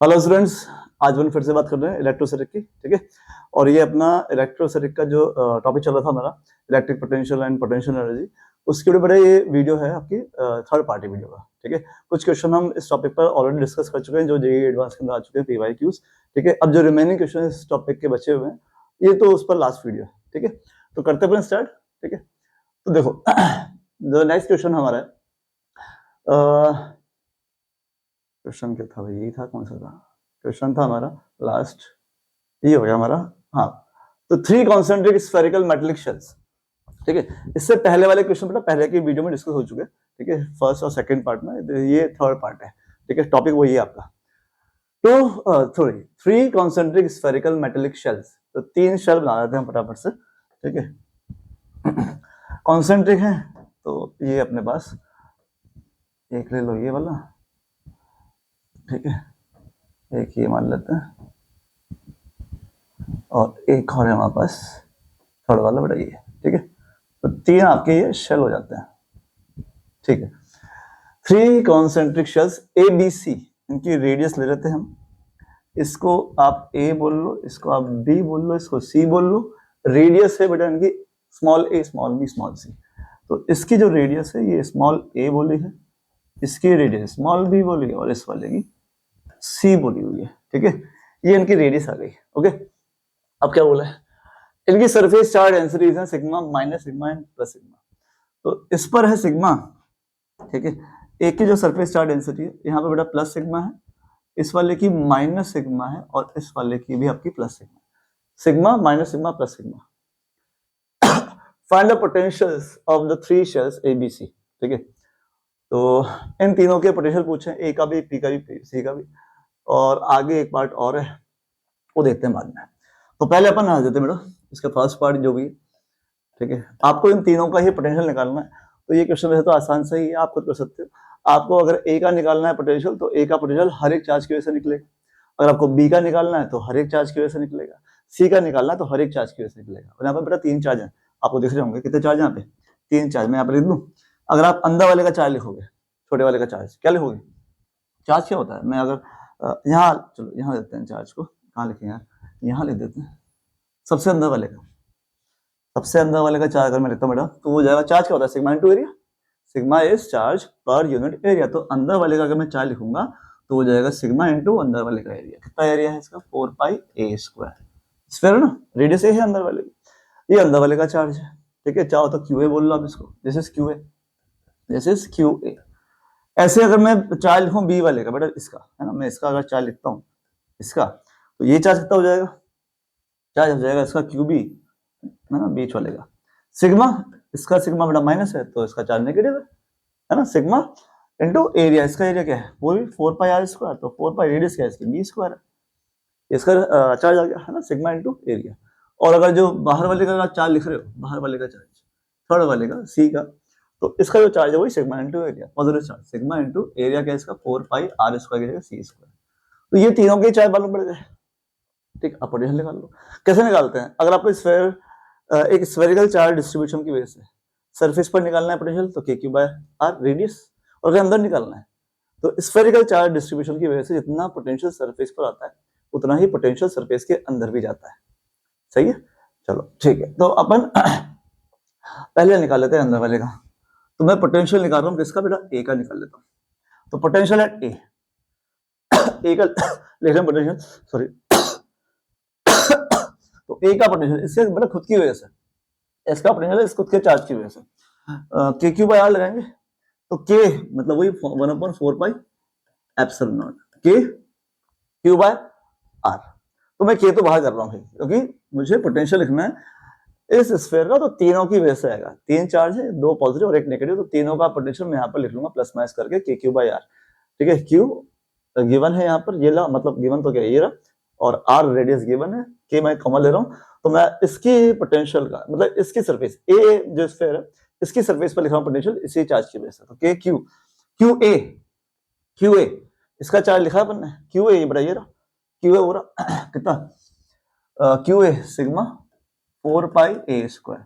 Hello students, आज हम फिर से बात कर रहे हैं इलेक्ट्रोस्टैटिक की। ठीक है, और ये अपना इलेक्ट्रोस्टैटिक का जो टॉपिक चल रहा था हमारा, electric potential and potential energy, उसके ऊपर ये वीडियो है आपकी थर्ड पार्टी वीडियो का। ठीक है, कुछ क्वेश्चन हम इस टॉपिक पर ऑलरेडी डिस्कस कर चुके हैं जो जेईई एडवांस के अंदर आ चुके हैं, पीवाईक्यूज। ठीक है, अब जो रिमेनिंग क्वेश्चन इस टॉपिक के बचे हुए हैं, ये तो उस पर लास्ट वीडियो है। ठीक है, तो करते हैं स्टार्ट। ठीक है, तो देखो जो नेक्स्ट क्वेश्चन हमारा है, क्वेश्चन क्या था भाई, यही था, कौन सा था क्वेश्चन था हमारा लास्ट, ये हो गया हमारा। हाँ, तो 3 कॉन्सेंट्रिक स्फेरिकल मेटेलिक शेल्स। ठीक है, इससे पहले वाले क्वेश्चन बेटा पहले की वीडियो में डिस्कस हो चुके हैं। ठीक है, फर्स्ट और सेकंड पार्ट में, ये थर्ड पार्ट है। ठीक है, टॉपिक वही है आपका। तो sorry, 3 concentric spherical metallic shells, तो 3 शेल बना देते हैं फटाफट से। ठीक है, कॉन्सेंट्रिक है तो ये अपने पास एक ले लो, ये वाला। ठीक है, एक ये मान लेते हैं, और एक और है हमारे पास थर्ड वाला बेटा ये। ठीक है, तो 3 आपके ये शेल हो जाते हैं। ठीक है, 3 concentric shells A B C, इनकी रेडियस ले लेते हैं हम। इसको आप ए बोल लो, इसको आप बी बोल लो, इसको सी बोल लो। रेडियस है बेटा इनकी स्मॉल ए स्मॉल बी स्मॉल सी। तो इसकी जो रेडियस है ये स्मॉल ए बोली है, इसकी रेडियस स्मॉल बी बोली है, और इस वाले की सी बोली हुई है। ठीक है, ये इनकी रेडियस आ गई। ओके, अब क्या बोला है, इनकी सरफेस चार्ज डेंसिटीज है sigma minus sigma and plus sigma. तो इस पर है सिग्मा। ठीक है, एक की जो सरफेस चार्ज डेंसिटी है यहाँ पे बेटा प्लस सिग्मा है, इस वाले की माइनस सिग्मा है, और इस वाले की भी आपकी plus sigma. Sigma minus sigma plus sigma. Find the potentials of the 3 shells A B C. ठीक है, तो इन तीनों के पोटेंशियल पूछे, ए का भी, पी का भी, सी का भी, और आगे एक पार्ट और है वो देखते हैं बाद में। तो पहले अपन आ जाते हैं बेटा इसका फर्स्ट पार्ट जो भी। ठीक है, आपको इन तीनों का ही पोटेंशियल निकालना है। तो ये क्वेश्चन वैसे तो आसान सही है, आप खुद कर सकते हो। आपको अगर ए का निकालना है पोटेंशियल, तो ए का पोटेंशियल हर एक चार्ज की वजह से निकलेगा। अगर आपको बी का निकालना है तो हर एक चार्ज की वजह से निकलेगा। सी का निकालना है तो हर एक चार्ज की वजह से निकलेगा। और यहाँ पे बेटा 3 चार्ज हैं, आपको दिख रहे होंगे कितने चार्ज यहाँ पे, 3 चार्ज। मैं यहाँ पे लिख दूं, अगर आप अंदर वाले का चार्ज लिखोगे, छोटे वाले का चार्ज क्या लिखोगे, चार्ज क्या होता है, मैं अगर यहाँ, चलो यहाँ देते हैं चार्ज को, कहाँ लिखें यार, यहाँ लिख देते हैं, सबसे अंदर वाले का, सबसे अंदर वाले का चार्ज अगर मैं लिखता हूँ बेटा, तो वो जाएगा, चार्ज क्या होता है, sigma into area. Sigma is charge per unit area. तो अंदर वाले का अगर मैं चार्ज लिखूंगा तो वो जाएगा सिग्मा इनटू अंदर वाले का एरिया। कितना एरिया है इसका, 4 पाई ए स्क्वायर। स्फीयर है ना, रेडियस ए है अंदर वाले की, ये अंदर वाले का चार्ज है। ठीक है, चाहो तो क्यू ए बोल लो आप इसको, this is Q A, this is Q A. ऐसे अगर मैं चार्ज लिखूं बी वाले का बेटा, इसका है ना, मैं इसका अगर चार्ज लिखता हूँ इसका, तो ये चार्ज कितना हो जाएगा, चार्ज हो जाएगा इसका क्यू बी, है ना, बीच वाले का। सिग्मा, इसका सिग्मा बेटा माइनस है तो इसका चार्ज नेगेटिव है ना। सिग्मा इनटू एरिया, इसका एरिया क्या है, वो भी 4 पाई आर स्क्वायर, तो 4 पाई रेडियस क्या है इसकी, बी स्क्वायर है। इसका चार्ज आ गया है ना, सिग्मा इनटू एरिया। और अगर जो बाहर वाले का चार्ज लिख रहे हो, बाहर वाले का चार्ज, थर्ड वाले का सी का, तो इसका जो चार्ज है वही sigma into area, positive charge. Sigma into area क्या है इसका, 4 पाई आर स्क्वायर की जगह सी स्क्वायर। तो ये तीनों के चार्ज मालूम पड़ गए। ठीक, आप पोटेंशियल निकाल लो। कैसे निकालते हैं, अगर आपको स्फीयर एक स्फेरिकल चार्ज डिस्ट्रीब्यूशन की वजह से सरफेस पर निकालना है पोटेंशियल, तो के क्यू बाय आर रेडियस। और अगर अंदर निकालना है तो स्फेरिकल चार्ज डिस्ट्रीब्यूशन की वजह से जितना पोटेंशियल सरफेस पर आता है उतना ही पोटेंशियल सरफेस के अंदर भी जाता है। सही है, चलो ठीक है, तो अपन पहले निकाल लेते हैं अंदर वाले का। तो मैं पोटेंशियल निकाल रहा हूँ किसका बेटा, ए का निकाल लेता हूँ। तो पोटेंशियल एट ए, ए का लिख रहे हैं पोटेंशियल, सॉरी तो ए का पोटेंशियल इससे बेटा खुद की वजह से, इसका पोटेंशियल इस खुद के चार्ज की वजह से, के क्यू बाय आर लगाएंगे। तो के मतलब वही 1/4 पाई एप्सिलॉन नॉट के क्यू बाय आर। तो मैं के तो बाहर कर रहा हूँ क्योंकि मुझे पोटेंशियल लिखना है इस स्फीयर का, तो तीनों की वजह से आएगा। 3 चार्ज है, 2 पॉजिटिव और 1 नेगेटिव, तो तीनों का पोटेंशियल मैं यहाँ पर लिख लूंगा प्लस माइनस करके के क्यू बाय आर। ठीक है, क्यू गिवन है यहाँ पर, ये ला मतलब गिवन तो क्या है, ये रहा, और आर रेडियस गिवन है, के मैं कॉमन ले रहा हूँ। तो मैं इसकी पोटेंशियल का मतलब इसकी सरफेस ए जो स्फीयर है इसकी सरफेस पर लिख रहा हूँ पोटेंशियल इसी चार्ज की वजह से। तो के क्यू क्यू ए इसका चार्ज लिखा है अपन ने, क्यू ए बड़ा ये रहा, क्यू ए हो रहा कितना, Q A sigma 4 pi A square,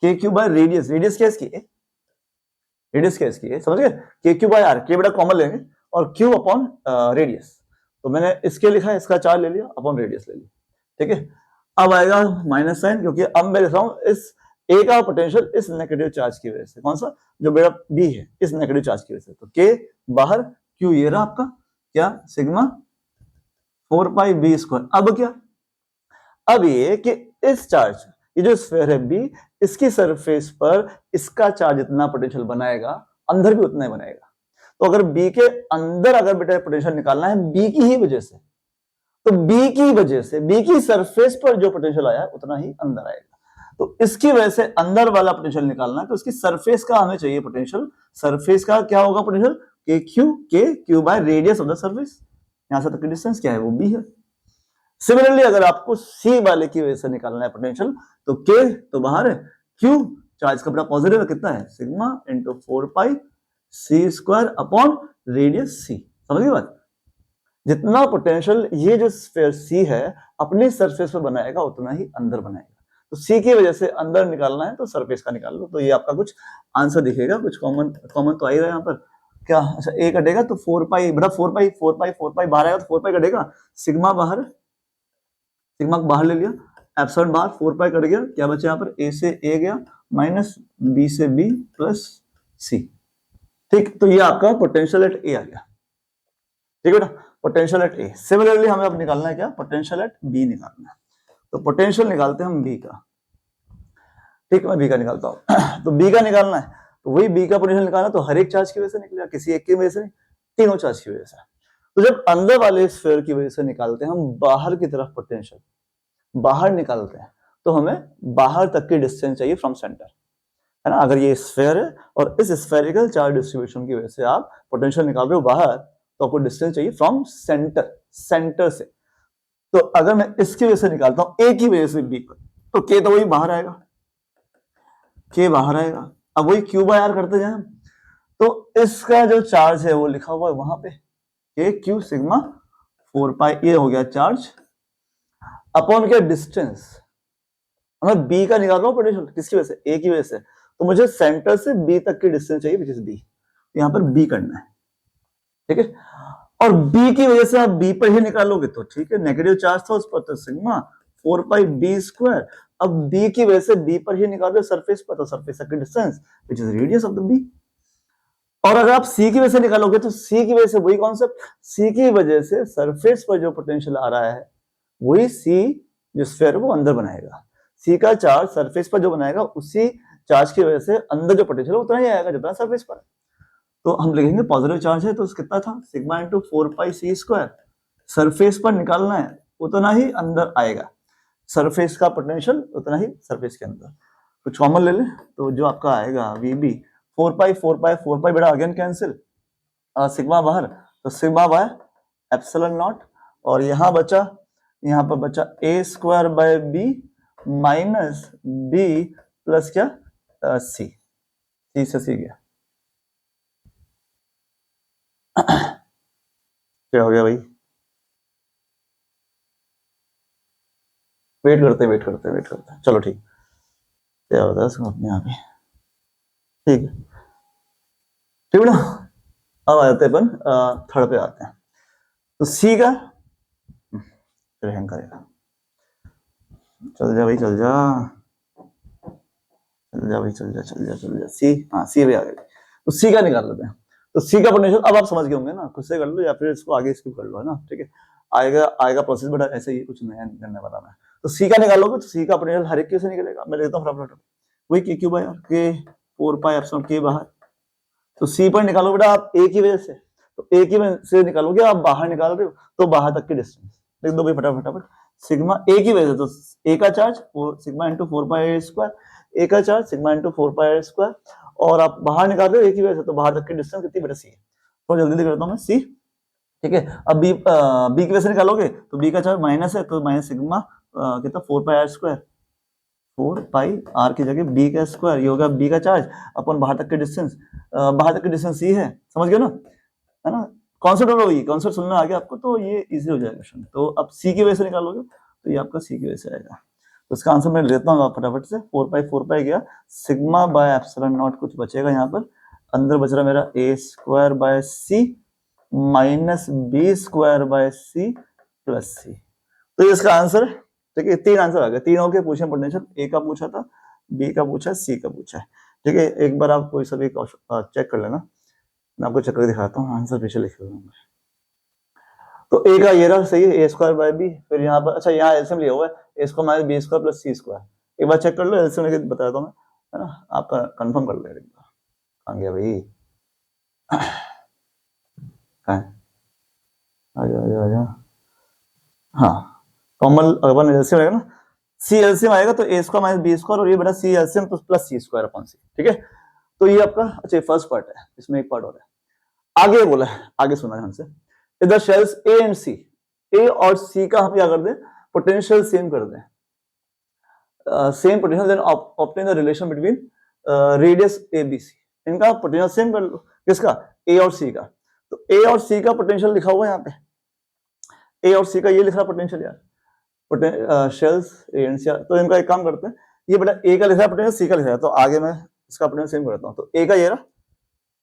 के क्यू बाय रेडियस, रेडियस क्या है इसकी, रेडियस क्या है इसकी, समझ गए, के क्यू बाय आर, के बड़ा कॉमन लेंगे और क्यू अपॉन रेडियस। तो मैंने इसके लिखा है, इसका चार्ज ले लिया अपॉन रेडियस ले लिया, ठीक है। अब आएगा माइनस साइन, क्योंकि अब मैं लिख रहा हूं इस ए का पोटेंशियल इस नेगेटिव चार्ज की वजह से, कौन सा, जो मेरा बी है, इस नेगेटिव चार्ज की वजह से। तो के बाहर, क्यू ये रहा आपका क्या, सिग्मा 4 पाई बी स्क्वायर। अब क्या, अब ये कि इस चार्ज, ये जो स्फीयर है बी, इसकी सरफेस पर इसका चार्ज इतना पोटेंशियल बनाएगा, अंदर भी उतना ही बनाएगा। तो अगर बी के अंदर अगर बेटा पोटेंशियल निकालना है बी की ही वजह से, तो बी की वजह से, बी की सरफेस पर जो पोटेंशियल आया उतना ही अंदर आएगा। तो इसकी वजह से अंदर वाला पोटेंशियल निकालना है, तो उसकी सरफेस का हमें चाहिए पोटेंशियल। सरफेस का क्या होगा पोटेंशियल, के Q by radius of the surface. यहां से तक की डिस्टेंस क्या है, वो बी है। सिमिलरली अगर आपको सी वाले की वजह से निकालना है पोटेंशियल, तो के तो बाहर है, क्यू चार्ज का बड़ा पॉजिटिव है, कितना है, सिग्मा इंटू 4 पाई सी स्क्वायर अपॉन रेडियस सी। समझ गए बात, जितना पोटेंशियल ये जो स्फीयर सी है अपनी सरफेस पर बनाएगा उतना ही अंदर बनाएगा। तो सी की वजह से अंदर निकालना है तो सरफेस का निकाल लो। तो ये आपका कुछ आंसर दिखेगा, कुछ कॉमन तो आ ही रहा है यहाँ पर। क्या, अच्छा ए कटेगा तो 4 पाई, बड़ा 4 पाई बाहर आएगा तो 4 पाई कटेगा, सिग्मा बाहर, सिग्मा को बाहर ले लिया, एप्सिलॉन बाहर, 4 पाई कट गया, क्या बचा यहाँ पर, ए से ए गया माइनस बी से बी प्लस सी। ठीक, तो ये आपका पोटेंशियल एट ए आ गया। ठीक है बेटा, पोटेंशियल एट ए। सिमिलरली हमें अब निकालना है क्या, पोटेंशियल एट बी निकालना है। तो पोटेंशियल निकालते हैं हम बी का। ठीक, मैं बी का निकालता हूं। तो बी का निकालना है तो वही बी का पोटेंशियल निकालना, तो हर एक चार्ज की वजह से निकलेगा, किसी एक की वजह से नहीं, तीनों चार्ज की वजह से। तो जब अंदर वाले स्फीयर की वजह से निकालते हैं हम बाहर की तरफ पोटेंशियल, बाहर निकालते हैं तो हमें बाहर तक की डिस्टेंस चाहिए फ्रॉम सेंटर, है ना। अगर ये स्फीयर है और इस स्फेरिकल चार्ज डिस्ट्रीब्यूशन की वजह से आप पोटेंशियल निकाल रहे हो बाहर, तो आपको डिस्टेंस चाहिए फ्रॉम सेंटर, सेंटर से। तो अगर मैं इसकी वजह से निकालता हूं ए की वजह से बी पर, तो के तो वही बाहर आएगा, के बाहर आएगा। अब वही क्यू बाय आर करते जाए, तो इसका जो चार्ज है वो लिखा हुआ है वहां पे, के क्यू सिग्मा 4 पाई, ये हो गया चार्ज अपॉन क्या, डिस्टेंस। मैं बी का निकाल रहा हूं पोटेंशियल, किसकी वजह से, ए की वजह से, तो मुझे सेंटर से बी तक की डिस्टेंस चाहिए विच इज बी। यहां पर बी करना है, ठीक है। और बी की वजह से आप बी पर ही निकालोगे तो ठीक है, नेगेटिव चार्ज था उस पर, तो सिग्मा 4 पाई बी स्क्वायर। अब बी की वजह से बी पर ही निकाल रहे हो सरफेस पर, तो सरफेस तक की distance which is radius of the B. और अगर आप सी की वजह से निकालोगे तो सी की वजह से वही कॉन्सेप्ट, सी की वजह से सरफेस पर जो पोटेंशियल आ रहा है वही सी जो स्फीयर वो अंदर बनाएगा। सी का चार्ज सरफेस पर जो बनाएगा उसी चार्ज की वजह से अंदर जो पोटेंशियल उतना ही आएगा जितना सरफेस पर है। तो हम लिखेंगे पॉजिटिव चार्ज है तो कितना था, सिग्मा इंटू 4 पाई सी स्क्वायर। सरफेस पर निकालना है उतना ही अंदर आएगा, सरफेस का पोटेंशियल उतना ही सरफेस के अंदर। कुछ कॉमन ले ले तो जो आपका आएगा वी बी 4 पाई बेटा अगेन कैंसिल, सिग्मा बाहर, तो सिग्मा बाय एप्सिलॉन नॉट, और यहाँ पर बचा A square by B minus B plus क्या, सी, सी से सी गया। क्या हो गया भाई, वेट करते, चलो ठीक, क्या होता है इसको अपने आप ही, ठीक है, ठीक है ना। अब आ जाते हैं अपन थर्ड पे आते हैं। तो सी का फिर हैंग करेगा, चल जा भाई, चल जा सी, हाँ सी भी आ गया। तो सी का निकाल लेते हैं। तो सी का पोटेंशियल अब आप समझ गए होंगे ना, खुद से कर लो या फिर इसको आगे स्किप कर लो, है ना, ठीक है। आएगा प्रोसेस बड़ा ऐसे ही, कुछ नया करने वाला मैं। तो सी का निकालोगे तो सी का पोटेंशियल हर एक के से निकलेगा, मैं लेता हूँ फटाफट वही के क्यू बाय आर, के 4 पाई एप्सिलॉन के बाहर। तो सी पर निकालो बेटा आप ए की वजह से, तो ए की वजह से निकालोगे, आप बाहर निकाल रहे हो तो बाहर तक की डिस्टेंस लिख दो भाई फटाफट। सिग्मा ए की वजह से, तो ए का charge sigma into 4 pi square, A का charge sigma into 4 pi square, और आप बाहर निकाल रहे हो ए की वजह से, तो बाहर तक की डिस्टेंस कितनी बेटा सी है। तो जल्दी करता हूँ मैं सी, ठीक है। अब बी की वजह से निकालोगे तो बी का चार्ज माइनस है, तो माइनस सिग्मा कितना 4 पाई आर स्क्वायर, 4 पाई आर की जगह बी का स्क्वायर, ये होगा बी का चार्ज अपन बाहर तक की डिस्टेंस, बाहर तक की डिस्टेंस सी है, समझ गए ना, है ना। कॉन्सेप्ट होगी, कॉन्सेप्ट सुनना आ गया आपको, तो ये इजी हो जाएगा क्वेश्चन। तो अब सी की वजह से निकालोगे तो ये आपका सी की वजह से आएगा। तो इसका आंसर मैं लेता हूँ फटाफट से, 4 पाई गया, सिग्मा बाय एप्सिलॉन नॉट कुछ बचेगा यहाँ पर, अंदर बच रहा मेरा A square by C, minus B square by C plus C. तो इसका आंसर, ठीक है, तीन आंसर आ गए, तीनों के पूछे पोटेंशियल, ए का पूछा था, बी का पूछा, सी का पूछा है। ठीक है, एक बार आप कोई सभी चेक कर लेना, मैं आपको चेक करके दिखाता हूँ, आंसर पीछे लिखे हुए होंगे। तो ए का ये रहा सही है, ए स्क्वायर बाय बी, फिर यहाँ पर अच्छा यहाँ एलसीएम लिया हुआ है, A square minus B square plus C square. एक बार चेक कर लो, एलसीएम लेके बता देता हूँ मैं, है ना, आपका कंफर्म कर लो एक बार। आ गया भाई, आजा। हाँ, कॉमन अपन एलसीएम आएगा ना, सी एलसीएम आएगा तो ए स्क्वायर माइनस बी स्क्वायर, और ये बेटा सी LCM plus C square upon सी। ठीक है, तो ये आपका अच्छा फर्स्ट पार्ट है, इसमें एक पार्ट और है। आगे बोला है, आगे सुना ध्यान से, इधर शेल्स ए एंड सी, ए और सी का हम क्या कर दें, पोटेंशियल सेम कर दें, same potential, then obtain the relation between radius A B C. इनका पोटेंशियल सेम कर लो, किसका, ए और सी का। तो ए और सी का पोटेंशियल लिखा हुआ है यहाँ पे, ए और सी का ये लिख रहा पोटेंशियल यार, शेल्स ए एंड सी। तो इनका एक काम करते हैं, ये बेटा ए का लिख रहा है पोटेंशियल, सी का लिख रहा है, तो आगे मैं इसका पोटेंशियल सेम करता हूँ। तो ए का ये रहा,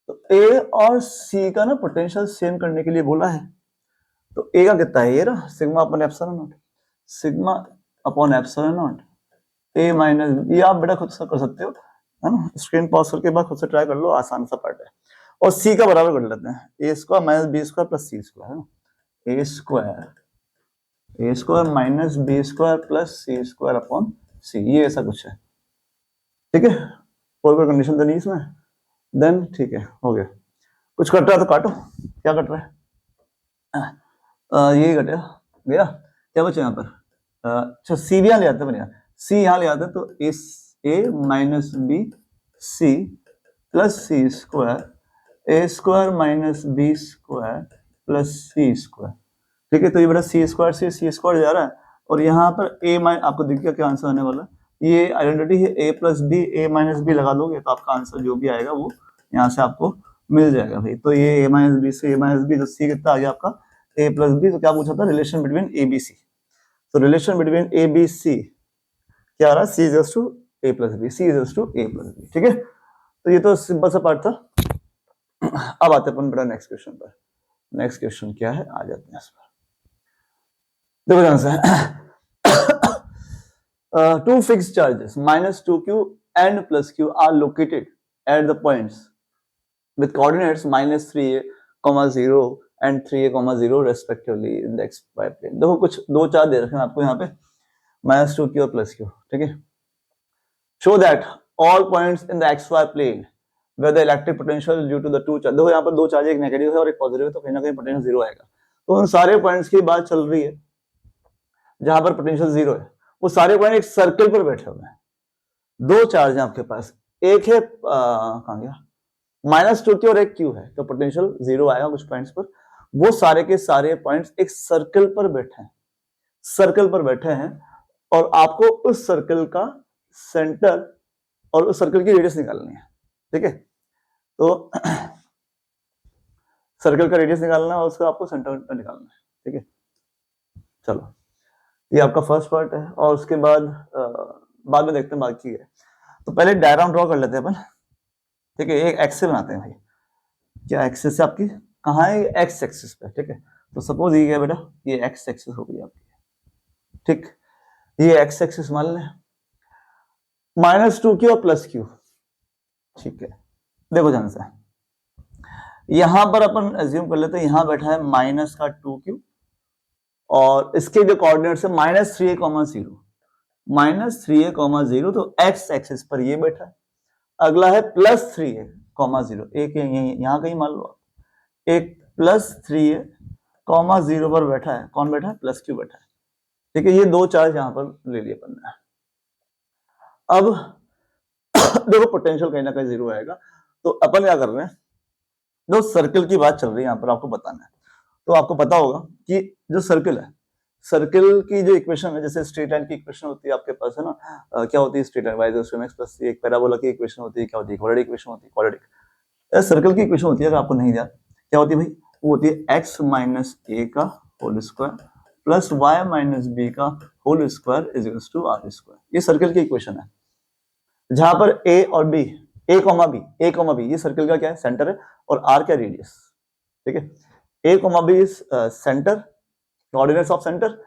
तो ए और सी का ना पोटेंशियल सेम करने के लिए बोला है, तो ए का कितना है, ये रहा sigma upon epsilon not, sigma upon epsilon nought A minus, ये आप बेटा खुद से कर सकते हो, है ना, स्क्रीन पॉज करके बाद खुद से ट्राई कर लो, आसान सा पार्ट है। और सी का बराबर कर लेते हैं, A square minus B square plus C square, है ना, A square minus B square plus C square upon C, ये ऐसा कुछ है। ठीक है, और कोई कंडीशन तो नहीं इसमें, देन ठीक है, हो गया। कुछ कट रहा है तो काटो, क्या कट रहा है, यही कटे गया, क्या बचे यहाँ पर, अच्छा सी भी यहाँ ले आते हैं, सी यहाँ ले आते हैं, तो इस A minus B C plus C square, A square minus B square plus C square. ठीक है, तो ये बेटा सी स्क्वायर से सी स्क्वायर जा रहा है, और यहाँ पर ए माइनस, आपको दिख गया क्या आंसर आने वाला, ये आइडेंटिटी है ए प्लस बी, ए माइनस बी लगा दोगे तो आपका आंसर जो भी आएगा वो यहाँ से आपको मिल जाएगा भाई। तो ये ए माइनस बी से ए माइनस बी, तो सी कितना आ गया आपका ए प्लस बी। तो क्या पूछा था, relation between A B C, तो relation between A B C क्या रहा, C is two A plus B, C is two A plus B. ठीक है, तो ये तो सिंपल सा पार्ट था। अब आते अपन बेटा नेक्स्ट क्वेश्चन पर, नेक्स्ट क्वेश्चन क्या है, आ जाते हैं इस पर, देखो ध्यान से। Two fixed charges minus 2q and plus q are located at the points with coordinates minus 3a, 0 and 3a, 0 respectively in the xy plane। देखो कुछ दो चार्ज दे रखे हैं आपको यहाँ पे, minus 2q और plus q। ठीक है, show that all points in the xy plane where the electric potential due to the two charge, देखो यहाँ पर दो चार्ज, एक नेगेटिव है और एक पॉजिटिव है, तो कहीं ना कहीं पोटेंशियल जीरो आएगा। तो उन सारे पॉइंट्स की बात चल रही है जहां पर पोटेंशियल जीरो है, वो सारे पॉइंट एक सर्कल पर बैठे हुए हैं, दो चार्ज हैं आपके पास, एक है कहां गया माइनस 2q और एक q है, तो पोटेंशियल जीरो आएगा कुछ पॉइंट्स पर। वो सारे के सारे पॉइंट्स एक सर्कल पर बैठे हैं, सर्कल पर बैठे हैं, और आपको उस सर्कल का सेंटर और उस सर्कल की रेडियस निकालनी है। ठीक है, तो सर्कल का रेडियस निकालना है और उसका आपको सेंटर निकालना है। ठीक है, चलो ये आपका फर्स्ट पार्ट है, और उसके बाद में देखते हैं बाकी है। तो पहले डायग्राम ड्रॉ कर लेते हैं अपन। ठीक है, एक एक्सिस बनाते हैं भाई, क्या एक्सिस है आपकी, कहाँ है, एक्स एक्सिस पे। ठीक है, तो सपोज ये क्या बेटा, ये एक्स एक्सिस हो गई आपकी। ठीक, ये एक्स एक्सिस मान लें, माइनस 2q और प्लस q। ठीक है, देखो ध्यान से, यहां पर अपन एज्यूम कर लेते हैं, यहां बैठा है माइनस का 2q, और इसके जो कोऑर्डिनेट्स है माइनस 3a, 0, माइनस 3a, 0, तो एक्स एक्सिस पर ये बैठा है। अगला है प्लस 3a, 0, एक यहां कहीं मान लो, एक प्लस 3a, 0 पर बैठा है, कौन बैठा है, प्लस q बैठा है। ठीक है, ये दो चार्ज यहां पर ले लिए अपन ने। अब देखो पोटेंशियल कहीं ना कहीं जीरो आएगा, तो अपन क्या कर रहे हैं, जो सर्कल की बात चल रही है यहाँ पर आपको बताना है। तो आपको पता होगा कि जो सर्कल है, सर्कल की जो इक्वेशन है, जैसे स्ट्रेट लाइन की इक्वेशन होती है आपके पास, है ना, क्या होती है, straight line y = mx plus एक पैराबोला की इक्वेशन होती है, क्या होती है, क्वाड्रेटिक इक्वेशन होती है, क्वाड्रेटिक। सर्कल की इक्वेशन होती है, अगर आपको नहीं याद क्या होती है भाई, वो होती है x माइनस a का whole square plus y minus b का whole square is equals to r square. ये सर्कल की इक्वेशन है, जहां पर a और b, a, b, ये सर्कल का क्या है, सेंटर है, और r क्या, रेडियस। ठीक है, A, B is center, coordinates of center,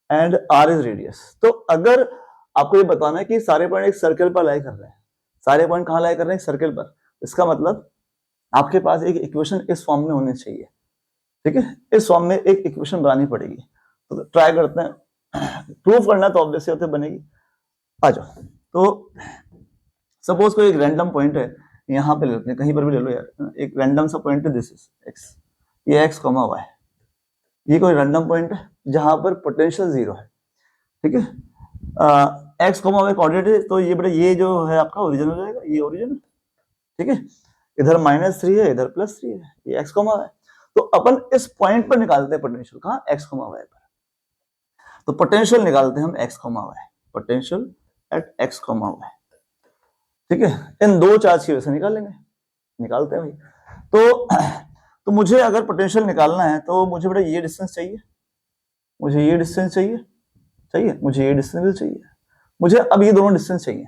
and R is radius. तो अगर आपको ये बताना है कि सारे पॉइंट एक सर्कल पर लाई कर रहे हैं, सारे पॉइंट कहाँ लाई कर रहे हैं? सर्कल पर। इसका मतलब आपके पास एक इक्वेशन इस फॉर्म में होनी चाहिए, ठीक है? इस फॉर्म में एक इक्वेशन बनानी पड़ेगी। तो ट्राई करते हैं, प्रूफ करना तो ऑब्वियसली होते बनेगी। आ जाओ। तो सपोज कोई एक रैंडम पॉइंट है, यहाँ पे ले लेते हैं, कहीं पर भी ले लो यार, एक रैंडम सा पॉइंट है, दिस इज एक्स, ये एक्स कॉमा वाई, ये कोई रैंडम पॉइंट है जहां पर पोटेंशियल 0 है, ठीक है? एक्स कॉमा वाई कोऑर्डिनेट है, तो ये बेटा ये जो है आपका ओरिजिन हो जाएगा, ये ओरिजिन, ठीक है? इधर -3 है, इधर +3 है, ये एक्स कॉमा वाई। तो अपन इस पॉइंट पर निकालते हैं पोटेंशियल, कहाँ? एक्स कॉमा वाई पर। तो पोटेंशियल निकालते हैं हम x comma y, potential at x comma y, ठीक है? इन दो चार्ज की वजह से निकालेंगे, निकालते हैं भाई। तो मुझे अगर पोटेंशियल निकालना है तो मुझे बेटा ये डिस्टेंस चाहिए, मुझे ये डिस्टेंस चाहिए, मुझे ये डिस्टेंस भी चाहिए, मुझे अब ये दोनों डिस्टेंस चाहिए,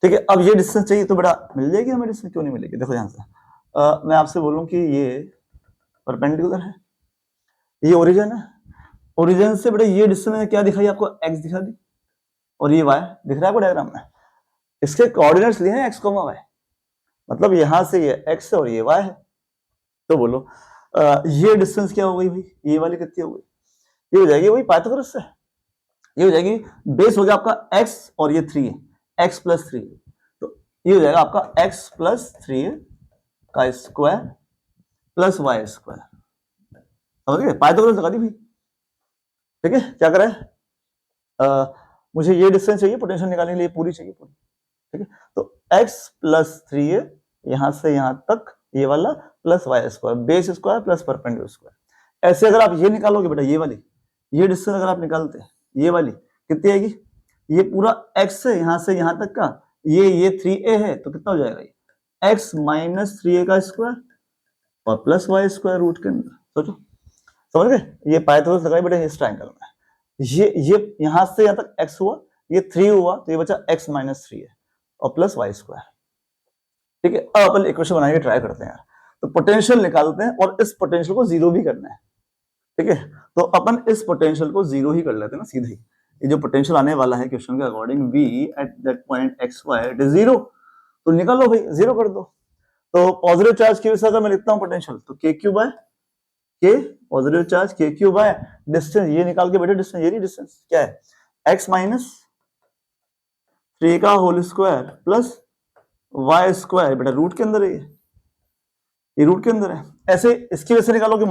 ठीक है? अब ये डिस्टेंस चाहिए तो बेटा मिल जाएगी हमें डिस्टेंस, क्यों नहीं मिलेगी? देखो यहाँ से मैं आपसे बोलूं कि ये परपेंडिकुलर है, ये ओरिजिन है, ओरिजिन से बेटा ये डिस्टेंस क्या दिखाई आपको? एक्स दिखा दी, और ये वाई दिख रहा है आपको डायग्राम में। इसके कोऑर्डिनेट्स लिए हैं एक्स कॉमा वाई, मतलब यहां से ये एक्स है और ये वाई है। तो बोलो ये डिस्टेंस क्या हो गई भाई? ये वाली कितनी हो गई? ये हो जाएगी वही पाइथागोरस से, ये हो जाएगी, बेस हो गया आपका x और ये 3 है, x + 3, तो ये हो जाएगा आपका x + 3 का स्क्वायर प्लस वाई स्क्वायर। समझ गए? पाइथागोरस लगा दी भाई, ठीक है? क्या करें, मुझे ये डिस्टेंस चाहिए पोटेंशियल निकालने के लिए, पूरी चाहिए पूरी, ठीक है? तो x + 3 यहां से यहां तक, ये वाला plus Y square, base square plus perpendicular square. ऐसे अगर आप ये निकालोगे बेटा, ये वाली, ये डिस्टेंस अगर आप निकालते हैं, ये वाली कितनी आएगी? ये पूरा x है यहां से यहां तक का, ये 3a है, तो कितना हो जाएगा? ये x - 3a का स्क्वायर और प्लस वाई स्क्वायर रूट के अंदर। सोचो, समझ गए? ये पाइथागोरस लगाई बेटा इस ट्रायंगल में, ये यहां से यहां तक x हुआ, ये 3 हुआ, तो ये बचा x - 3 है और प्लस वाई स्क्वायर, ठीक है? अब अपन इक्वेशन बनाएंगे, ट्राई करते हैं यार। तो पोटेंशियल निकालते हैं और इस पोटेंशियल को 0 भी करना है, ठीक है? तो अपन इस पोटेंशियल को 0 ही कर लेते हैं ना सीधे ही। ये जो पोटेंशियल आने वाला है क्वेश्चन के according, v at that point x y it is 0, तो निकालो भाई, 0 कर दो। तो पॉजिटिव चार्ज की वजह से अगर मैं लिखता हूं पोटेंशियल, तो k positive charge k³ by distance, ये निकाल के बेटा डिस्टेंस, ये डिस्टेंस क्या है? x - 3 का whole square plus Y square, बेटा रूट के अंदर है, ये रूट के अंदर है। ऐसे इसकी वजह से निकालोगे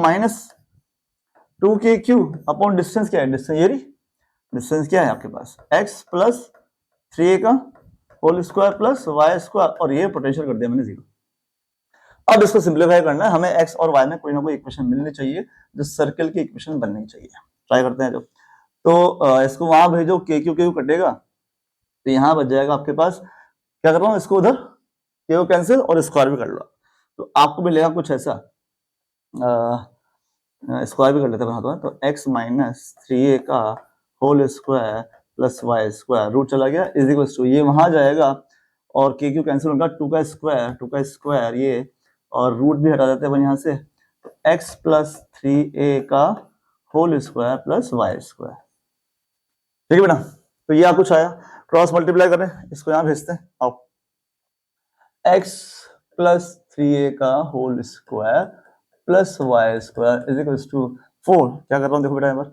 -2kq अपॉन डिस्टेंस, क्या है? डिस्टेंस, ये डिस्टेंस क्या है आपके पास? x + 3a का whole square plus Y square, और ये पोटेंशियल कर दिया मैंने 0। अब इसको सिंप्लीफाई करना है हमें, x और y में कोई ना कोई इक्वेशन मिलनी चाहिए जो सर्कल की इक्वेशन बननी चाहिए। ट्राई करते हैं जो, तो इसको वहां भेजो, k कटेगा, तो यहाँ बच जाएगा आपके पास, क्या कर रहा हूँ, इसको उधर k कैंसिल और स्क्वायर भी कर लो, तो आपको मिलेगा कुछ ऐसा, स्क्वायर भी कर लेते हैं तो x - 3a का whole square plus Y square, root चला गया, इज इक्वल टू, ये वहां जाएगा और k कैंसिल होगा, 2 का स्क्वायर ये, और रूट भी हटा देते हैं यहाँ से, तो x + 3a का whole square plus Y square, ठीक है बेटा? तो ये कुछ आया, क्रॉस मल्टीप्लाई करें, इसको यहाँ भेजते हैं, आओ, x + 3a का whole square plus Y square is equal to 4। क्या कर रहा हूँ देखो बेटा, यहाँ पर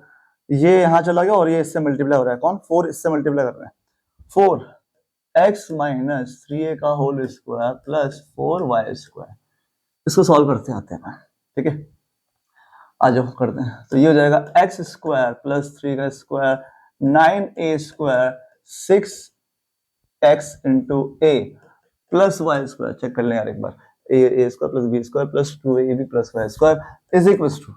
ये यहाँ चला गया और ये इससे मल्टीप्लाई हो रहा है, कौन? 4 इससे मल्टीप्लाई कर रहे हैं, 4x - 3a का whole square plus 4y square. इसको सॉल्व करते आते हैं, ठीक है? आ जाओ करते हैं। तो ये हो जाएगा x स्क्वायर प्लस 3 का square 9a square 6x into a plus Y square, check कर लें यार एक बार, A square plus B square plus 2ab plus Y square is equal to,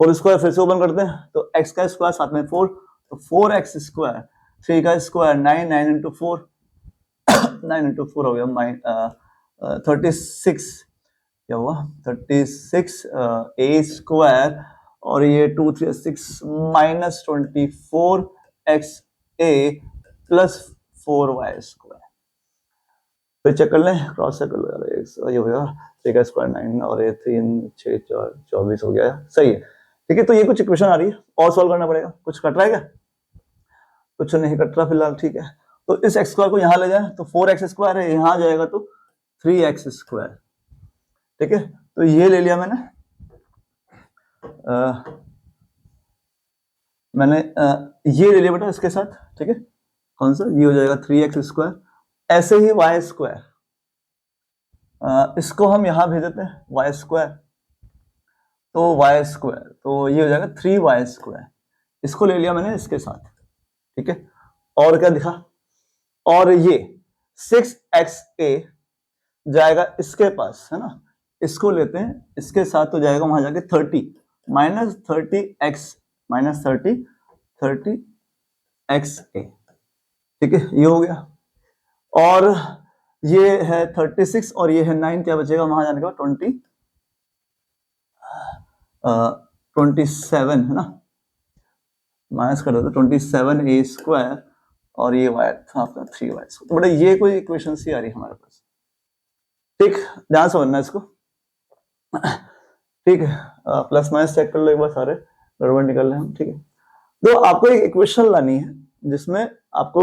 whole square फिर से ओपन करते हैं, तो x का स्क्वायर साथ में 4, तो 4x स्क्वायर, 3 का स्क्वायर 9 इंटू 4 9 इंटू 4 हो गया 36, क्या हुआ 36 a स्क्वायर, और ये 2 3 6 -24x a plus 4y square. फिर चेक कर लें, क्रॉस चेक कर लो यार, ये होगा 6 का स्क्वायर 9 और ये 3 6 4 24 हो गया, सही है। ठीक है, तो ये कुछ इक्वेशन आ रही है और सॉल्व करना पड़ेगा। कुछ कट रहा है क्या? कुछ नहीं कट रहा फिलहाल, ठीक है। तो इस एक्स स्क्वायर को यहाँ ले जाए तो 4x स्क्वायर है, यहाँ जाएगा तो 3x स्क्वायर। ठीक है, तो ये ले लिया मैंने ये ले लिया बेटा इसके साथ। ठीक है, कौन सा? ये हो जाएगा 3x स्क्वायर। ऐसे ही y स्क्वायर, इसको हम यहां भेज देते हैं y स्क्वायर, तो y स्क्वायर तो ये हो जाएगा 3y स्क्वायर। इसको ले लिया मैंने इसके साथ। ठीक है, और क्या दिखा? और ये 6xa जाएगा इसके पास, है ना, इसको लेते हैं इसके साथ, तो जाएगा वहां जाके 30 माइनस 30x माइनस 30xa। ठीक है, ये हो गया। और ये है 36 और ये है 9, क्या बचेगा वहां जाने का? 27 है ना, माइनस कर दो 27a स्क्वायर और ये y था आपका 3y स्क्वायर। तो बेटा ये कोई इक्वेशन सी आ रही है हमारे पास। ठीक, ध्यान से बनना इसको। ठीक है, प्लस माइनस चेक कर लो एक बार, सारे गड़बड़ निकल रहे हैं। ठीक है, तो आपको एक इक्वेशन लानी है जिसमें आपको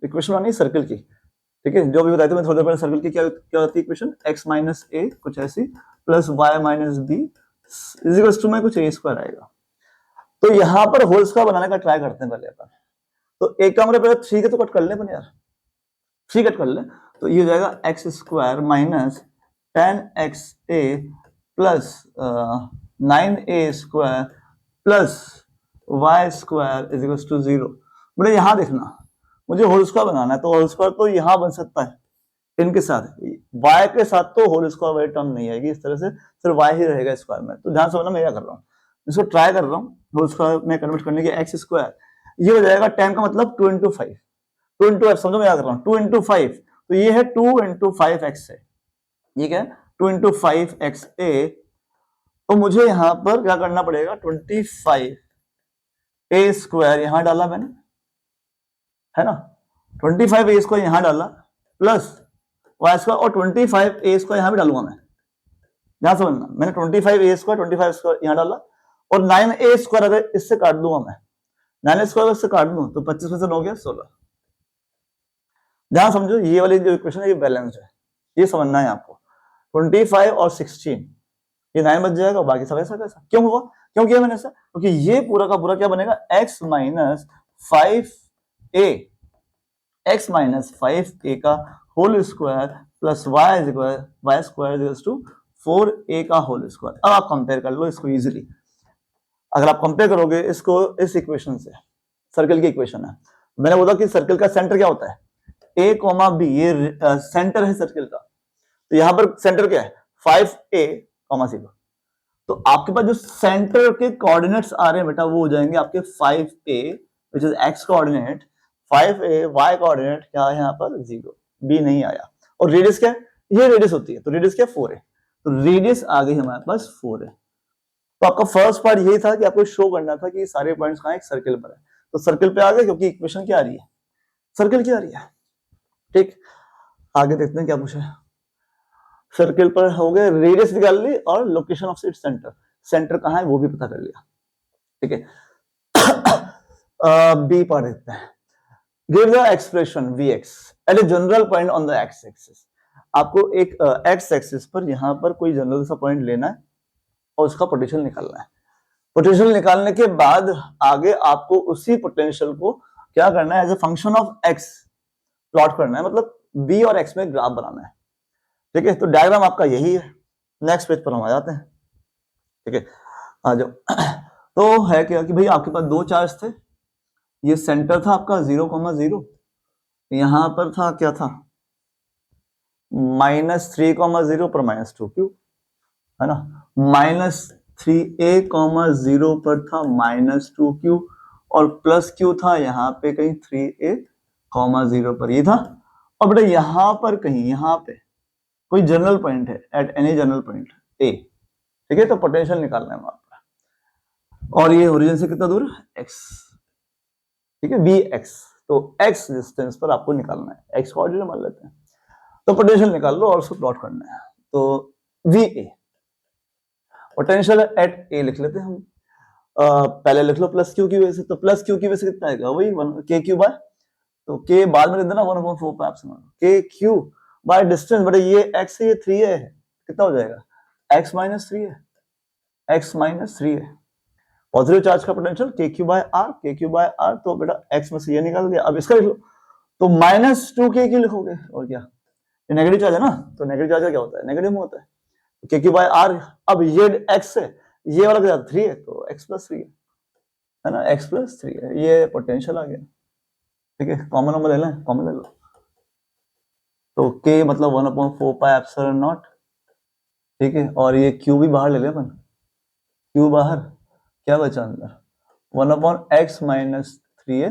इक्वेशन लानी है सर्कल की। ठीक है, जो भी बताया था मैं थोड़ी देर पहले, सर्कल की क्या होती है इक्वेशन? x माइनस ए कुछ ऐसी plus y minus b is equal to में कुछ a स्क्वायर आएगा। तो यहाँ पर होल स्क्वायर बनाने का ट्राई करते हैं पहले अपन। तो एक काम पहले 3 के तो कट कर ले अपन यार, 3 कट कर ले, तो ये हो जाएगा x square minus 10xa plus 9a square plus y square is equal to 0। बोले यहाँ देखना, मुझे होल स्क्वायर बनाना है, तो होल स्क्वायर तो यहाँ बन सकता है इनके साथ, y के साथ तो होल स्क्वायर वाली टर्म नहीं आएगी, इस तरह से सिर्फ y ही रहेगा स्क्वायर में। तो ध्यान से समझना मैं क्या कर रहा हूँ, इसको ट्राई कर रहा हूँ होल स्क्वायर में कन्वर्ट करने के। एक्स स्क्वायर ये हो जाएगा 10 का मतलब 2 इंटू 5, 2 इंटू एफ, समझो मैं क्या कर रहा हूँ, 2 इंटू 5, तो ये है 2 इंटू 5x है, ये क्या है 2 इंटू 5xa। तो मुझे यहाँ पर क्या करना पड़ेगा, 25a स्क्वायर यहाँ डाला मैंने, है ना, 25a स्क्वायर यहाँ डाला प्लस y स्क्वायर और 25a स्क्वायर यहाँ भी डालूंगा मैं। ध्यान समझना, मैंने 25a स्क्वायर 25 स्क्वायर यहाँ डाला और 9a स्क्वायर अगर इससे काट दूंगा मैं, 9a स्क्वायर इससे काट दूं तो 25 में से 9 हो गया 16। ध्यान समझो, ये वाली जो इक्वेशन है ये बैलेंस है, ये समझना है आपको। 25 और 16 ये 9 बच जाएगा, बाकी सब ऐसा कैसा क्यों हुआ, क्यों किया मैंने ऐसा? क्योंकि ये पूरा का पूरा क्या बनेगा, x माइनस 5a का whole square plus y square is to 4a का होल स्क्वायर। अब आप कंपेयर कर लो इसको इजीली। अगर आप कंपेयर करोगे इसको इस इक्वेशन से, सर्कल की इक्वेशन है, मैंने बोला कि सर्कल का सेंटर क्या होता है, a, b, ये सेंटर है सर्कल का, तो यहां पर सेंटर क्या है 5a, 0। तो आपके पास जो सेंटर के कोऑर्डिनेट्स आ रहे हैं बेटा वो हो जाएंगे आपके 5a which is x coordinate, 5a y coordinate क्या है यहाँ पर 0, b नहीं आया। और रेडियस क्या है, ये रेडियस होती है, तो रेडियस क्या 4 है, तो रेडियस आ गई हमारे पास 4 है। तो आपका फर्स्ट पार्ट यही था कि आपको शो करना था कि सारे पॉइंट्स कहां एक सर्कल पर है, तो सर्कल पे आ गए क्योंकि इक्वेशन क्या आ रही है, सर्कल की आ रही है। ठीक, आगे देखते हैं क्या पूछा है। सर्कल पर हो गए, रेडियस निकाल ली और location of its centre, centre कहां है वो भी पता कर लिया। ठीक है, बी पार्ट देखते हैं। Give the expression vx at a general point on the x axis. आपको एक एक्स एक्सिस पर यहां पर कोई जनरल सा पॉइंट लेना है और उसका पोटेंशियल निकालना है। पोटेंशियल निकालने के बाद आगे आपको उसी पोटेंशियल को क्या करना है, as a function of x plot करना है, मतलब बी और एक्स में ग्राफ बनाना है। ठीक है, तो डायग्राम आपका यही है। नेक्स्ट पेज पर हम आ जाते हैं। ठीक है, आ जाओ। तो है क्या कि भाई आपके पास दो चार्ज थे, ये सेंटर था आपका 0,0, यहां पर था क्या था -3,0 पर -2q, है ना, -3a,0 पर था -2q और प्लस q था यहाँ पे कहीं 3a,0 पर, ये था। और बेटा यहां पर कहीं यहाँ पे कोई जनरल पॉइंट है at any general point a। ठीक है, तो पोटेंशियल निकालना है वहां पर, और ये ओरिजिन से कितना दूर x। ठीक है, vx, तो x डिस्टेंस पर आपको निकालना है, x कोऑर्डिनेट मान लेते हैं। तो पोटेंशियल निकाल लो और उसको प्लॉट करना है। तो VA पोटेंशियल एट ए लिख लेते हैं हम। पहले लिख लो प्लस क्यू की वजह से, तो प्लस क्यू की वजह से कितना आएगा, वही के क्यू बाय, तो के बाद में लिख देना 1/4 पे एप्सिलॉन के क्यू बाय डिस्टेंस, बट ये x है ये 3a है, कितना हो जाएगा x minus 3a, x minus 3a। Positive charge का पोटेंशियल के क्यू बाय आर, तो बेटा x में से ये निकाल दिया। अब इसका लिख लो, तो -2k क्यू लिखोगे, और क्या, ये नेगेटिव चार्ज है ना, तो नेगेटिव चार्ज का क्या होता है, नेगेटिव में होता है, के क्यू बाय आर। अब ये x है, ये वाला क्या 3 है, तो x प्लस 3 है ना, x प्लस 3 है, ये पोटेंशियल आ गया। ठीक है, कॉमन नंबर ले लें, कॉमन ले लो, तो k मतलब 1/4 पाई एप्सिलॉन नॉट। ठीक है, और ये q भी बाहर ले लें अपन, q बाहर, क्या बचा अंदर 1/x minus 3a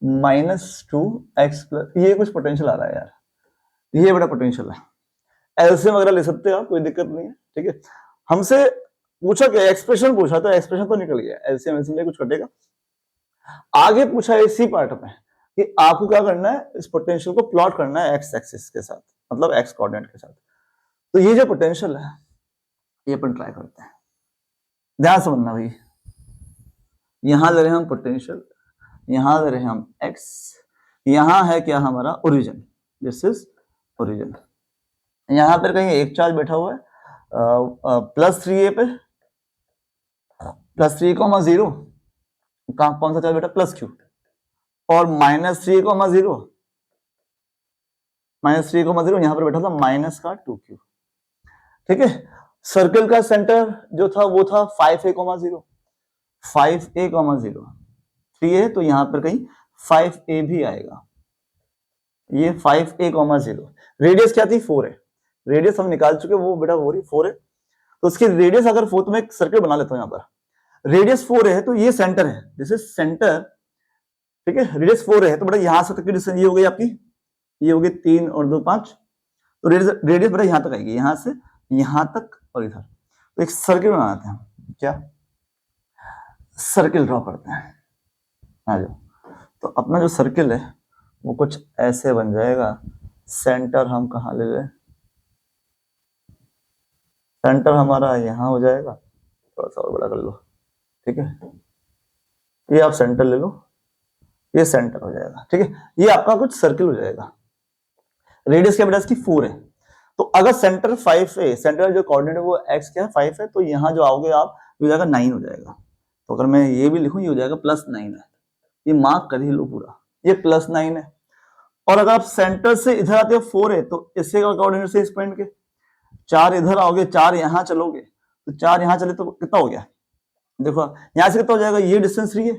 minus 2x plus, ये कुछ पोटेंशियल आ रहा है यार, ये बड़ा पोटेंशियल है। एलसीएम वगैरह ले सकते हो आप, कोई दिक्कत नहीं है। ठीक है, हमसे पूछा क्या, एक्सप्रेशन पूछा, तो एक्सप्रेशन तो निकल गया, एलसीएम एलसीएम कुछ कटेगा। आगे पूछा है इसी पार्ट में कि आपको क्या करना है, इस पोटेंशियल को प्लॉट करना है एक्स एक्सिस के साथ, मतलब एक्स कोऑर्डिनेट के साथ। तो ये जो पोटेंशियल है ये अपन ट्राई करते हैं, ध्यान से समझना भाई। यहां ले रहे हैं हम पोटेंशियल, यहां ले रहे हैं हम एक्स, यहां है क्या हमारा ओरिजिन, दिस इज ओरिजिन। यहां पर कहीं एक चार्ज बैठा हुआ है +3a पे, +3,0, कौन सा चार्ज बेटा, प्लस क्यू, और -3,0, -3,0 यहां पर बैठा था माइनस का 2q। ठीक है, सर्कल का सेंटर जो था वो था 5a,0, 5a,0, 3a, तो यहां पर कहीं 5a भी आएगा, ये 5a,0। रेडियस क्या थी 4 है, रेडियस हम निकाल चुके, वो बेटा हो रही 4 है, तो उसकी रेडियस अगर 4, तो मैं एक सर्कल बना लेता हूं, यहां पर रेडियस 4 है, तो ये सेंटर है, दिस इज सेंटर। ठीक है, रेडियस 4 है, तो बेटा यहां से तक की डिस्टेंस ये हो गई आपकी, ये हो गई 3 और 2 5, तो रेडियस बेटा यहां तक आएगी, यहां से यहां तक और इधर। तो एक सर्कल बनाते हैं, क्या सर्कल ड्रॉ करते हैं, आ जाओ। तो अपना जो सर्कल है वो कुछ ऐसे बन जाएगा। सेंटर हम कहाँ ले लें, सेंटर हमारा यहां हो जाएगा, थोड़ा सा और बड़ा कर लो। ठीक है, ये आप सेंटर ले लो, ये सेंटर हो जाएगा। ठीक है, ये आपका कुछ सर्कल हो जाएगा। रेडियस क्या बेटा इसकी 4 है, तो अगर सेंटर 5 है, सेंटर जो कोऑर्डिनेट है वो x क्या है 5 है, तो यहां जो आओगे आप हो जाएगा 9 हो जाएगा। तो अगर मैं ये भी लिखूं ये हो जाएगा +9 है, ये मार्क कर ही लो पूरा, ये +9 है। और अगर आप सेंटर से इधर आते हो 4 है, तो इससे कोऑर्डिनेट से इस पॉइंट के 4 इधर आओगे, 4 यहां चलोगे, तो 4 यहां चले तो कितना हो गया, देखो यहां से कितना हो जाएगा, ये डिस्टेंस 3 है।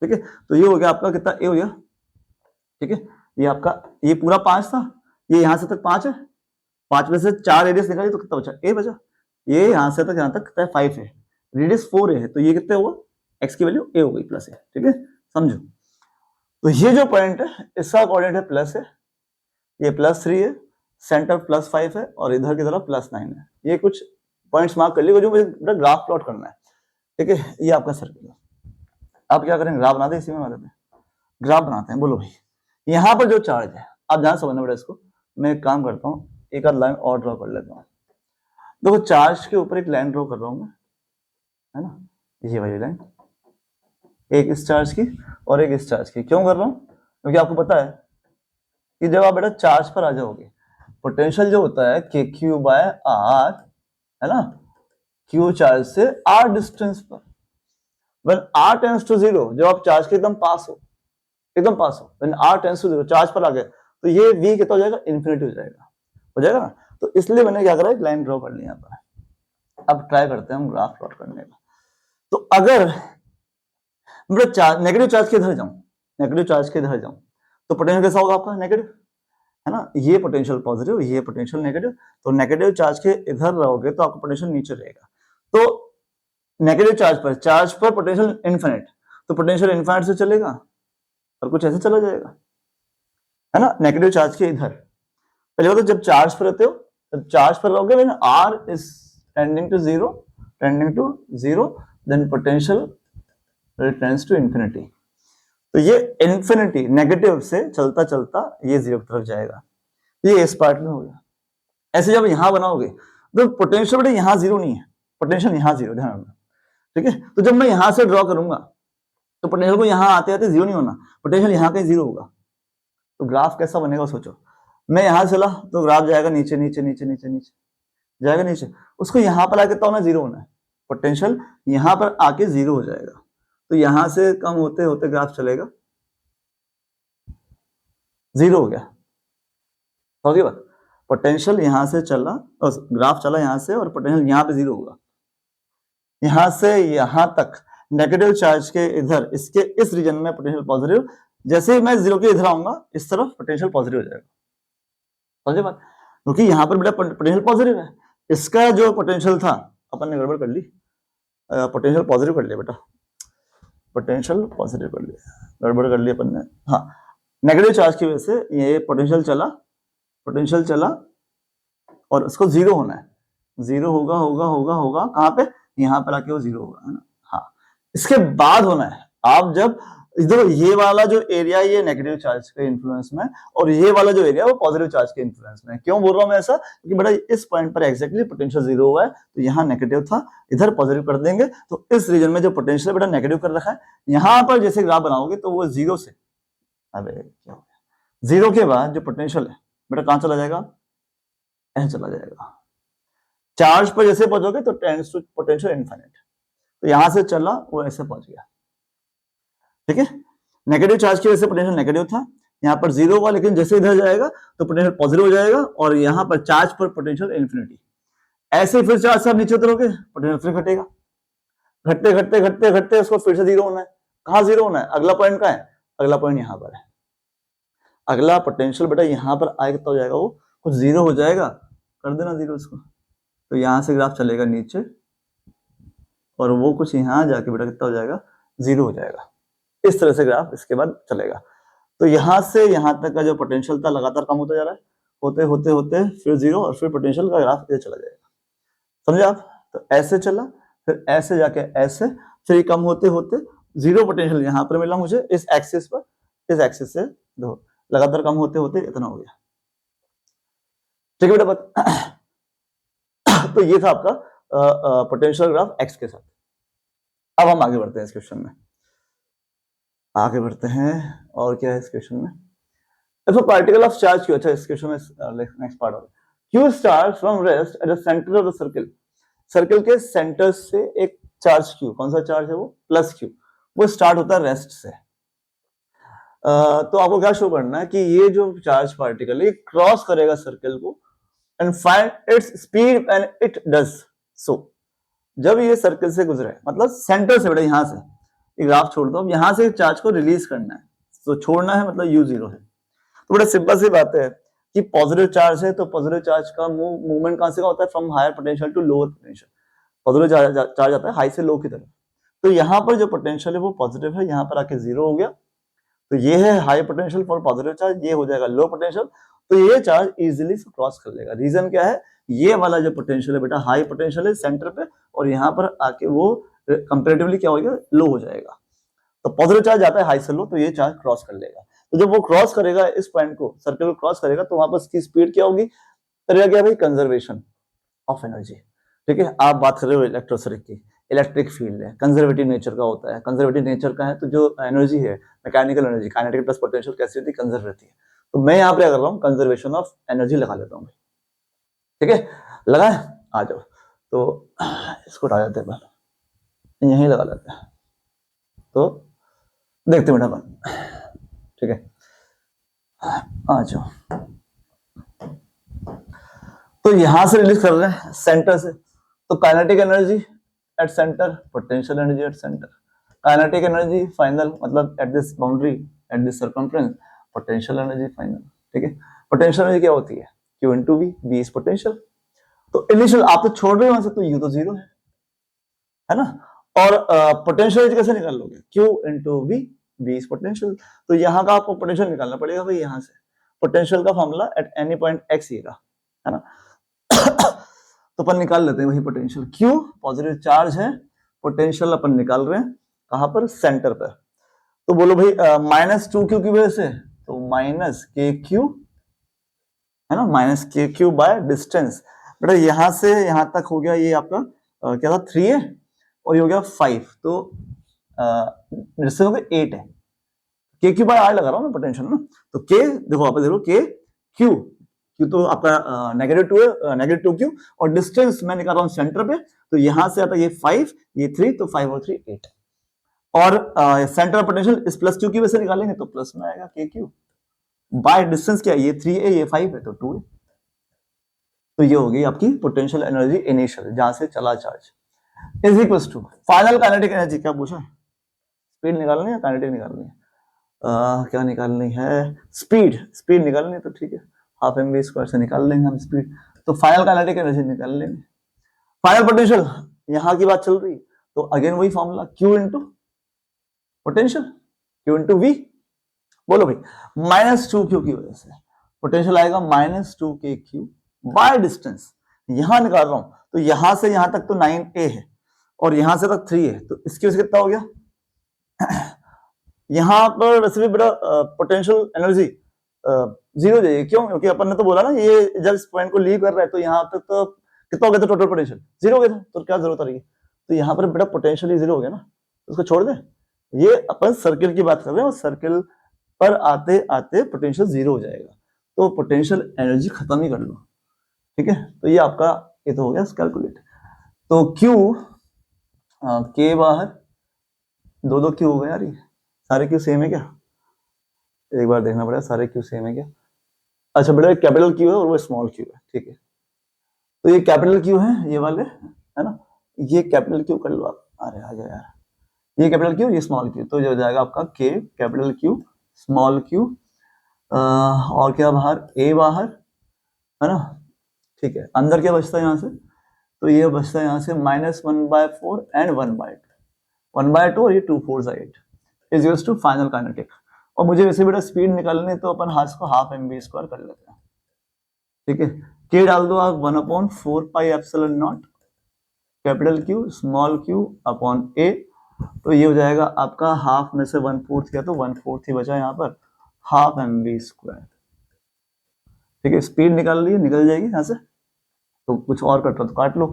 ठीक है, तो ये हो गया आपका कितना, ए हो गया। ठीक है, ये आपका ये पूरा 5 था, ये यहां से तक 5 है, 5 में से 4 रेडियस निकाली तो कितना बचा, ए बचा। ये यहां से तक यहां तक कितना 5 है, रेडियस 4 है, तो ये कितने हुआ, एक्स की वैल्यू ए हो गई +a। ठीक है, समझो। तो ये जो पॉइंट है इसका कोऑर्डिनेट है प्लस है, ये +3 है, सेंटर +5 है, और इधर की तरफ +9 है। ये कुछ पॉइंट्स मार्क कर लीजिए, जो मुझे ग्राफ प्लॉट करना है। ठीक है, ये आपका सर्कल है। आप क्या करेंगे, ग्राफ बना दे, इसी में बना देते, ग्राफ बनाते हैं। बोलो भाई, यहाँ पर जो चार्ज है, आप ध्यान समझना बेटा इसको। मैं एक काम करता हूँ, एक आध लाइन और ड्रॉ कर लेता हूँ। देखो चार्ज के ऊपर एक लाइन ड्रॉ कर रहा हूँ मैं, है ना, ये वाली लाइन, एक इस चार्ज की और एक इस चार्ज की। क्यों कर रहा हूँ, क्योंकि आपको पता है कि जब आप बेटा चार्ज पर आ जाओगे, पोटेंशियल जो होता है KQ/R, है ना, Q चार्ज से R डिस्टेंस पर, when R tends to 0, जब आप चार्ज के एकदम पास हो, एकदम पास हो, when R tends to 0, charge पर आ गए, तो ये V कितना हो जाएगा, इन्फिनिटी हो जाएगा ना। तो इसलिए मैंने क्या करा, एक लाइन ड्रॉ कर ली यहाँ पर। अब ट्राई करते हैं हम ग्राफ प्लॉट करने का। तो अगर नेगेटिव चार्ज के इधर जाऊं, नेगेटिव चार्ज के इधर जाऊं, तो पोटेंशियल कैसा होगा आपका, नेगेटिव, है ना, ये पोटेंशियल पॉजिटिव, ये पोटेंशियल नेगेटिव। तो नेगेटिव चार्ज के इधर रहोगे तो आपका पोटेंशियल नीचे रहेगा। तो नेगेटिव चार्ज पर पोटेंशियल इनफिनिट, तो पोटेंशियल इनफिनिट से चलेगा और कुछ ऐसे चला जाएगा, है ना। नेगेटिव चार्ज के इधर पहले तो जब चार्ज पर रहते हो, जब चार्ज पर रहोगे when R is tending to 0, then potential tends to infinity. तो ये इन्फिनिटी नेगेटिव से चलता चलता ये 0 की तरफ जाएगा। ये इस पार्ट में हो गया। ऐसे जब यहां बनाओगे तो पोटेंशियल बेटा यहां जीरो नहीं है, पोटेंशियल यहां जीरो, ध्यान रखना, ठीक है। तो जब मैं यहां से ड्रॉ करूंगा तो पोटेंशियल को यहां आते आते जीरो नहीं होना, पोटेंशियल यहां कहीं जीरो होगा। तो ग्राफ कैसा बनेगा सोचो, मैं यहां चला तो ग्राफ जाएगा नीचे नीचे नीचे नीचे नीचे जाएगा नीचे, उसको यहां पर आके कितना होना, जीरो होना है, पोटेंशियल यहां पर आके जीरो हो जाएगा। तो यहां से कम होते होते ग्राफ चलेगा, जीरो हो गया, समझिए बात। पोटेंशियल यहां से चला और ग्राफ चला यहां से, और पोटेंशियल यहां पे जीरो होगा। यहां से यहां तक नेगेटिव चार्ज के इधर इसके इस रीजन में पोटेंशियल पॉजिटिव, जैसे ही मैं जीरो के इधर आऊंगा इस तरफ पोटेंशियल पॉजिटिव हो जाएगा, समझे बात। क्योंकि यहाँ पर बेटा पोटेंशियल पॉजिटिव है, इसका जो पोटेंशियल था अपन ने गड़बड़ कर ली, पोटेंशियल पॉजिटिव कर लिया बेटा, पोटेंशियल पॉजिटिव कर लिया, गड़बड़ कर लिया अपन ने। हाँ, नेगेटिव चार्ज की वजह से ये पोटेंशियल चला और उसको जीरो होना है, जीरो होगा होगा होगा होगा कहाँ पे, यहाँ पर आके वो जीरो होगा, है ना। हाँ, इसके बाद होना है, आप जब देखो ये वाला जो एरिया ये नेगेटिव चार्ज के इन्फ्लुएंस में, और ये वाला जो एरिया वो पॉजिटिव चार्ज के इन्फ्लुएंस में। क्यों बोल रहा हूं मैं ऐसा, क्योंकि बेटा इस पॉइंट पर एग्जैक्टली पोटेंशियल जीरो हुआ है, तो यहाँ नेगेटिव था, इधर पॉजिटिव कर देंगे, तो इस रीजन में जो पोटेंशियल बेटा नेगेटिव कर रखा है, यहाँ पर जैसे ग्राफ बनाओगे तो वो जीरो से, अबे क्या हो गया, जीरो के बाद जो पोटेंशियल है बेटा कहां चला जाएगा, ऐसे चला जाएगा। चार्ज पर जैसे पहुंचोगे तो टेंड्स टू पोटेंशियल इनफाइनाइट, तो यहां से चला वो ऐसे पहुंच गया, ठीक है। नेगेटिव चार्ज की वजह से पोटेंशियल नेगेटिव था, यहाँ पर जीरो हुआ, लेकिन जैसे इधर जाएगा तो पोटेंशियल पॉजिटिव हो जाएगा, और यहाँ पर चार्ज पर पोटेंशियल इन्फिनिटी। ऐसे फिर चार्ज से आप नीचे उतरोगे पोटेंशियल फिर घटेगा, घटते घटते घटते घटते उसको फिर से जीरो होना है। कहाँ जीरो होना है, अगला पॉइंट का है, अगला पॉइंट यहाँ पर है, अगला पोटेंशियल बेटा यहाँ पर आएगा कितना हो जाएगा, वो कुछ जीरो हो जाएगा, कर देना जीरो इसको, तो यहाँ से ग्राफ चलेगा नीचे, और वो कुछ यहाँ जाके बेटा कितना हो जाएगा, जीरो हो जाएगा। इस तरह से ग्राफ इसके बाद चलेगा। तो यहां से यहां तक का जो पोटेंशियल था लगातार कम होता जा रहा है, होते होते होते फिर जीरो, और फिर पोटेंशियल का ग्राफ इधर चला जाएगा, समझे आप। तो ऐसे चला, फिर ऐसे जाके ऐसे, फिर कम होते होते जीरो पोटेंशियल यहाँ पर मिला मुझे इस एक्सिस पर, इस एक्सिस से देखो लगातार कम होते होते इतना हो गया, ठीक है बेटा बात। तो ये था आपका पोटेंशियल ग्राफ एक्स के साथ। अब हम आगे बढ़ते हैं इस क्वेश्चन में, आगे बढ़ते हैं, और क्या है इस क्वेश्चन में, if a particle of charge Q, अच्छा इस क्वेश्चन में नेक्स्ट पार्ट हो, Q starts from rest at the centre of the circle, circle के सेंटर से एक चार्ज क्यू, कौन सा चार्ज है वो, प्लस क्यू, वो स्टार्ट होता है रेस्ट से। तो आपको क्या शो करना है कि ये जो चार्ज पार्टिकल है क्रॉस करेगा सर्कल को, and find its speed and it does so. जब ये सर्कल से गुजरे, मतलब सेंटर से बेटा यहां से, ग्राफ छोड़ दो, अब यहां से चार्ज को रिलीज करना है, तो छोड़ना है मतलब यू जीरो है। तो बड़ा सिंपल सी बात है कि पॉजिटिव चार्ज है तो पॉजिटिव चार्ज का मूवमेंट कहां से होता है, from higher potential to lower potential, positive charge आता है हाई से लो की तरफ। तो यहाँ पर जो पोटेंशियल है वो पॉजिटिव है, यहाँ पर आके जीरो हो गया, तो ये है high potential for positive charge, ये हो जाएगा लो पोटेंशियल, तो ये चार्ज इजीली क्रॉस कर लेगा। रीजन क्या है, ये वाला जो पोटेंशियल है बेटा हाई पोटेंशियल है सेंटर पे, और यहाँ पर आके वो कंपैरेटिवली क्या हो जाएगा, लो हो जाएगा। तो पॉजिटिव चार्ज आता है हाई से लो, तो ये चार्ज क्रॉस कर लेगा। तो जब वो क्रॉस करेगा इस पॉइंट को, सर्कल को क्रॉस करेगा, तो वहां पर इसकी स्पीड क्या होगी, करेगा क्या भाई, कंजर्वेशन ऑफ एनर्जी, ठीक है। आप बात कर रहे हो इलेक्ट्रोस्टैटिक की, इलेक्ट्रिक फील्ड है, कंजर्वेटिव नेचर का होता है, कंजर्वेटिव नेचर का है, तो जो एनर्जी है mechanical energy, kinetic plus potential कैसी रहती है, कंजर्व रहती है। तो मैं यहाँ पे क्या कर रहा हूँ, कंजर्वेशन ऑफ एनर्जी लगा लेता हूँ, ठीक है, लगा है, आ जाओ। तो इसको हटा देते हैं, यहीं लगा लेते हैं, तो देखते बेटा अपन, ठीक है, आ जाओ। तो यहां से रिलीज कर रहे हैं सेंटर से, तो kinetic energy at centre, potential energy at centre, kinetic energy final मतलब at this boundary, at this circumference, potential energy final, ठीक है। पोटेंशियल एनर्जी क्या होती है, Q into V, V is potential. तो इनिशियल आप तो छोड़ रहे हो वहां से, तो U तो जीरो है ना, और पोटेंशियल एनर्जी कैसे निकाल लोगे, Q into V, V is potential. तो यहाँ का आपको पोटेंशियल निकालना पड़ेगा भाई, यहाँ से पोटेंशियल का formula at any point x ये का, है ना। तो अपन निकाल लेते हैं वही पोटेंशियल, Q पॉजिटिव चार्ज है, पोटेंशियल अपन निकाल रहे हैं कहां पर, सेंटर पर। तो बोलो भाई -2q की वजह से, तो -kq है ना, माइनस के क्यू बाय डिस्टेंस। बेटा यहाँ से यहाँ तक हो गया ये आपका क्या था 3 है और ये हो गया 5, तो डिस्टेंस हो गया 8 है। के क्यू बाय आर लगा रहा हूँ मैं पोटेंशियल ना, तो के देखो आप देखो के क्यू, क्यू तो आपका -2 है, -2 क्यू, और डिस्टेंस मैं निकाल रहा हूँ सेंटर पे, तो यहां से आता ये 5 ये 3, तो 5 और 3 8, और सेंटर पोटेंशियल इस प्लस क्यू की वजह से निकालेंगे तो प्लस में आएगा के क्यू बाय डिस्टेंस क्या है, ये 3 है ये 5 है तो 2 है। तो ये हो गई आपकी पोटेंशियल एनर्जी इनिशियल जहां से चला charge is equals to final kinetic energy. क्या पूछा है, स्पीड निकालनी है काइनेटिक निकालनी है, क्या निकालनी है, स्पीड निकालनी है, तो ठीक है हाफ एम वी स्क्वायर से निकाल लेंगे हम स्पीड, तो फाइनल काइनेटिक एनर्जी निकाल लेंगे। फाइनल पोटेंशियल यहां की बात चल रही, तो अगेन वही formula Q into potential, Q into V, बोलो भाई, -2Q की वजह से पोटेंशियल आएगा -2KQ बाय डिस्टेंस, यहां निकाल रहा हूं, तो यहां से यहां तक तो 9A है और यहां से तक 3 है, तो इसकी वजह से कितना हो गया यहां पर वैसे भी बड़ा पोटेंशियल एनर्जी 0 जाइए, क्यों, क्योंकि अपन ने तो बोला ना ये जब इस पॉइंट को लीव कर रहा है तो यहां तक तो कितना हो गया था टोटल पोटेंशियल 0 हो गया था, तो क्या जरूरत आ रही है, तो यहाँ पर बेटा पोटेंशियल ही 0 हो गया ना, उसको छोड़ दे, ये अपन सर्किल की बात कर रहे हैं और सर्किल पर आते आते पोटेंशियल 0 हो जाएगा, तो पोटेंशियल एनर्जी खत्म ही कर लो, ठीक है, तो ये आपका ये तो हो गया कैलकुलेट, तो Q के बाहर 2 क्यू हो गया यार, ये सारे क्यू सेम है क्या, एक बार देखना पड़ेगा सारे क्यू सेम है क्या, अच्छा बेटा कैपिटल क्यू है और वो स्मॉल क्यू है, ठीक है, तो ये कैपिटल क्यू है ये वाले, है ना, ये कैपिटल क्यू कर लो आप, अरे आ जाओ यार, ये कैपिटल क्यू ये स्मॉल क्यू, तो ये हो जाएगा आपका के कैपिटल क्यू स्मॉल क्यू, और क्या बाहर ए बाहर, है ना, ठीक है, अंदर क्या बचता है यहाँ से, तो ये बचता है यहाँ से -1/4 एंड 1/2, 1/2 और ये 2 4 8 is equals to final kinetic, और मुझे वैसे बेटा स्पीड निकालनी तो अपन हाथ को हाफ एम वी स्क्वायर कर लेते हैं, ठीक है, के डाल दो आप 1/4 pi epsilon nought capital Q small Q upon A, तो ये हो जाएगा आपका हाफ में से 1/4 किया तो 1/4 ही बचा यहाँ पर हाफ एम वी स्क्वायर, ठीक है, स्पीड निकाल लिए निकल जाएगी यहाँ से, तो कुछ और कट तो काट लो,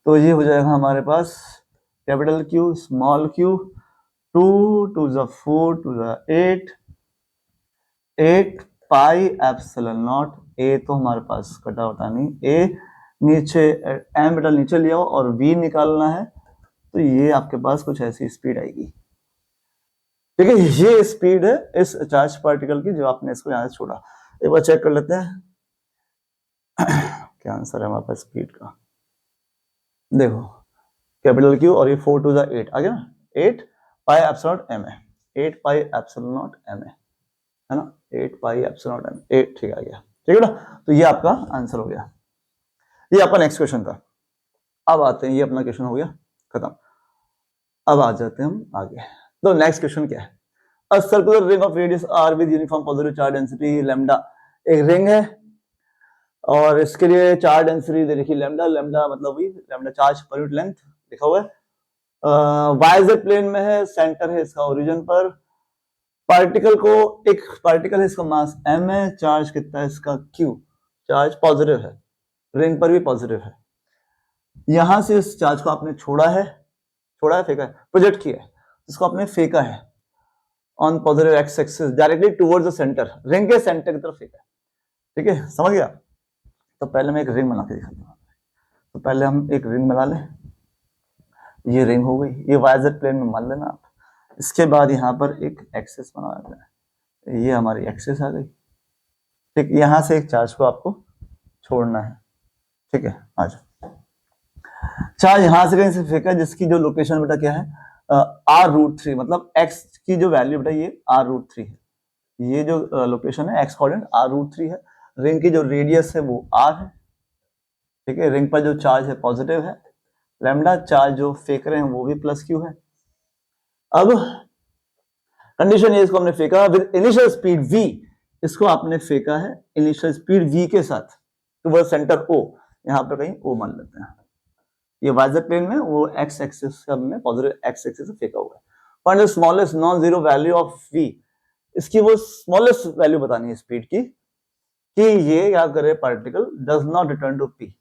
तो ये हो जाएगा हमारे पास capital Q small Q 2 2 4 2 8 pi epsilon nought, A तो हमारे पास कटा होता नहीं, ए नीचे एम बेटा नीचे लिया हो और वी निकालना है, तो ये आपके पास कुछ ऐसी स्पीड आएगी, ठीक है, ये स्पीड है इस चार्ज पार्टिकल की जो आपने इसको यहां से छोड़ा, एक बार चेक कर लेते हैं क्या आंसर है हमारे पास स्पीड का, देखो कैपिटल क्यू और ये 4 2 8 आ गया ना, 8 पाई एप्सिलॉन नॉट एम है, 8 पाई एप्सिलॉन नॉट एम है ना, 8 पाई एप्सिलॉन नॉट एम, 8 ठीक आ गया, ठीक है ना, तो ये आपका आंसर हो गया, ये आपका नेक्स्ट क्वेश्चन था। अब आते हैं, ये अपना क्वेश्चन हो गया खत्म, अब आ जाते हैं हम आगे, तो नेक्स्ट क्वेश्चन क्या है, a circular ring of radius r with uniform positive charge density lambda, एक रिंग है और इसके लिए चार्ज डेंसिटी दे रखी लैम्डा, लैम्डा मतलब वही lambda charge per unit length लिखा हुआ है, वाईजेड प्लेन में है, सेंटर है इसका ओरिजिन पर, पार्टिकल को एक पार्टिकल है इसका मास m है, चार्ज कितना है इसका q, चार्ज पॉजिटिव है, रिंग पर भी पॉजिटिव है, यहां से इस चार्ज को आपने छोड़ा है फेंका है, प्रोजेक्ट किया है, इसको आपने फेंका है on positive x axis directly towards the centre, ring के सेंटर की तरफ फेंका है, ठीक है, समझ गया, तो पहले मैं एक रिंग बना के दिखाता हूँ, तो पहले हम एक रिंग बना लें, ये रिंग हो गई, ये वाईजेड प्लेन में मान लेना आप, इसके बाद यहाँ पर एक एक्सिस बना देना है, ये हमारी एक्सिस आ गई, ठीक, यहाँ से एक चार्ज को आपको छोड़ना है, ठीक है, आ जाओ, चार्ज यहां से कहीं से फेंका जिसकी जो लोकेशन बेटा क्या है r√3, मतलब x की जो वैल्यू बेटा ये r√3 है, ये जो लोकेशन है x कोऑर्डिनेट r√3 है, रिंग की जो रेडियस है वो r है, ठीक है, रिंग पर जो चार्ज है पॉजिटिव है, लैम्डा चार्ज जो फेंक रहे हैं वो भी प्लस q है, अब कंडीशन ये, इसको हमने फेंका विद इनिशियल स्पीड v, इसको आपने फेंका है इनिशियल स्पीड v के साथ टुवर्ड सेंटर o, यहाँ पर कहीं o मान लेते हैं, ये वाईजेड प्लेन में वो x एक्सिस से हमने पॉजिटिव x एक्सिस से फेंका हुआ है, find the smallest non zero value of v, इसकी वो स्मॉलेस्ट वैल्यू बतानी है स्पीड की, कि ये क्या करे, particle does not return to P.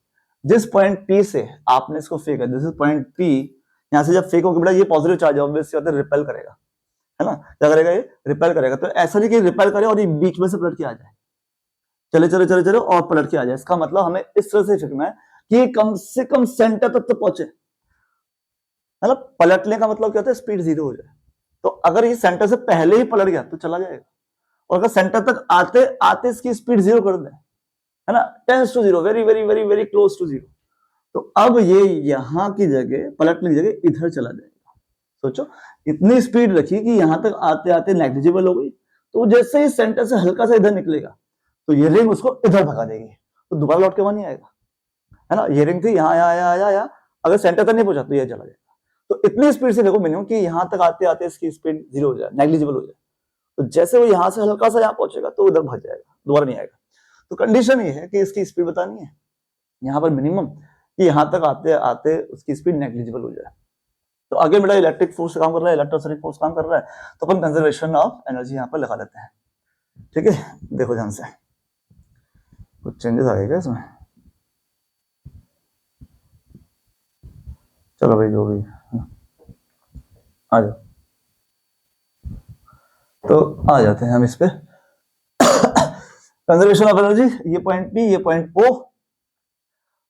जिस पॉइंट पी से आपने इसको फेंका, दिस इज पॉइंट पी, यहां से जब फेंकोगे बेटा ये पॉजिटिव चार्ज ऑब्वियसली बात है रिपेल करेगा, है ना, क्या करेगा ये रिपेल करेगा। तो ऐसा नहीं कि रिपेल करे और ये बीच में से पलट के आ जाए, चले चले चले चले और पलट के आ जाए। इसका मतलब हमें इस तरह से फेंकना है कि कम से कम सेंटर तक तो पहुंचे, मतलब पलटने का मतलब क्या होता है, स्पीड 0 हो जाए। तो अगर ये सेंटर से पहले ही पलट गया तो चला जाएगा, और अगर सेंटर तक आते आते इसकी स्पीड 0 कर दे, है ना, tends to 0, very very very very close to 0, तो अब ये यहां की जगह, पलटने की जगह इधर चला जाएगा। सोचो इतनी स्पीड रखी कि यहां तक आते आते नेग्लिजिबल हो गई, तो जैसे ही सेंटर से हल्का सा इधर निकलेगा तो ये रिंग उसको इधर भगा देगी, तो दोबारा लौट के वहां नहीं आएगा, है ना। ये रिंग थी यहाँ यहाँ यहाँ यहाँ यहाँ, अगर सेंटर तक नहीं पहुंचा तो ये चला जाएगा। तो इतनी स्पीड से देखो मिनिमम कि यहां तक आते आते इसकी स्पीड 0 हो जाए, नेग्लिजिबल हो जाए। तो जैसे वो यहां से हल्का सा यहाँ पहुंचेगा तो उधर भाग जाएगा, दोबारा नहीं आएगा। तो कंडीशन ये है कि इसकी स्पीड बतानी है यहाँ पर मिनिमम, कि यहां तक आते आते उसकी स्पीड नेग्लिजिबल हो जाए। तो आगे मेरा इलेक्ट्रिक फोर्स काम कर रहा है, इलेक्ट्रोस्टैटिक फोर्स काम कर रहा है, तो अपन कंजर्वेशन ऑफ एनर्जी यहाँ पर लगा देते हैं। ठीक है, देखो ध्यान से, कुछ चेंजेस आ गए क्या इसमें? चलो भाई जो भी आ जाओ, तो आ जाते हैं हम इस पे। कंजर्वेशन ऑफ एनर्जी, ये पॉइंट बी, ये पॉइंट ओ।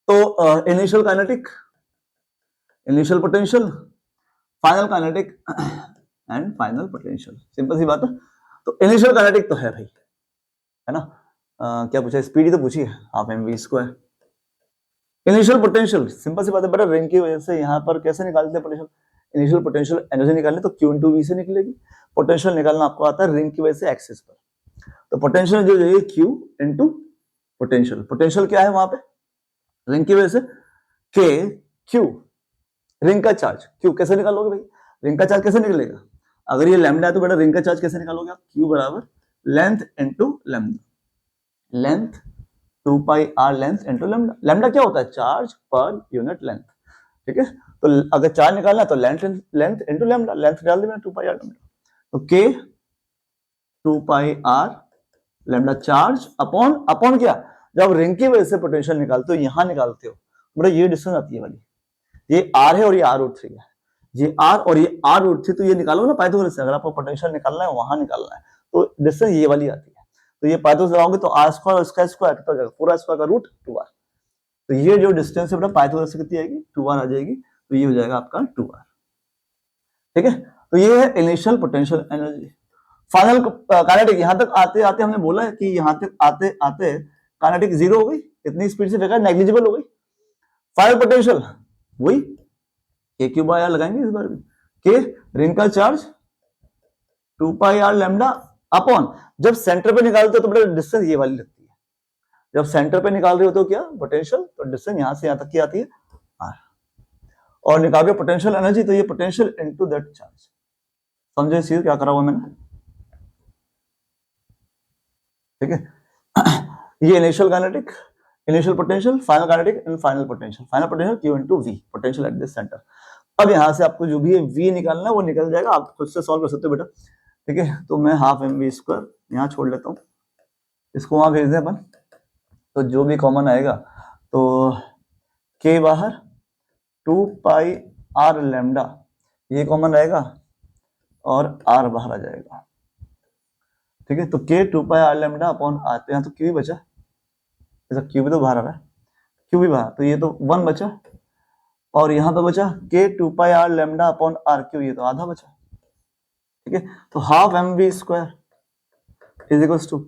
तो initial kinetic, initial potential, final kinetic and final potential, simple सी बात है। तो इनिशियल काइनेटिक तो है भाई, है ना, क्या पूछा, स्पीड ही तो पूछी है, half M we square. Initial potential simple सी बात है बेटा, रिंग की वजह से यहाँ पर कैसे निकालते हैं पोटेंशियल, इनिशियल पोटेंशियल एनर्जी निकालने तो Q इंटू वी से निकलेगी। पोटेंशियल निकालना आपको आता है रिंग की वजह से एक्सिस पर, तो पोटेंशियल जो है Q इंटू पोटेंशियल। पोटेंशियल क्या है वहां पे, रिंग की वजह से K Q, रिंग का चार्ज Q कैसे निकालोगे भाई, रिंग का चार्ज कैसे निकलेगा, अगर ये लैम्डा है तो बेटा रिंग का चार्ज कैसे निकालोगे आप, Q बराबर length into lambda, length 2 pi r length into lambda. Lambda क्या होता है, चार्ज पर यूनिट लेंथ। ठीक है, तो अगर चार्ज निकालना तो length length into lambda, length डाल दी मैंने 2 पाई r लैम्डा, तो k 2 pi r lambda charge upon upon क्या, जब रिंग की वजह से पोटेंशियल निकालते हो यहां निकालते हो बेटा, ये डिस्टेंस आती है वाली, ये r है और ये r√3 है, ये r और ये r√3, तो ये निकालो ना पाइथागोरस से, अगर आपको पोटेंशियल निकालना है वहां निकालना है तो डिस्टेंस ये वाली आती है, तो ये पाइथागोरस लगाओगे तो r स्क्वायर और इसका स्क्वायर कितना हो जाएगा, पूरा स्क्वायर का रूट 2r, तो ये जो डिस्टेंस है बेटा पाइथागोरस से कितनी आएगी, 2r आ जाएगी, तो ये हो जाएगा आपका 2r। ठीक है, तो ये है initial potential energy. Final kinetic, यहां तक आते आते हमने बोला है कि यहां तक आते आते काइनेटिक 0 हो गई, इतनी स्पीड से फेंका, नेग्लिजिबल हो गई। फाइनल पोटेंशियल वही के क्यू बाय आर लगाएंगे इस बार भी, के रिंग का charge 2 pi r lambda upon, जब सेंटर पे निकालते हो तो बड़ा डिस्टेंस ये वाली लगती है, जब सेंटर पे निकाल रहे हो तो क्या पोटेंशियल, तो डिस्टेंस यहां से यहां तक की आती है आर, और निकाल के पोटेंशियल एनर्जी, तो ये पोटेंशियल इनटू दैट चार्ज। समझे इस चीज क्या करा हुआ मैंने, ठीक है। ये initial kinetic, initial potential, final kinetic and final potential, final potential Q into V, potential at this centre. अब यहां से आपको जो भी है V निकालना है वो निकल जाएगा, आप खुद से सॉल्व कर सकते हो बेटा। ठीक है, तो मैं हाफ एम वी स्क्वायर यहाँ छोड़ लेता हूँ, इसको वहां भेज दें अपन, तो जो भी कॉमन आएगा तो K बाहर 2 पाई R लैम्डा, ये कॉमन रहेगा और R बाहर आ जाएगा। ठीक है, तो K 2 pi R lambda upon R, तो यहाँ तो Q ही बचा, ऐसा Q भी तो बाहर आ रहा है, Q भी बाहर, तो ये तो 1 बचा, और यहाँ पे बचा K 2 pi R lambda upon RQ, ये तो आधा बचा। ठीक है, तो half M we square is equals to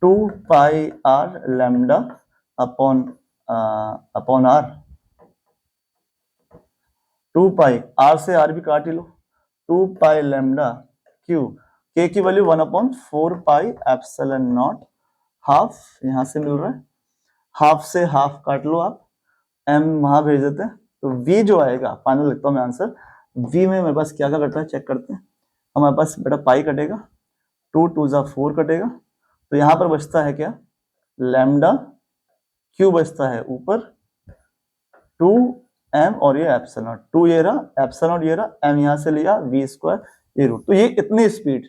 2 pi R lambda upon upon R, 2 pi, R से R भी काट ही लो, 2 पाई लैम्डा Q, K की value 1/4 pi epsilon naught, half यहां से मिल रहा है, हाफ से हाफ काट लो आप, m वहां भेज देते हैं, तो v जो आएगा, फाइनल लिखता हूं मैं आंसर, v में मेरे पास क्या क्या कटता है चेक करते हैं। हमारे पास बेटा पाई कटेगा, 2 2 जा 4 कटेगा, तो यहां पर बचता है क्या, लैम्डा q बचता है ऊपर, 2m और ये एप्सिलॉन, 2 ये रहा, एप्सिलॉन ये रहा, m यहां से लिया, v स्क्वायर ये रूट, तो ये इतनी स्पीड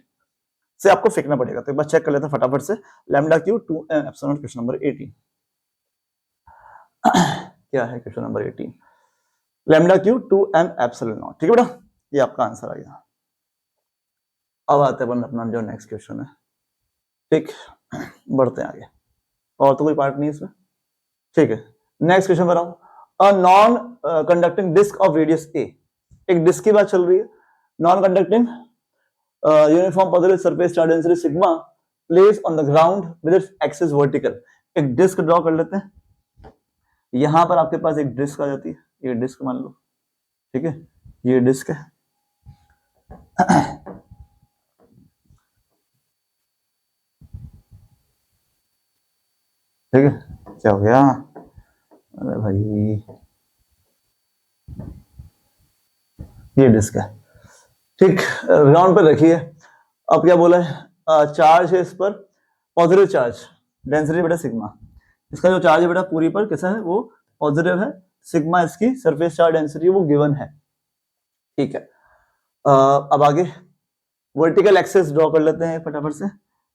से आपको फेंकना पड़ेगा। तो एक बार चेक कर लेते हैं फटाफट से। Lambda Q 2m epsilon not, question number 18 क्या है question number 18, lambda Q 2m epsilon not. ठीक है बेटा, ये आपका आंसर आ गया। अब आते हैं अपना जो नेक्स्ट क्वेश्चन है। ठीक, बढ़ते हैं आगे, और तो कोई पार्ट नहीं इसमें। ठीक है, नेक्स्ट क्वेश्चन बनाओ। A non conducting disc of radius ए, एक डिस्क की बात चल रही है, non conducting uniform positive surface charge density sigma place on the ground with its axis vertical. एक डिस्क ड्रॉ कर लेते हैं। यहां पर आपके पास एक डिस्क आ जाती है, ये डिस्क मान लो। ठीक है, ये डिस्क है। ठीक है, क्या हो गया, अरे भाई ये डिस्क है। ठीक, ग्राउंड पर रखिए। अब क्या बोला है, चार्ज है इस पर, पॉजिटिव चार्ज, डेंसिटी बेटा सिग्मा। इसका जो चार्ज है बेटा पूरी पर कैसा है, वो पॉजिटिव है। सिग्मा इसकी सरफेस चार्ज डेंसिटी वो गिवन है। ठीक है, अब आगे वर्टिकल एक्सिस ड्रॉ कर लेते हैं फटाफट से।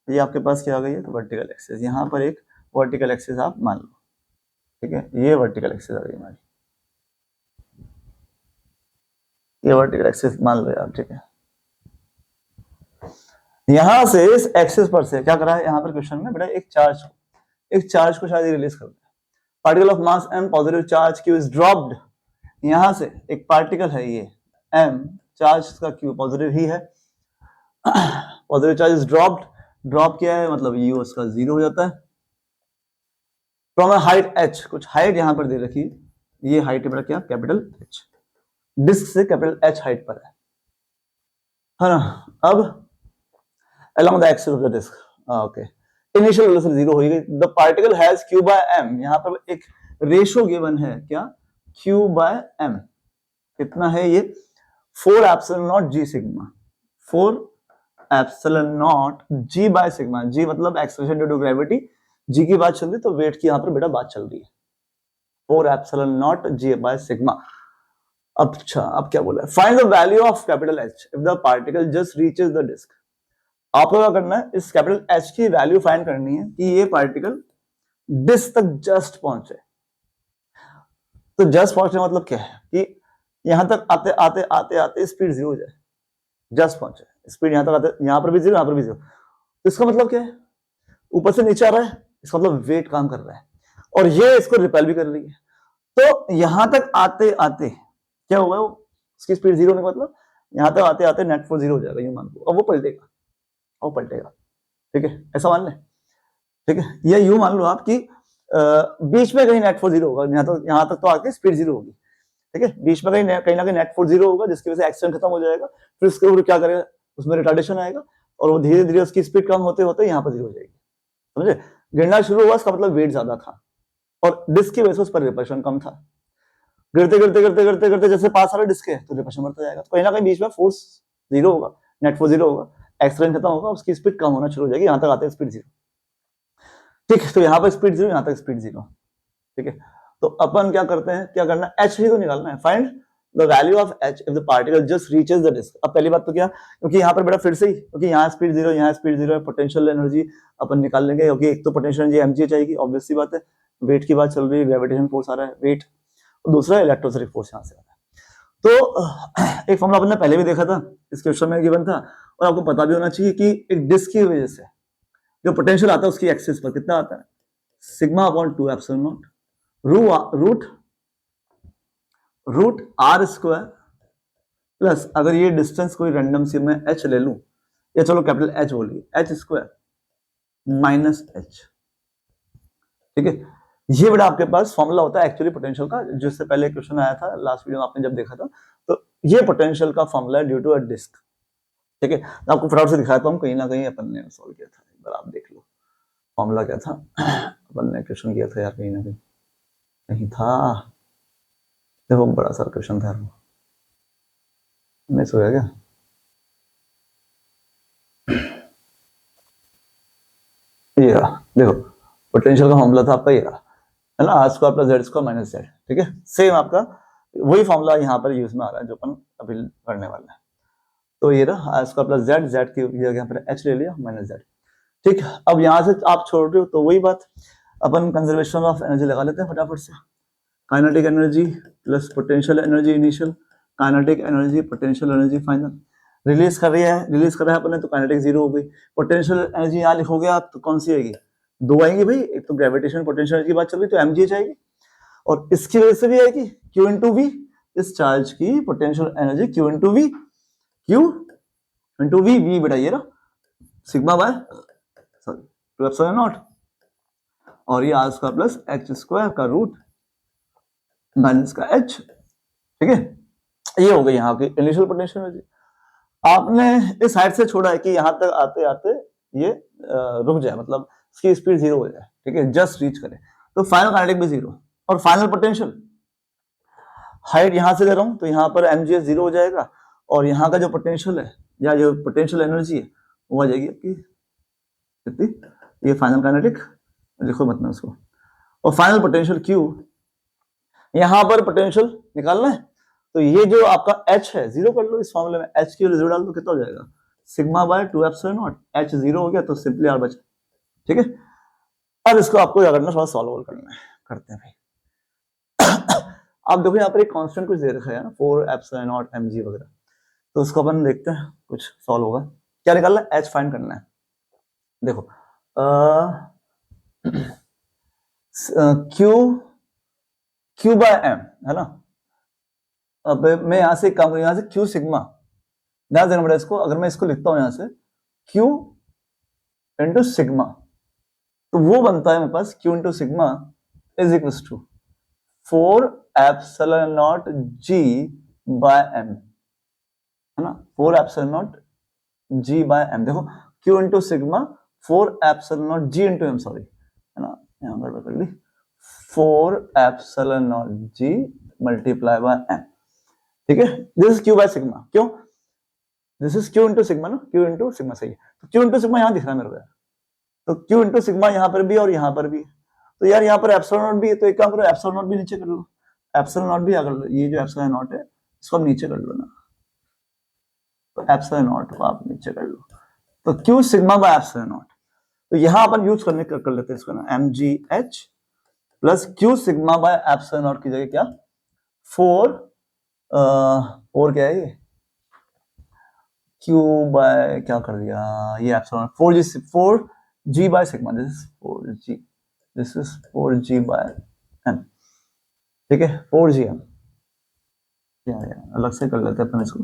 ये आपके पास क्या आ गई है, तो वर्टिकल एक्सिस, यहाँ पर एक वर्टिकल एक्सिस आप मान लो। ठीक है, ये वर्टिकल एक्सिस आ गई हमारी, ये वर्टिकल एक्सिस मान लो यार। ठीक है, यहां से इस एक्सिस पर से क्या करा है यहाँ पर क्वेश्चन में बेटा, एक चार्ज को शायद रिलीज कर दिया। Particle of mass m, positive charge q is dropped. यहां से एक पार्टिकल है ये m, चार्ज का q पॉजिटिव ही है, positive charge is dropped. Drop किया है मतलब u उसका 0 हो जाता है। फ्रॉम अ हाइट h, कुछ हाइट यहां पर दे रखी है, ये हाइट है बेटा क्या, कैपिटल h। डिस्क से कैपिटल h हाइट पर है ना। अब along the axis of the disk, okay, initial velocity 0 होगी। The particle has q by m, यहाँ पर एक रेशियो गिवन है, क्या, q by m कितना है ये, 4 epsilon naught g sigma, 4 epsilon naught g by sigma. g मतलब acceleration due to gravity, g की बात चल रही है तो वेट की यहाँ पर बेटा बात चल रही है, 4 epsilon naught g by sigma. अच्छा, अब क्या बोला है, find the value of capital h if the particle just reaches the disc. आपको क्या करना है, इस कैपिटल H की वैल्यू फाइंड करनी है कि ये पार्टिकल डिस्क तक जस्ट पहुंचे। तो जस्ट पहुंचने मतलब क्या है कि यहां तक आते आते आते आते स्पीड 0 हो जाए, जस्ट पहुंचे, स्पीड यहां तक आते, यहां पर भी 0, यहां पर भी 0। तो इसका मतलब क्या है, ऊपर से नीचे आ रहा है, इसका मतलब वेट काम कर रहा है और ये इसको रिपेल भी कर रही है। तो यहां तक आते आते क्या होगा, उसकी स्पीड 0 होने का मतलब यहां तक आते आते नेट फोर्स 0 हो जाएगा, ये मान लो, और वो पलटेगा, और पलटेगा। ठीक है, ऐसा मान लें। ठीक है, या यूं मान लो आप कि बीच में कहीं नेट फोर्स 0 होगा, यहां तक तो आके स्पीड 0 होगी। ठीक है, बीच में कहीं ना कहीं नेट फोर्स 0 होगा, जिसकी वजह से एक्सीडेंट खत्म हो जाएगा। फिर उसके ऊपर क्या करेगा, उसमें रिटार्डेशन आएगा और वो धीरे धीरे उसकी स्पीड कम होते होते यहाँ पर 0 हो जाएगी। समझे, गिरना शुरू हुआ, इसका मतलब वेट ज्यादा था और डिस्क की वजह से उस पर रिपल्शन कम था। गिरते गिरते गिरते गिरते गिरते जैसे पास आ रहा डिस्क है तो रिपल्शन बढ़ता जाएगा, तो कहीं ना कहीं बीच में फोर्स 0 होगा, नेट फोर्स 0 होगा, एक्सीडेंट खत्म होगा, उसकी स्पीड कम होना शुरू हो जाएगी, यहां तक आते स्पीड 0। ठीक है, तो यहाँ पर स्पीड 0, यहां तक स्पीड 0। ठीक है, तो अपन क्या करते हैं, क्या करना है, h ही तो निकालना है। Find the value of h if the particle just reaches the disc. अब पहली बात तो क्या, क्योंकि यहाँ पर बेटा फिर से ही, क्योंकि यहाँ स्पीड 0, यहाँ स्पीड 0 है, पोटेंशियल एनर्जी अपन निकाल लेंगे, क्योंकि एक तो पोटेंशियल एनर्जी mg चाहिए, ऑब्वियस सी बात है, वेट की बात चल रही है, ग्रेविटेशन फोर्स आ रहा है वेट, और दूसरा इलेक्ट्रोस्टैटिक फोर्स यहाँ से आ रहा है। तो एक फॉर्मूला अपन ने पहले भी देखा था, इस क्वेश्चन में गिवन था, और आपको पता भी होना चाहिए कि एक डिस्क की वजह से जो पोटेंशियल आता है उसकी एक्सिस पर कितना आता है, sigma upon 2 epsilon naught root r square plus, अगर ये डिस्टेंस कोई रैंडम सी मैं h ले लूं, या चलो कैपिटल H बोलिए, h स्क्वायर माइनस h। ठीक है, ये बड़ा आपके पास फॉर्मूला होता है एक्चुअली पोटेंशियल का, जिससे पहले क्वेश्चन आया था लास्ट वीडियो में आपने जब देखा था, तो ये पोटेंशियल का फॉर्मूला है ड्यू टू अ डिस्क। ठीक है, तो आपको फटाफट से दिखाता हूं, कहीं ना कहीं अपन ने सॉल्व किया था, एक बार आप देख लो फॉर्मूला क्या था, अपन ने क्वेश्चन किया था यार, कहीं ना कहीं था, देखो बड़ा सा क्वेश्चन था, मिस हो गया क्या, ये देखो पोटेंशियल का फॉर्मूला था आपका ये है ना, r square plus z square minus z। ठीक है, सेम आपका वही फॉर्मूला यहाँ पर यूज में आ रहा है जो अपन अभी पढ़ने वाले हैं। तो ये रहा r square plus z, z की जगह यहाँ पर एच ले लिया माइनस जेड। ठीक है, अब यहाँ से आप छोड़ रहे हो तो वही बात, अपन कंजर्वेशन ऑफ एनर्जी लगा लेते हैं फटाफट से। Kinetic energy plus potential energy initial, kinetic energy potential energy final. Release कर रहा है अपने, तो काइनेटिक जीरो हो गई। पोटेंशियल एनर्जी यहाँ लिखोगे आप तो कौन सी आएगी, दो आएंगी भाई, एक तो ग्रेविटेशन पोटेंशियल एनर्जी की बात चल रही तो mgh आएगी, और इसकी वजह से भी आएगी q इंटू वी, इस चार्ज की potential energy q into v, v बेटा ये रहा sigma by sorry 2 epsilon naught, और ये r square plus h square का रूट माइनस का एच। ठीक है, ये हो गई यहाँ की इनिशियल पोटेंशियल एनर्जी। आपने इस हाइट से छोड़ा है कि यहाँ तक आते आते ये रुक जाए, मतलब इसकी स्पीड जीरो हो जाए। ठीक है, जस्ट रीच करे, तो फाइनल काइनेटिक भी जीरो, और फाइनल पोटेंशियल हाइट यहाँ से ले रहा हूँ तो यहाँ पर mgh जीरो हो जाएगा, और यहाँ का जो पोटेंशियल है या जो पोटेंशियल एनर्जी है वो आ जाएगी आपकी कितनी, ये फाइनल काइनेटिक लिखो मतलब उसको, और फाइनल पोटेंशियल q, यहाँ पर पोटेंशियल निकालना है तो ये जो आपका h है जीरो कर लो इस फॉर्मूले में, h की जीरो डाल दो, कितना हो जाएगा sigma by 2 epsilon not, h zero हो गया तो सिंपली r बचा। ठीक है, अब इसको आपको क्या करना है, थोड़ा सॉल्व करना है, करते हैं भाई। आप देखो यहाँ पर एक कांस्टेंट कुछ दे रखा है ना 4 एप्सिलॉन नॉट mg वगैरह, तो उसको अपन देखते हैं कुछ सॉल्व होगा। क्या निकालना है, h फाइंड करना है। देखो q बाय m है ना, अब मैं यहाँ से काम करूँ, यहाँ से q सिग्मा, ध्यान देना बेटा इसको, अगर मैं इसको लिखता हूँ यहाँ से q इंटू सिग्मा, तो वो बनता है मेरे पास q into sigma is equal to 4 epsilon naught g by m, है ना, 4 epsilon naught g by m। देखो q into sigma 4 epsilon naught g into m, sorry है ना, यहाँ गड़बड़ कर ली, 4 एप्सिलॉन नॉट g मल्टीप्लाई बाय m। ठीक है, this is q by sigma, क्यों, this is q into sigma ना, q इंटू सिग्मा सही है, तो q इंटू सिग्मा यहाँ दिख रहा है मेरे को यार, तो q इंटू सिग्मा यहाँ पर भी और यहाँ पर भी, तो यार यहाँ पर एप्सिलॉन नॉट भी है, तो एक काम करो एप्सिलॉन नॉट भी नीचे कर लो, एप्सिलॉन नॉट भी अगर ये जो एप्सिलॉन नॉट है इसको आप नीचे कर लो ना, तो एप्सिलॉन नॉट को आप नीचे कर लो, तो q sigma by epsilon not, तो यहाँ अपन यूज करने कर लेते हैं इसको ना, mgh plus q sigma by epsilon not की जगह क्या 4 क्या है ये q बाय क्या कर दिया ये epsilon 4g by sigma, this is 4g by m। ठीक है, 4gm अलग से कर लेते हैं अपन इसको,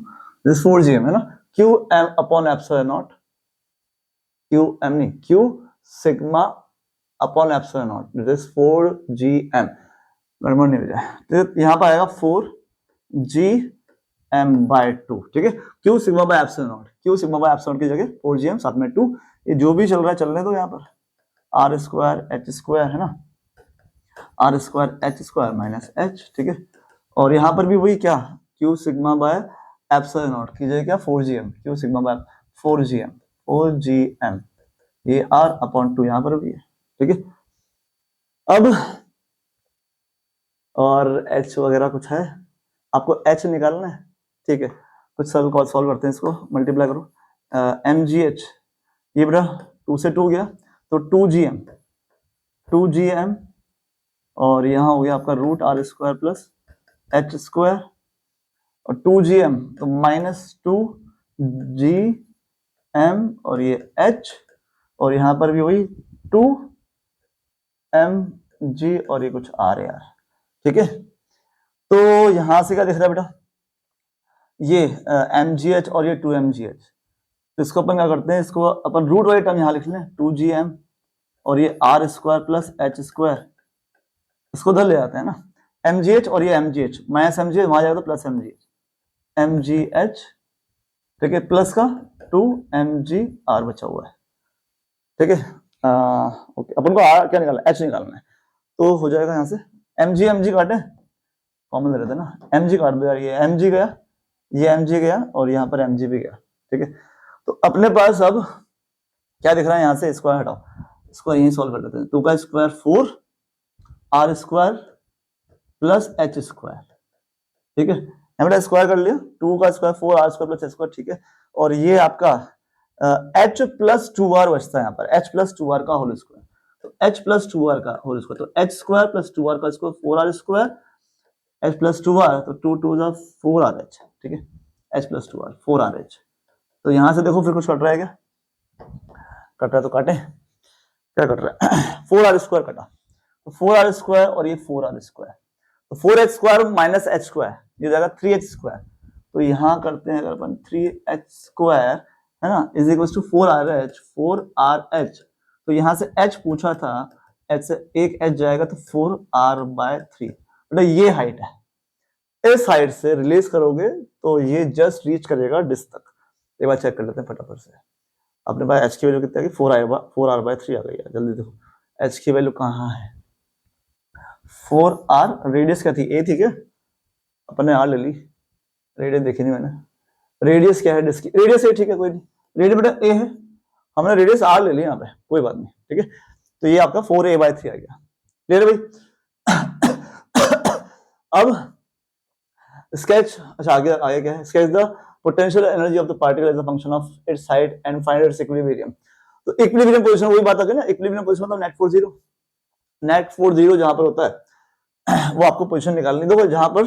दिस 4gm है ना, q m upon epsilon not, q m नहीं q sigma upon epsilon not, this 4gm, गड़बड़ नहीं हो जाए, तो यहाँ पर आएगा 4gm बाय 2। ठीक है, q sigma by epsilon not, q sigma by epsilon की जगह 4gm साथ में 2, ये जो भी चल रहा है चलने दो, यहाँ पर r स्क्वायर h स्क्वायर है ना, r square h square minus h। ठीक है, और यहाँ पर भी वही क्या q sigma by epsilon not की जगह क्या 4gm, q sigma bye 4gm ये r अपॉन 2 यहाँ पर भी है। ठीक है, अब और h वगैरह कुछ है, आपको h निकालना है। ठीक है, कुछ सॉल्व करते हैं इसको, मल्टीप्लाई करो, mgh ये बेटा 2 से 2 गया तो 2gm, और यहाँ हो गया आपका root r square plus h square, और 2gm तो माइनस 2gm, और ये h, और यहाँ पर भी वही 2mg, और ये कुछ r यार। ठीक है, तो यहाँ से क्या दिख रहा है बेटा, ये mgh और ये 2mgh, तो इसको अपन क्या करते हैं, इसको अपन रूट वाली टर्म यहाँ लिख लें 2gm, और ये r square plus h square, इसको उधर ले जाते हैं ना, mgh और ये mgh माइनस mgh वहां जाएगा तो प्लस mgh। ठीक है, प्लस का 2mgr बचा हुआ है। ठीक है, ओके, अपन को r क्या निकालना है, h निकालना है, तो हो जाएगा यहाँ से mg काटे, कॉमन ले लेते हैं ना, mg काट दो यार, ये mg गया, ये mg गया, और यहाँ पर mg भी गया। ठीक है, तो अपने पास अब क्या दिख रहा है, यहाँ से स्क्वायर हटाओ, इसको यही सॉल्व कर लेते हैं, 2 का square 4 r square plus h square. ठीक है, हमने स्क्वायर कर लिया, 2 का square 4 r square plus h square. ठीक है, और ये आपका h प्लस 2r बचता है यहाँ पर, h प्लस 2r का होल स्क्वायर, तो h प्लस 2r का होल स्क्वायर, तो h स्क्वायर प्लस 2r का square 4r square, h plus 2r, तो 2 2 जा 4rh, ठीक है, h प्लस 2r 4rh। तो यहाँ से देखो फिर कुछ कट रहा है क्या, कट रहा है तो काटे, क्या कट रहा है 4r स्क्वायर कटा, तो 4r स्क्वायर और ये 4r स्क्वायर, तो 4h square minus h square, ये जाएगा 3h स्क्वायर, तो यहाँ करते हैं अगर अपन 3h स्क्वायर है ना इज इक्वल टू 4rh, तो यहाँ से h पूछा था, h से एक h जाएगा तो 4r/3, मतलब ये हाइट है, इस हाइट से रिलीज करोगे तो ये जस्ट रीच करेगा डिस्क तक। एक बार चेक कर लेते हैं फटाफट से, अपने पास h की वैल्यू कितनी आ गई 4r/3 आ गई है, जल्दी देखो h की वैल्यू कहाँ है, 4r, रेडियस क्या थी a थी क्या, अपन ने r ले ली, रेडियस देखी नहीं मैंने, रेडियस क्या है डिस्क की, रेडियस a, ठीक है कोई नहीं, रेडियस बेटा a है, हमने रेडियस r ले ली यहाँ पे, कोई बात नहीं, ठीक है, तो ये आपका 4a/3 आ गया, क्लियर है भाई। अब स्केच, अच्छा आगे आगे क्या है, sketch the potential energy of the particle as a function of its height and find its equilibrium. तो इक्विलिब्रियम पोजीशन वही बात आ गई ना, इक्विलिब्रियम पोजीशन मतलब net force zero, net force zero जहां पर होता है वो आपको पोजीशन निकालनी, देखो जहां पर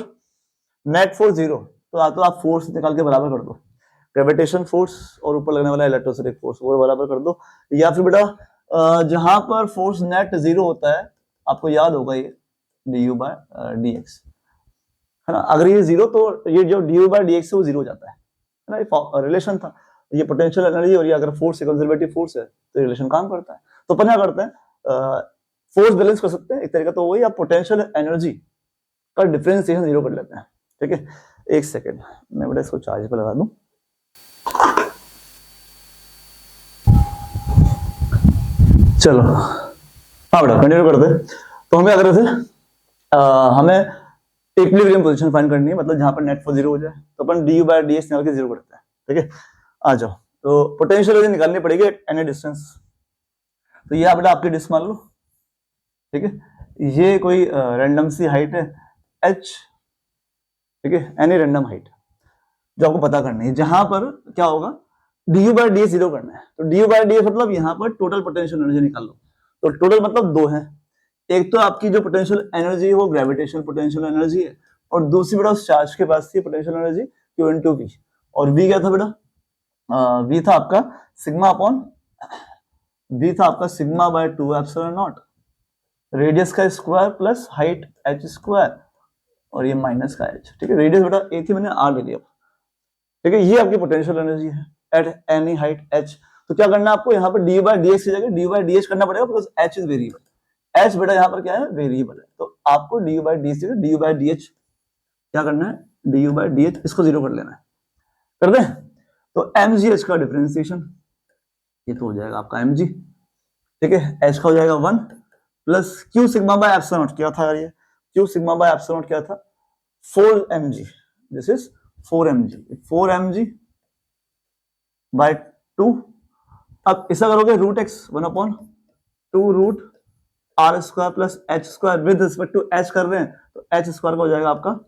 नेट फोर्स जीरो, तो आप फोर्स निकाल के बराबर कर दो, ग्रेविटेशन फोर्स और ऊपर लगने वाला इलेक्ट्रोस्टैटिक फोर्स वो बराबर कर दो, या फिर बेटा जहां पर फोर्स नेट जीरो होता है, आपको याद होगा ये du/dx है ना, अगर ये जीरो तो ये जो du/dx है वो जीरो हो जाता है ना, ये रिलेशन था, ये पोटेंशियल एनर्जी और ये अगर फोर्स है कंजर्वेटिव फोर्स है तो रिलेशन काम करता है, तो अपन क्या करते हैं फोर्स बैलेंस कर सकते हैं एक तरीका, तो वही आप पोटेंशियल एनर्जी का डिफरेंशिएशन जीरो कर लेते हैं, ठीक है। एक सेकेंड मैं बेटा इसको चार्ज पे लगा दूं, चलो हाँ बेटा कंटिन्यू करते हैं। तो हमें अगर हमें इक्विलिब्रियम पोजीशन फाइंड करनी है, मतलब जहां पर नेट फोर्स जीरो हो जाए, तो अपन du/dx निकाल के जीरो करते हैं, ठीक है। आ जाओ, तो पोटेंशियल एनर्जी निकालनी पड़ेगी एट एनी डिस्टेंस, तो ये बेटा आपकी डिस्क मान लो, ठीक है, ये कोई रैंडम सी हाइट है h, ठीक है, एनी रैंडम हाइट जो आपको पता करनी है, जहां पर क्या होगा du/dx जीरो करना है, तो du/dx मतलब यहाँ पर टोटल पोटेंशियल एनर्जी निकाल लो, तो टोटल मतलब दो है, एक तो आपकी जो पोटेंशियल एनर्जी है वो ग्रेविटेशनल पोटेंशियल एनर्जी है, और दूसरी बेटा उस चार्ज के पास थी potential energy Q into V, और V क्या था बेटा, V था आपका सिग्मा अपॉन, V था आपका sigma by 2 epsilon naught, radius का square plus height h square और ये माइनस का h, ठीक है, रेडियस बेटा a थी, मैंने r ले लिया, ठीक है, ये आपकी पोटेंशियल एनर्जी है एट एनी हाइट h। तो क्या करना है आपको यहाँ पर du/dx की जगह du/dh करना पड़ेगा, because h is variable, h बेटा यहाँ पर क्या है वेरिएबल है, तो आपको du/dx की जगह du/dh क्या करना है, du/dh इसको जीरो कर लेना है, कर दें, तो mgh का डिफरेंशिएशन ये तो हो जाएगा आपका mg, ठीक है, h का हो जाएगा 1 plus q sigma by epsilon not, क्या था यार ये q sigma by epsilon not क्या था 4mg, this is 4mg bye 2, अब ऐसा करोगे root x 1/2 root r square plus h square with respect to h कर रहे हैं, तो h स्क्वायर का हो जाएगा आपका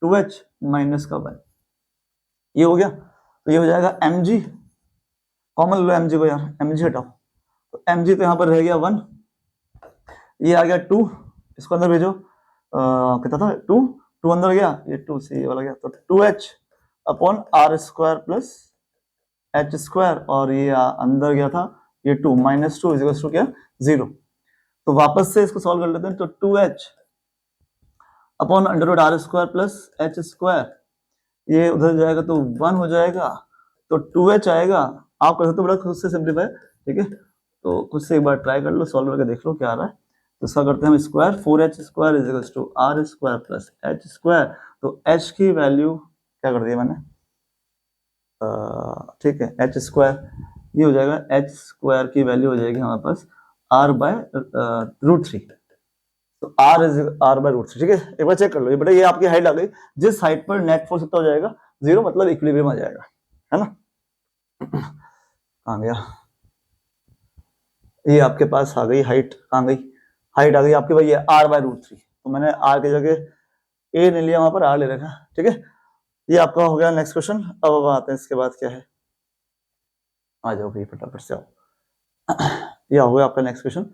2h माइनस का 1, ये हो गया, तो ये हो जाएगा mg, कॉमन लो mg को यार, mg हटाओ, तो mg तो यहाँ पर रह गया 1, ये आ गया 2, इसको अंदर भेजो, कितना था 2 अंदर गया, ये 2 से ये वाला गया, तो 2h upon r square plus h square, और ये अंदर गया था ये 2 माइनस 2 इज टू क्या 0, तो वापस से इसको सॉल्व कर लेते हैं, तो 2h upon under root r square plus h square, ये उधर जाएगा तो 1 हो जाएगा, तो 2h आएगा, आप कर सकते हो बड़ा खुद से सिंप्लीफाई, ठीक है, तो खुद से एक बार ट्राई कर लो, सॉल्व करके देख लो क्या आ रहा है, तो इसका करते हैं हम square, 4h square is equal to r square plus h square, तो h की वैल्यू क्या कर दिया मैंने, ठीक है, h स्क्वायर ये हो जाएगा, h स्क्वायर की वैल्यू हो जाएगी हमारे पास r/√3, तो r/√3, ठीक है, एक बार चेक कर लो, ये बेटा ये आपकी हाइट आ गई, जिस हाइट पर नेट फोर्स कितना हो जाएगा जीरो, मतलब इक्विलिब्रियम आ जाएगा, है ना, कहाँ गया, ये आपके पास आ गई हाइट, कहाँ गई हाइट आ गई आपकी भाई, ये r/√3, तो मैंने r की जगह a नहीं लिया, वहां पर r ले रखा, ठीक है, ये आपका हो गया नेक्स्ट क्वेश्चन। अब आते हैं इसके बाद क्या है, आ जाओ भाई फटाफट से आओ। यह हो गया आपका नेक्स्ट क्वेश्चन।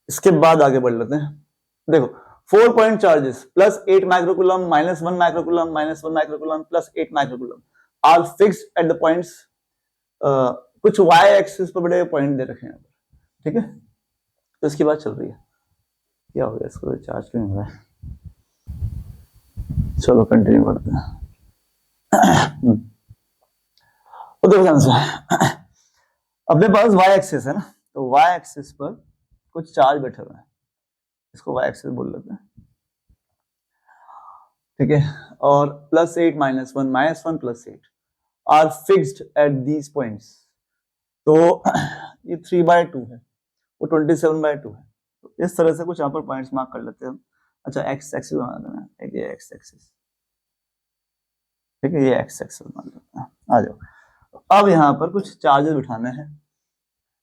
इसके बाद आगे बढ़ लेते हैं। देखो 4 point charges plus 8 microcoulomb minus 1 microcoulomb minus 1 microcoulomb plus 8 microcoulomb are fixed at the points, कुछ y एक्सिस पर बड़े पॉइंट दे रखे हैं, ठीक है। तो इसकी बात चल रही है, क्या हो गया इसको चार्ज क्यों हो रहा है। चलो कंटिन्यू करते हैं। तो देखो आंसर, अपने पास y एक्सिस है ना, तो y एक्सिस पर कुछ चार्ज बैठे हुए हैं, इसको y एक्सिस बोल लेते हैं, ठीक है। और plus 8 minus 1 minus 1 plus 8 are fixed at these points. तो ये 3/2 है, वो 27/2 है। तो इस तरह से कुछ यहाँ पर पॉइंट्स मार्क कर लेते हैं हम। अच्छा एक्स एक्सिस बना देना, एक ये एक्स एक्सिस, ठीक है, ये एक्स एक्सिस बना लेते हैं। आ जाओ, अब यहाँ पर कुछ चार्जेस बिठाने हैं।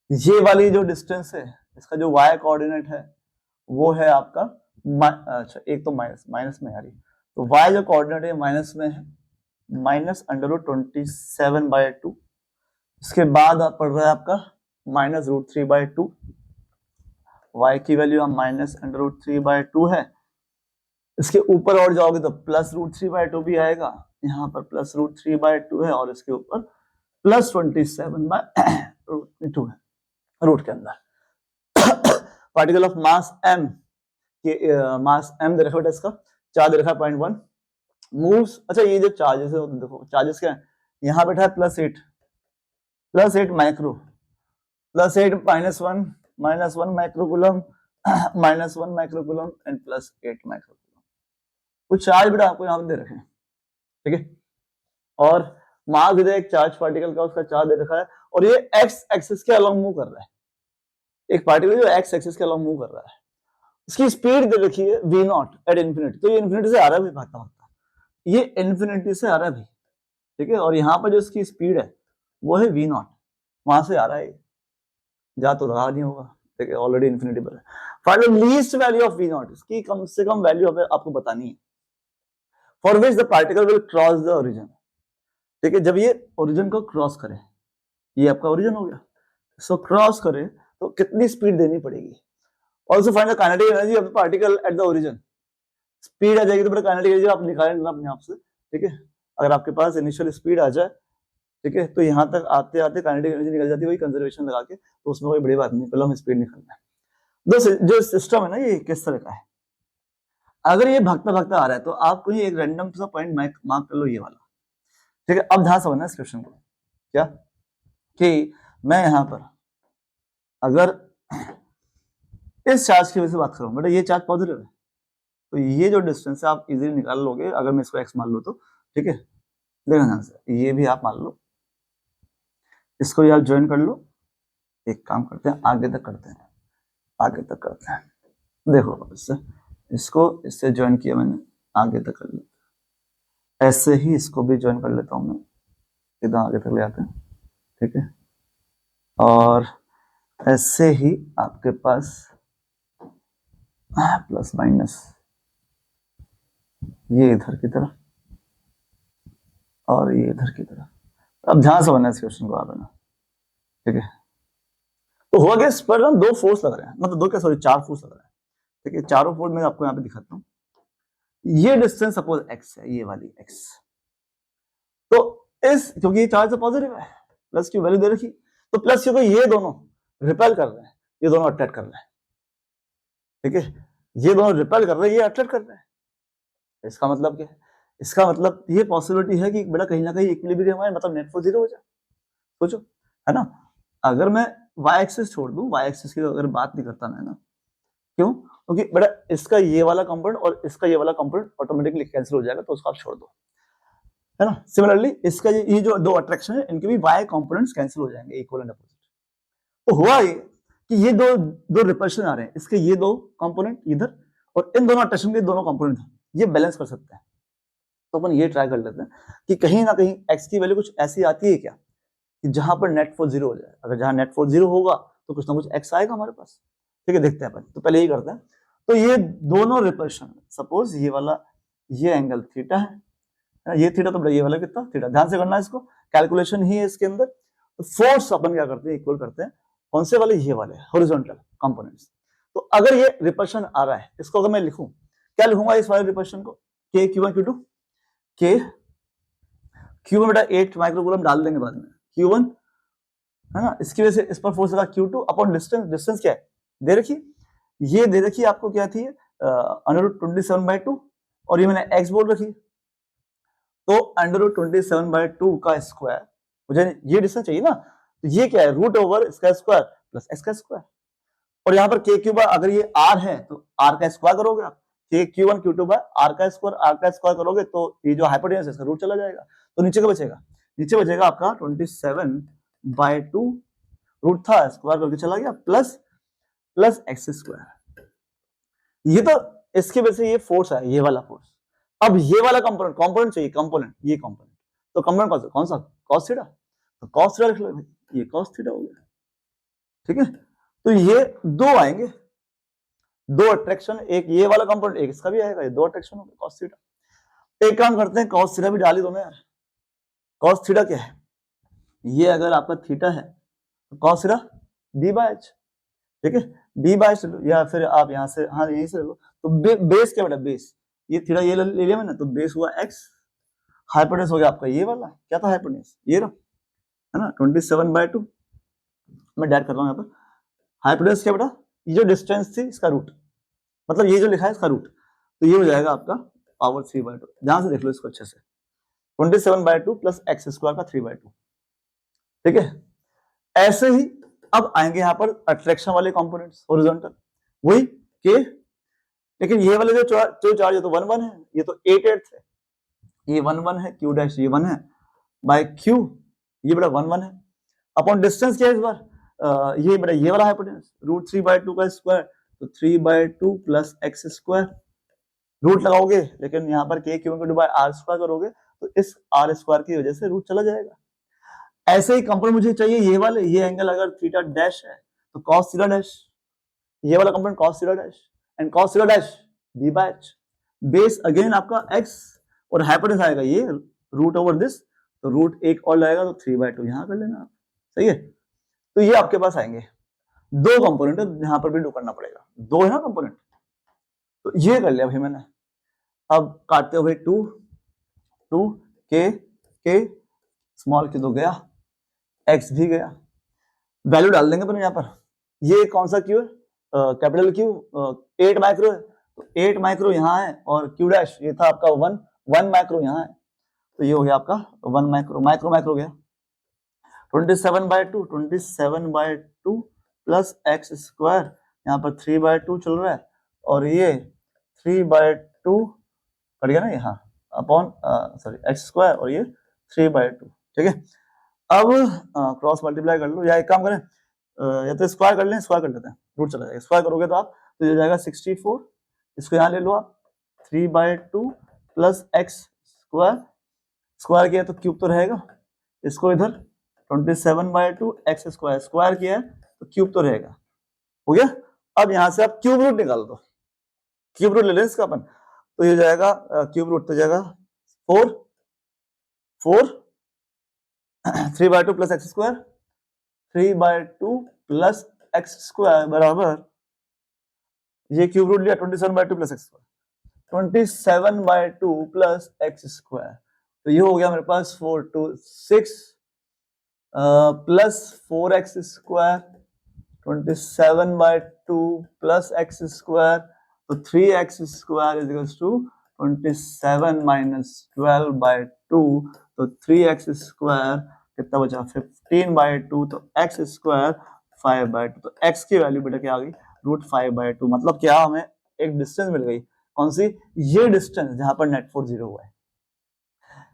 ये वाली जो डिस्टेंस है, इसका जो y कोऑर्डिनेट है वो है आपका अच्छा एक तो माइनस में आ रही, तो y जो कोऑर्डिनेट है माइनस में है, माइनस √27/2। इसके बाद आप पढ़ रहा है आपका माइनस √3/2, y की वैल्यू हम माइनस √3/2 है। इसके ऊपर और जाओगे तो प्लस √3/2 भी आएगा, यहाँ पर प्लस √3/2 है, और इसके ऊपर प्लस 27/2 है रूट के अंदर। पार्टिकल ऑफ मास m के मास m दे रखा है, इसका चार्ज दे रखा है 0.1 मूव्स। अच्छा ये जो चार्जेस है देखो, चार्जेस क्या है, यहाँ बैठा है plus 8 micro, plus 8 minus 1 microcoulomb minus 1 microcoulomb and plus 8 microcoulomb. कुछ चार्ज बेटा आपको यहाँ पे दे रखे हैं, ठीक है। और मास इधर एक चार्ज पार्टिकल का, उसका चार्ज दे रखा है, और ये एक्स एक्सिस के अलॉन्ग मूव कर रहा है। एक पार्टिकल जो एक्स एक्सिस के अलॉन्ग मूव कर रहा है, इसकी स्पीड दे रखी है v0 एट इन्फिनिटी। तो ये इन्फिनिटी से आ रहा है भाई, भागता भागता ये इन्फिनिटी से आ रहा है भाई, ठीक है। और यहाँ पर जो इसकी स्पीड है वो है v0, वहां से आ रहा है, जा तो रहा नहीं होगा, ठीक है, ऑलरेडी इन्फिनिटी पर है। Find the least value of v0, इसकी कम से कम वैल्यू आपको बतानी है, for which the particle will cross the origin, ठीक है। जब ये ओरिजिन को क्रॉस करे, ये आपका ओरिजिन हो गया, इसको क्रॉस करे तो कितनी स्पीड देनी पड़ेगी। Also find the kinetic energy of the particle at the origin. Speed आ जाएगी तो काइनेटिक एनर्जी आप निकाल लेना अपने आप से, ठीक है। अगर आपके पास इनिशियल स्पीड आ जाए, ठीक है, तो यहाँ तक आते आते काइनेटिक एनर्जी निकल जाती है, वही कंजर्वेशन लगा के, तो उसमें कोई बड़ी बात नहीं, पहले हम स्पीड निकालना है। जो सिस्टम है ना, ये किस तरह का है, अगर ये भागता भागता आ रहा है तो आप कोई एक रैंडम सा पॉइंट मार्क कर लो, ये वाला, ठीक है। अब ध्यान समझना इस क्वेश्चन को, क्या कि मैं यहाँ पर अगर इस चार्ज की वजह से बात करूं, बेटा ये चार्ज पॉजिटिव है, तो ये जो डिस्टेंस है आप इजीली निकाल लोगे, अगर मैं इसको x मान लो तो, ठीक है। देखना ध्यान से, ये भी आप मान लो, इसको भी आप ज्वाइन कर लो। एक काम करते हैं, आगे तक करते हैं, देखो इसको इससे ज्वाइन किया मैंने, आगे तक कर लेते, ऐसे ही इसको भी ज्वाइन कर लेता हूं मैं, इधर आगे तक ले आते हैं, ठीक है। और ऐसे ही आपके पास प्लस माइनस ये इधर की तरफ और ये इधर की तरफ। अब ध्यान से बनना इस क्वेश्चन को आप, है ना, ठीक है। तो हो गया, इस पर ना 2 फोर्स लग रहे हैं, मतलब 2 क्या सॉरी 4 फोर्स लग रहे हैं, ठीक है। चारों फोर्स मैं आपको यहाँ पे दिखाता हूँ। ये डिस्टेंस सपोज x है, ये वाली x, तो इस क्योंकि ये चार्ज पॉजिटिव है, प्लस की वैल्यू दे रखी, तो प्लस क्योंकि ये दोनों रिपेल कर रहे हैं, ये दोनों अट्रैक्ट कर रहे हैं, ठीक है। ये दोनों रिपेल कर रहे हैं, ये अट्रैक्ट कर रहे हैं। इसका मतलब क्या है, इसका मतलब ये पॉसिबिलिटी है कि बड़ा कहीं ना कहीं इक्विलिब्रियम है, मतलब नेट फोर्स 0 हो जाए। सोचो, है ना, अगर मैं y एक्सिस छोड़ दूं, y एक्सिस की अगर बात नहीं करता मैं ना, क्यों, क्योंकि बड़ा इसका ये वाला कंपोनेंट और इसका ये वाला कंपोनेंट ऑटोमेटिकली कैंसिल हो जाएगा, तो उसको आप छोड़ दो, है ना। सिमिलरली इसका ये जो 2 अट्रैक्शन है, इनके भी y कंपोनेंट्स कैंसिल हो जाएंगे, इक्वल एंड अपोजिट। तो हुआ ये कि ये दो रिपल्शन आ रहे हैं, इसके ये 2 कंपोनेंट इधर और इन दोनों अट्रैक्शन के दोनों कंपोनेंट ये बैलेंस कर सकते हैं। तो अपन ये ट्राई कर लेते हैं कि कहीं ना कहीं x की वैल्यू कुछ ऐसी आती है क्या कि जहां पर नेट फोर्स 0 हो जाए। अगर जहां नेट फोर्स 0 होगा तो कुछ ना कुछ x आएगा हमारे पास, ठीक है। देखते हैं अपन, तो पहले यही करते हैं। तो ये दोनों रिपल्शन, सपोज ये वाला ये एंगल थीटा है, ये थीटा, तो ये वाला कितना थीटा, ध्यान से करना इसको, कैलकुलेशन ही है इसके अंदर। तो फोर्स अपन क्या करते हैं, इक्वल करते हैं कौन से वाले, ये वाले हॉरिजॉन्टल कंपोनेंट्स। तो अगर ये रिपल्शन आ रहा है, इसको अगर मैं लिखूं, क्या लिखूंगा इस वाले रिपल्शन को, के Q1 Q2, के Q1 बेटा 8 माइक्रोकूलम डाल देंगे बाद में, Q1 है ना, इसकी वजह से इस पर फोर्स लगा Q2 अपॉन डिस्टेंस, डिस्टेंस क्या है दे रखी, ये दे रखी आपको क्या थी, √27/2 और ये मैंने x बोल रखी, तो √27/2 का स्क्वायर, मुझे ये डिस्टेंस चाहिए ना, तो ये क्या है, रूट ओवर इसका स्क्वायर प्लस x का स्क्वायर, और यहाँ पर k क्यूब अगर ये r है तो r का स्क्वायर करोगे आप, k Q1 Q2 by r का स्क्वायर करोगे तो ये जो हाइपोटेन्यूज है इसका रूट चला जाएगा, तो नीचे का बचेगा, नीचे बचेगा आपका 27/2 रूट था स्क्वायर करके चला गया प्लस x स्क्वायर। ये तो इसकी वजह से ये फोर्स है, ये वाला फोर्स। अब ये वाला कंपोनेंट चाहिए, कंपोनेंट, ये कंपोनेंट, तो कंपोनेंट कौन सा, cos थीटा, तो cos थीटा लिख लो भाई, ये cos थीटा हो गया, ठीक है। तो ये दो आएंगे, दो अट्रैक्शन, एक ये वाला कंपोनेंट एक इसका भी आएगा, ये दो अट्रैक्शन हो गए cos थीटा। एक काम करते हैं, cos थीटा भी डाल ही दो ना यार, cos थीटा क्या है, ये अगर आपका थीटा है तो cos थीटा b/h, ठीक है, b/h या फिर आप यहां से, हाँ यहीं से ले लो, तो बेस क्या बेटा, बेस ये थीटा ये ले लिया मैंने, तो बेस हुआ x, हाइपोटेन्यूज हो गया आपका ये वाला, क्या था हाइपोटेन्यूज, ये रहा है ना 27/2, मैं डायरेक्ट कर रहा हूं यहाँ पर, हाइपोटेन्यूज क्या बेटा, ये जो डिस्टेंस थी इसका रूट, मतलब ये जो लिखा है इसका रूट, तो ये हो जाएगा आपका पावर 3/2, जहां से देख लो इसको अच्छे से, 27/2 प्लस x स्क्वायर का 3/2, ठीक है। ऐसे ही अब आएंगे यहाँ पर अट्रैक्शन वाले कंपोनेंट्स हॉरिजॉन्टल, वही के, लेकिन ये वाले जो चार्ज है तो 1 1 है, ये तो 8 8 है, ये 1 1 है, q डैश ये 1 है बाय q, ये बड़ा 1 1 है, अपॉन डिस्टेंस क्या है इस बार, ये बड़ा ये वाला हाइपोटेन्यूज √3/2 का स्क्वायर, तो 3/2 प्लस x स्क्वायर, रूट लगाओगे लेकिन यहाँ पर k Q1 bye r square करोगे तो इस r स्क्वायर की वजह से रूट चला जाएगा। ऐसे ही कंपोनेंट मुझे चाहिए ये वाले, ये एंगल अगर थीटा डैश है तो cos थीटा डैश, ये वाला component cos theta dash and cos theta dash b/h, base again आपका x और हाइपोटेन्यूज आएगा ये रूट ओवर दिस, तो रूट एक और लगेगा तो 3/2 यहां कर लेना आप, सही है। तो ये आपके पास आएंगे दो कंपोनेंट, यहां पर भी डू करना पड़ेगा, दो है ना कंपोनेंट, तो ये कर लिया भाई मैंने। अब काटते हुए 2 के स्मॉल के तो गया, x भी गया, वैल्यू डाल देंगे अपन यहाँ पर, ये कौन सा क्यू है, कैपिटल क्यू 8 माइक्रो है, तो 8 माइक्रो यहाँ है, और क्यू डैश ये था आपका 1 माइक्रो यहाँ है, तो ये हो गया आपका 1 माइक्रो गया, 27/2 प्लस x स्क्वायर, यहाँ पर 3/2 चल रहा है, और ये 3/2 कट गया ना यहाँ अपॉन सॉरी x स्क्वायर, और ये 3/2, ठीक है। अब क्रॉस मल्टीप्लाई कर लो, या एक काम करें, या तो स्क्वायर कर लें, स्क्वायर कर लेते हैं, रूट चला जाएगा, स्क्वायर करोगे तो आप, तो ये जाएगा 64, इसको यहाँ ले लो आप, 3/2 प्लस x स्क्वायर, स्क्वायर किया तो क्यूब तो रहेगा, इसको इधर 27/2 x स्क्वायर, स्क्वायर किया है तो क्यूब तो रहेगा, हो गया। अब यहां से आप क्यूब रूट निकाल दो, क्यूब रूट ले लें इसका अपन, तो ये जाएगा क्यूब रूट तो जाएगा 4 3/2 plus x square, 3/2 plus x square बराबर, ये क्यूब रूट लिया 27/2 plus x square, 27/2 plus x square, तो ये हो गया मेरे पास 4 2 6 plus 4x square, 27/2 plus x square, तो 3x square is equals to 27 minus 12/2, तो 3x स्क्वायर कितना बचा 15/2, तो x स्क्वायर 5/2, तो x की वैल्यू बेटा क्या आ गई √5/2, मतलब क्या हमें एक डिस्टेंस मिल गई, कौन सी, ये डिस्टेंस जहां पर नेट फोर्स 0 हुआ है,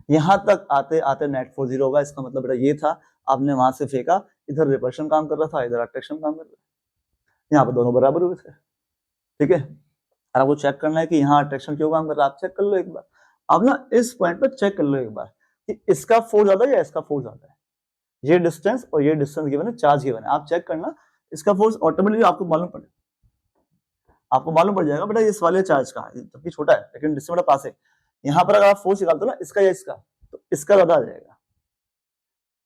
यहां तक आते आते नेट फोर्स 0 होगा, इसका मतलब बेटा ये था, आपने वहां से फेंका, इधर रिपल्शन काम कर रहा था, इधर अट्रैक्शन काम कर रहा था, यहाँ पर दोनों बराबर हुए थे, ठीक है। और आपको चेक करना है कि यहाँ अट्रैक्शन क्यों काम कर रहा है, आप चेक कर लो एक बार, आप ना इस पॉइंट पर चेक कर लो एक बार कि इसका फोर्स ज्यादा है या इसका फोर्स ज्यादा है, ये डिस्टेंस और ये डिस्टेंस गिवन है, चार्ज गिवन है, आप चेक करना, इसका फोर्स ऑटोमेटिकली आपको मालूम पड़ जाएगा बेटा, ये वाले चार्ज का है, जबकि छोटा है लेकिन डिस्टेंस बड़ा पास है, यहाँ पर अगर आप फोर्स निकालते हो ना इसका या इसका, तो इसका ज्यादा आ जाएगा,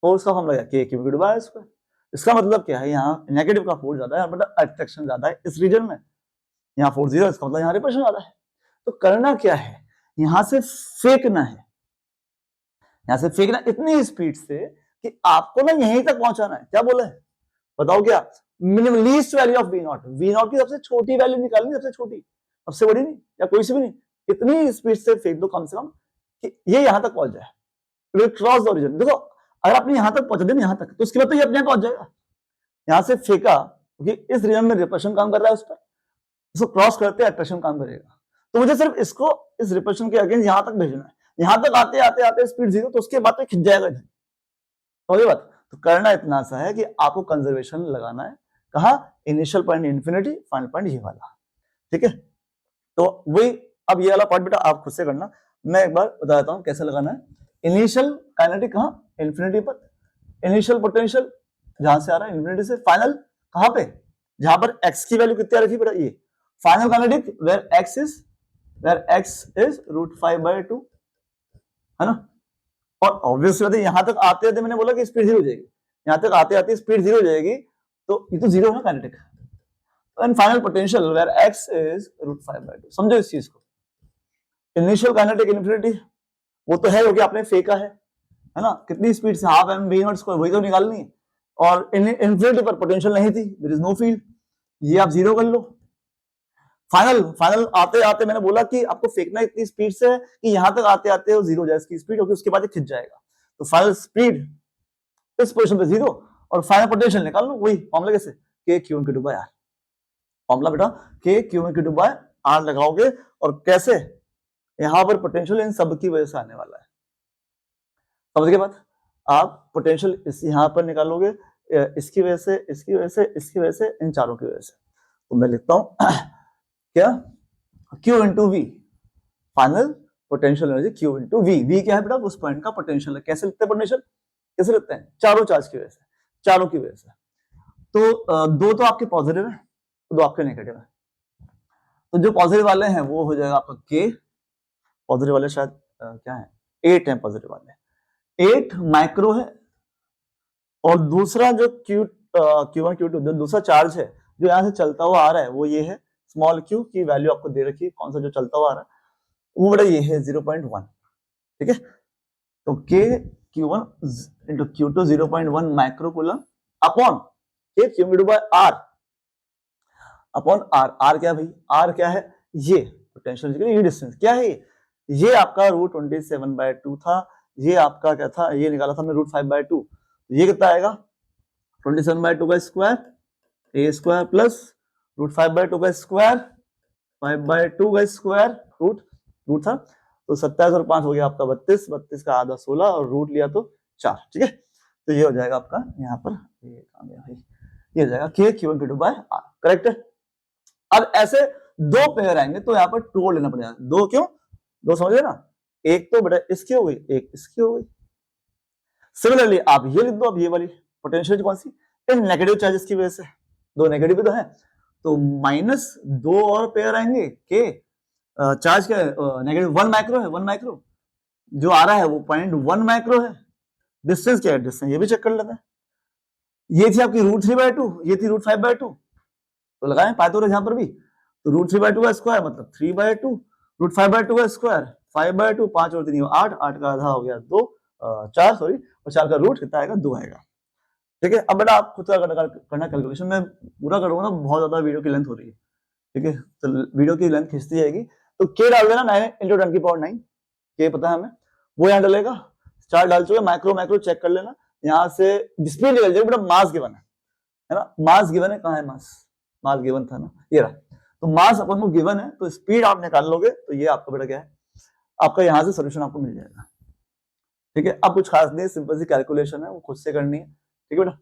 फोर्स का फॉर्मूला क्या, k क्यूब बाय स्क्वायर। इसका मतलब क्या है, यहाँ नेगेटिव का फोर्स ज्यादा है, मतलब अट्रैक्शन ज्यादा है इस रीजन में, यहाँ फोर्स 0, इसका मतलब यहाँ रिपल्शन ज्यादा है। तो करना क्या है, यहाँ से फेंकना है, यहाँ से फेंकना इतनी स्पीड से कि आपको ना यहीं तक पहुंचाना है। क्या बोला है, बताओ क्या, minimum least value of v naught, v naught की सबसे छोटी वैल्यू निकालनी, सबसे छोटी, सबसे बड़ी नहीं या कोई सी भी नहीं, इतनी स्पीड से फेंक दो कम से कम कि ये यहां तक पहुंच जाए, विल क्रॉस द ओरिजिन। देखो अगर आपने यहां तक पहुंचा देना, यहां तक, तो उसके बाद तो ये अपने आप पहुंच जाएगा। यहां से फेंका क्योंकि इस रीजन में रिपल्शन काम कर रहा है उस पर, इसको क्रॉस करते अट्रैक्शन काम करेगा। तो मुझे सिर्फ इसको इस रिपल्शन के अगेंस्ट यहां तक भेजना है, यहां तक आते आते आते स्पीड 0, तो उसके बाद तो खिंच जाएगा। तो ये बात, तो करना इतना सा है कि आपको कंजर्वेशन लगाना है, कहा initial point infinity, final point ये वाला, ठीक है। तो वही, अब ये वाला पार्ट बेटा आप खुद से करना, मैं एक बार बता देता हूं कैसे लगाना है। इनिशियल काइनेटिक कहां, इन्फिनिटी पर, इनिशियल पोटेंशियल जहां से आ रहा है इन्फिनिटी से, फाइनल कहां पे, जहां पर x की वैल्यू कितनी रखी बेटा, ये final kinetic where x is √5/2, है ना। और ऑब्वियसली बात है, यहां तक आते आते मैंने बोला कि स्पीड 0 हो जाएगी, यहां तक आते आते स्पीड 0 हो जाएगी, तो ये तो 0 है ना kinetic. And final potential where x is √5/2, समझो इस चीज को। इनिशियल काइनेटिक इन्फिनिटी वो तो है क्योंकि आपने फेंका है ना, कितनी स्पीड से, half M v naught square, वही तो निकालनी है। और इन्फिनिटी पर पोटेंशियल नहीं थी, देयर इज नो फील्ड, ये आप 0 कर लो। फाइनल आते आते मैंने बोला कि आपको फेंकना इतनी स्पीड से कि यहां तक आते आते वो 0 हो जाए इसकी स्पीड, क्योंकि उसके बाद ये खिंच जाएगा। तो फाइनल स्पीड इस पोजीशन पे 0 और फाइनल पोटेंशियल निकाल लो, वही फॉर्मूला कैसे, k q/r, फॉर्मूला बेटा k q/r लगाओगे, और कैसे, यहां पर पोटेंशियल इन सब की वजह से आने वाला है। समझ के बाद आप पोटेंशियल इस यहां पर निकालोगे, इसकी वजह से, इसकी वजह से, इसकी वजह से, इन चारों की वजह से। तो मैं लिखता हूं क्या, Q into v, final potential energy Q into v. V क्या है बेटा, उस पॉइंट का पोटेंशियल है। कैसे लिखते हैं पोटेंशियल, कैसे लिखते हैं, चारों चार्ज की वजह से, चारों की वजह से। तो दो तो आपके पॉजिटिव है, दो आपके नेगेटिव है। तो जो पॉजिटिव वाले हैं वो हो जाएगा आपका K, पॉजिटिव वाले शायद क्या है, 8 है पॉजिटिव वाले, 8 माइक्रो है। और दूसरा जो Q1 Q2 जो दूसरा चार्ज है जो यहां से चलता हुआ आ रहा है, वो ये है, स्मॉल q की वैल्यू आपको दे रखी है, कौन सा जो चलता हुआ आ रहा है, वो बड़ा ये है 0.1, ठीक है। तो k q1 into q2 0.1 micro coulomb upon k q/r upon r। r क्या भाई, r क्या है, ये पोटेंशियल, ये डिस्टेंस क्या है, ये आपका √27/2 था, ये आपका क्या था, ये निकाला था हमने √5/2, ये कितना आएगा 27/2 का स्क्वायर a स्क्वायर प्लस √5/2 का स्क्वायर 5/2 का स्क्वायर, रूट था तो 27 और 5 हो गया आपका 32, 32 का आधा 16 और रूट लिया तो 4, ठीक है। तो ये हो जाएगा आपका यहाँ पर, ये हो जाएगा k q/r, करेक्ट है। अब ऐसे दो पेयर आएंगे तो यहाँ पर 2 लेना पड़ेगा, दो क्यों, दो समझे ना, एक तो बेटा इसकी हो गई, एक इसकी हो गई। सिमिलरली आप ये लिख दो, अब ये वाली पोटेंशियल कौन सी, नेगेटिव चार्जेस की वजह से, दो नेगेटिव भी तो है, तो -2 और पेयर आएंगे के चार्ज क्या है, नेगेटिव 1 माइक्रो है, 1 माइक्रो जो आ रहा है वो 0.1 माइक्रो है। डिस्टेंस क्या है, डिस्टेंस ये भी चेक कर लेते हैं। ये थी आपकी √3/2, ये थी √5/2, तो लगाएं पाइथागोरस यहां पर भी, तो √3/2 का स्क्वायर मतलब 3/2, √5/2 का स्क्वायर 5/2, 5 और 3 8, 8 का आधा हो गया 2, 4 सॉरी, और 4 का रूट कितना आएगा, 2 आएगा, ठीक है। अब बेटा आप खुद करना कैलकुलेशन, मैं पूरा करूंगा ना, बहुत ज्यादा वीडियो की लेंथ हो रही है, ठीक है, तो वीडियो की लेंथ खिंचती जाएगी। तो k डाल देना 9 × 10⁹, k पता है हमें, वो यहाँ डालेगा, 4 डाल चुके, माइक्रो चेक कर लेना, यहाँ से स्पीड निकल जाएगी बेटा, मास गिवन है ना, मास गिवन है, कहाँ है मास गिवन था ना, ये रहा, तो मास अपन को गिवन है, तो स्पीड आप निकाल लोगे, तो ये आपका बेटा क्या है, आपका यहाँ से सोल्यूशन आपको मिल जाएगा, ठीक है। अब कुछ खास नहीं, सिंपल सी कैलकुलेशन है, वो खुद से करनी है, ठीक है बेटा।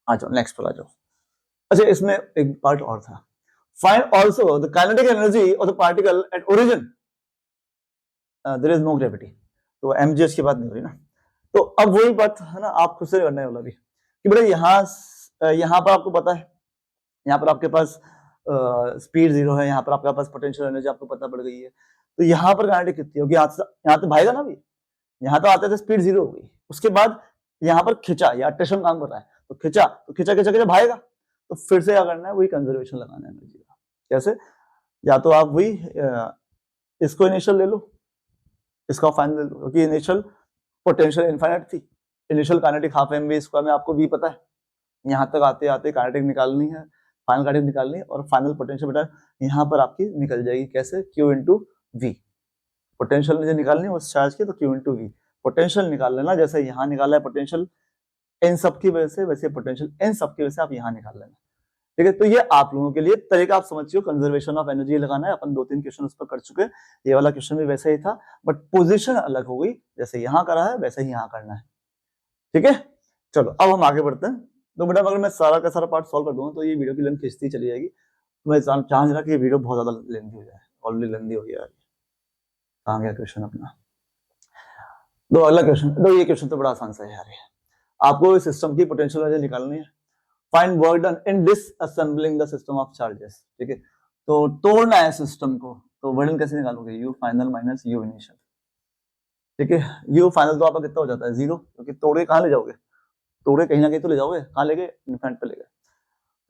आ जाओ नेक्स्ट पर आ जाओ। अच्छा इसमें एक पार्ट और था, find also the kinetic energy of the particle at origin there is no gravity, तो एमजीएच की बात नहीं हो रही ना। तो अब वही बात है ना, आप खुद से करना है वाला भी, कि बेटा यहाँ पर आपको पता है, यहाँ पर आपके पास स्पीड 0 है, यहाँ पर आपके पास पोटेंशियल एनर्जी आपको पता पड़ गई है, तो यहाँ पर काइनेटिक कितनी होगी, यहाँ तो भागेगा ना भी, यहाँ तो आते थे स्पीड 0 हो गई, उसके बाद यहाँ पर खिंचा या अट्रेशन काम कर रहा है, तो खिंचा खिंचा भागेगा, तो फिर से क्या करना है, वही कंजर्वेशन लगाना है एनर्जी का। कैसे? या तो आप वही इसको इनिशियल ले लो, इसका फाइनल ले लो, क्योंकि इनिशियल पोटेंशियल इनफाइनाइट थी, initial kinetic half M we square में आपको भी पता है, यहाँ तक आते आते काइनेटिक निकालनी है, फाइनल काइनेटिक निकालनी है, और फाइनल पोटेंशियल बेटा यहाँ पर आपकी निकल जाएगी। कैसे? Q into we. पोटेंशियल मुझे निकालनी है उस चार्ज की, तो Q इंटू वी। पोटेंशियल निकाल लेना, जैसे यहाँ निकाला है पोटेंशियल इन सब की वजह से, वैसे पोटेंशियल इन सब की वजह से आप यहाँ निकाल लेना। ठीक है, तो ये आप लोगों के लिए तरीका आप समझिए, कंजर्वेशन ऑफ एनर्जी लगाना है। अपन 2-3 क्वेश्चन उस पर कर चुके हैं, ये वाला क्वेश्चन भी वैसे ही था, बट पोजीशन अलग हो गई, जैसे यहाँ करा है वैसे ही यहाँ करना है। ठीक है, चलो अब हम आगे बढ़ते हैं। तो बेटा अगर मैं सारा का सारा पार्ट सॉल्व कर दूंगा तो ये वीडियो की लेंथ खिंचती चली जाएगी, तो मैं चाह रहा कि ये वीडियो बहुत ज्यादा लेंथी हो जाए, ऑलरेडी लेंथी हो गया। कहाँ गया क्वेश्चन अपना? तो अगला क्वेश्चन, तो ये क्वेश्चन तो बड़ा आसान सा है यार, आपको सिस्टम की पोटेंशियल एनर्जी निकालनी है। Find work done in डिसअसेंबलिंग the system of charges. ठीक है, तो तोड़ना है सिस्टम को, तो वर्क डन कैसे निकालोगे? You final minus you initial. ठीक है, यू फाइनल तो आपका कितना हो जाता है? 0, क्योंकि तोड़े कहाँ ले जाओगे? तोड़े कहीं ना कहीं तो ले जाओगे, कहाँ ले गए? इनफिनिट पे ले गए,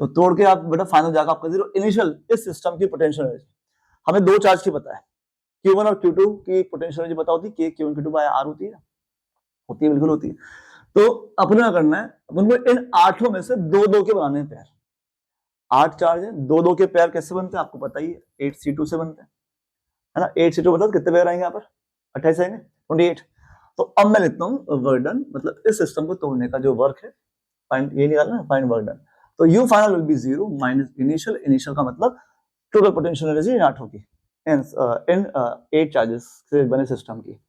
तो तोड़ के आप बेटा फाइनल जाकर आपका 0 इनिशियल। इस सिस्टम की पोटेंशियल एनर्जी हमें दो चार्ज की पता है, Q1 और Q2 की पोटेंशियल एनर्जी पता होती है, Q1 Q2 बाय R होती है, बिल्कुल होती है। तो अपने क्या करना है, अपन को इन 8 में से 2-2 के बनाने हैं पेयर। 8 चार्ज है, 2-2 के पेयर कैसे बनते हैं आपको पता ही है, 8C2 से बनते हैं, है ना। 8C2 बताओ कितने पेयर आएंगे यहाँ पर? 28 आएंगे, 28। तो अब मैं लिखता हूँ वर्क डन, मतलब इस सिस्टम को तोड़ने का जो वर्क है, फाइंड ये निकालना है, फाइंड वर्क डन। तो you final will be 0 minus initial, initial का मतलब टोटल पोटेंशियल एनर्जी इन 8 की, इन 8 चार्जेस से बने सिस्टम की।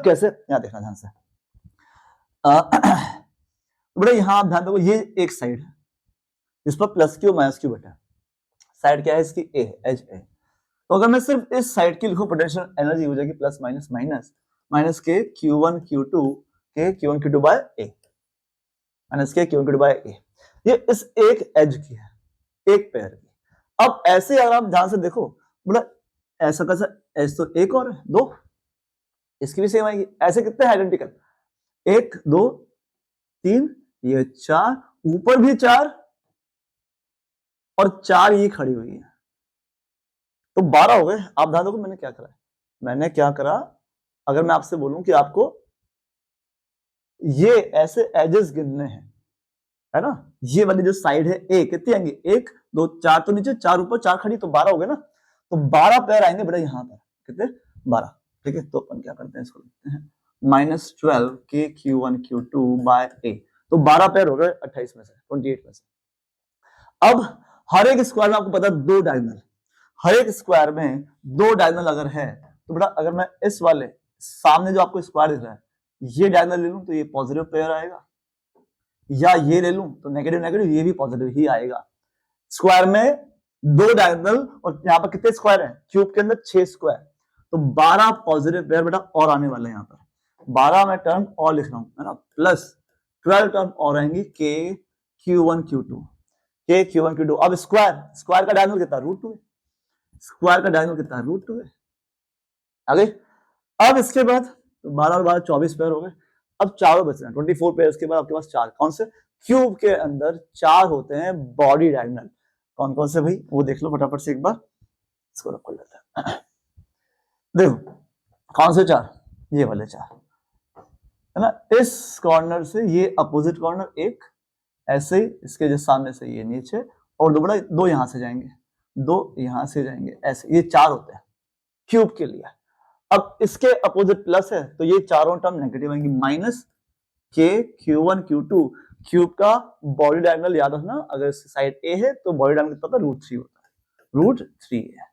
कैसे? यहाँ देखना ध्यान से। तो बेटा यहाँ आप ध्यान दो, ये एक साइड है जिस पर प्लस क्यू माइनस क्यू बटा, साइड क्या है इसकी? ए, एज ए। तो अगर मैं सिर्फ इस साइड की लिखूं, पोटेंशियल एनर्जी हो जाएगी प्लस माइनस माइनस माइनस के Q1 Q2 के Q1 Q2 बाय ए, माइनस के Q1 Q2 बाय ए। ये इस एक एज की है, एक पेयर की। अब ऐसे अगर आप ध्यान से देखो, बोला ऐसा कैसा, एज तो एक और है, 2, इसकी भी सेम आएगी। ऐसे कितने आइडेंटिकल? 1 2 3, ये 4, ऊपर भी 4 और 4 ये खड़ी हुई है, तो 12 हो गए। आप ध्यान देखो मैंने क्या करा है, मैंने क्या करा, अगर मैं आपसे बोलूं कि आपको ये ऐसे एजेस गिनने हैं, है ना, ये वाली जो साइड है ए, कितनी आएंगी? 1 2 4, तो नीचे 4 ऊपर 4 खड़ी, तो 12 हो गए ना। तो 12 पेयर आएंगे बेटा यहाँ पर, कितने? 12। ठीक है, तो अपन क्या करते हैं, इसको लिखते हैं -12 के Q1 Q2 बाय ए। तो 12 पेयर हो गए 28 में से, 28 में से। अब हर एक स्क्वायर में आपको पता है 2 डायगोनल, हर एक स्क्वायर में 2 डायगोनल अगर है, तो बेटा अगर मैं इस वाले सामने जो आपको स्क्वायर दिख रहा है, ये डायगोनल ले लूं तो ये पॉजिटिव पेयर आएगा, या ये ले लूं तो नेगेटिव नेगेटिव, ये भी पॉजिटिव ही आएगा। स्क्वायर में 2 डायगोनल, और यहाँ पर कितने स्क्वायर हैं? क्यूब के अंदर 6 स्क्वायर, तो 12 पॉजिटिव पेयर बेटा और आने वाले हैं। यहाँ पर 12 में टर्म और लिख रहा हूं, है ना, प्लस 12 टर्म और आएंगी के Q1 Q2 के Q1 Q2। अब स्क्वायर का डायगोनल कितना? √2 है, स्क्वायर का डायगोनल कितना? √2 है। आगे अब इसके बाद 12 और 12 24 पेयर हो गए। अब चारों बच रहे हैं 24 पेयर के बाद आपके पास 4 कौन से? क्यूब के अंदर 4 होते हैं बॉडी डायगोनल। कौन कौन से भाई, वो देख लो फटाफट से एक बार, इसको रख लेते हैं। देखो कौन से 4? ये वाले 4, है ना। इस कॉर्नर से ये अपोजिट कॉर्नर एक, ऐसे ही इसके जो सामने से ये नीचे, और दो बड़ा 2 यहां से जाएंगे, 2 यहां से जाएंगे, ऐसे ये 4 होते हैं क्यूब के लिए। अब इसके अपोजिट प्लस है, तो ये चारों टर्म नेगेटिव आएंगी, माइनस के Q1 Q2। क्यूब का बॉडी डायगोनल याद रखना, अगर साइड ए है तो बॉडी डायगोनल कितना होता है? √3 होता है, √3 है।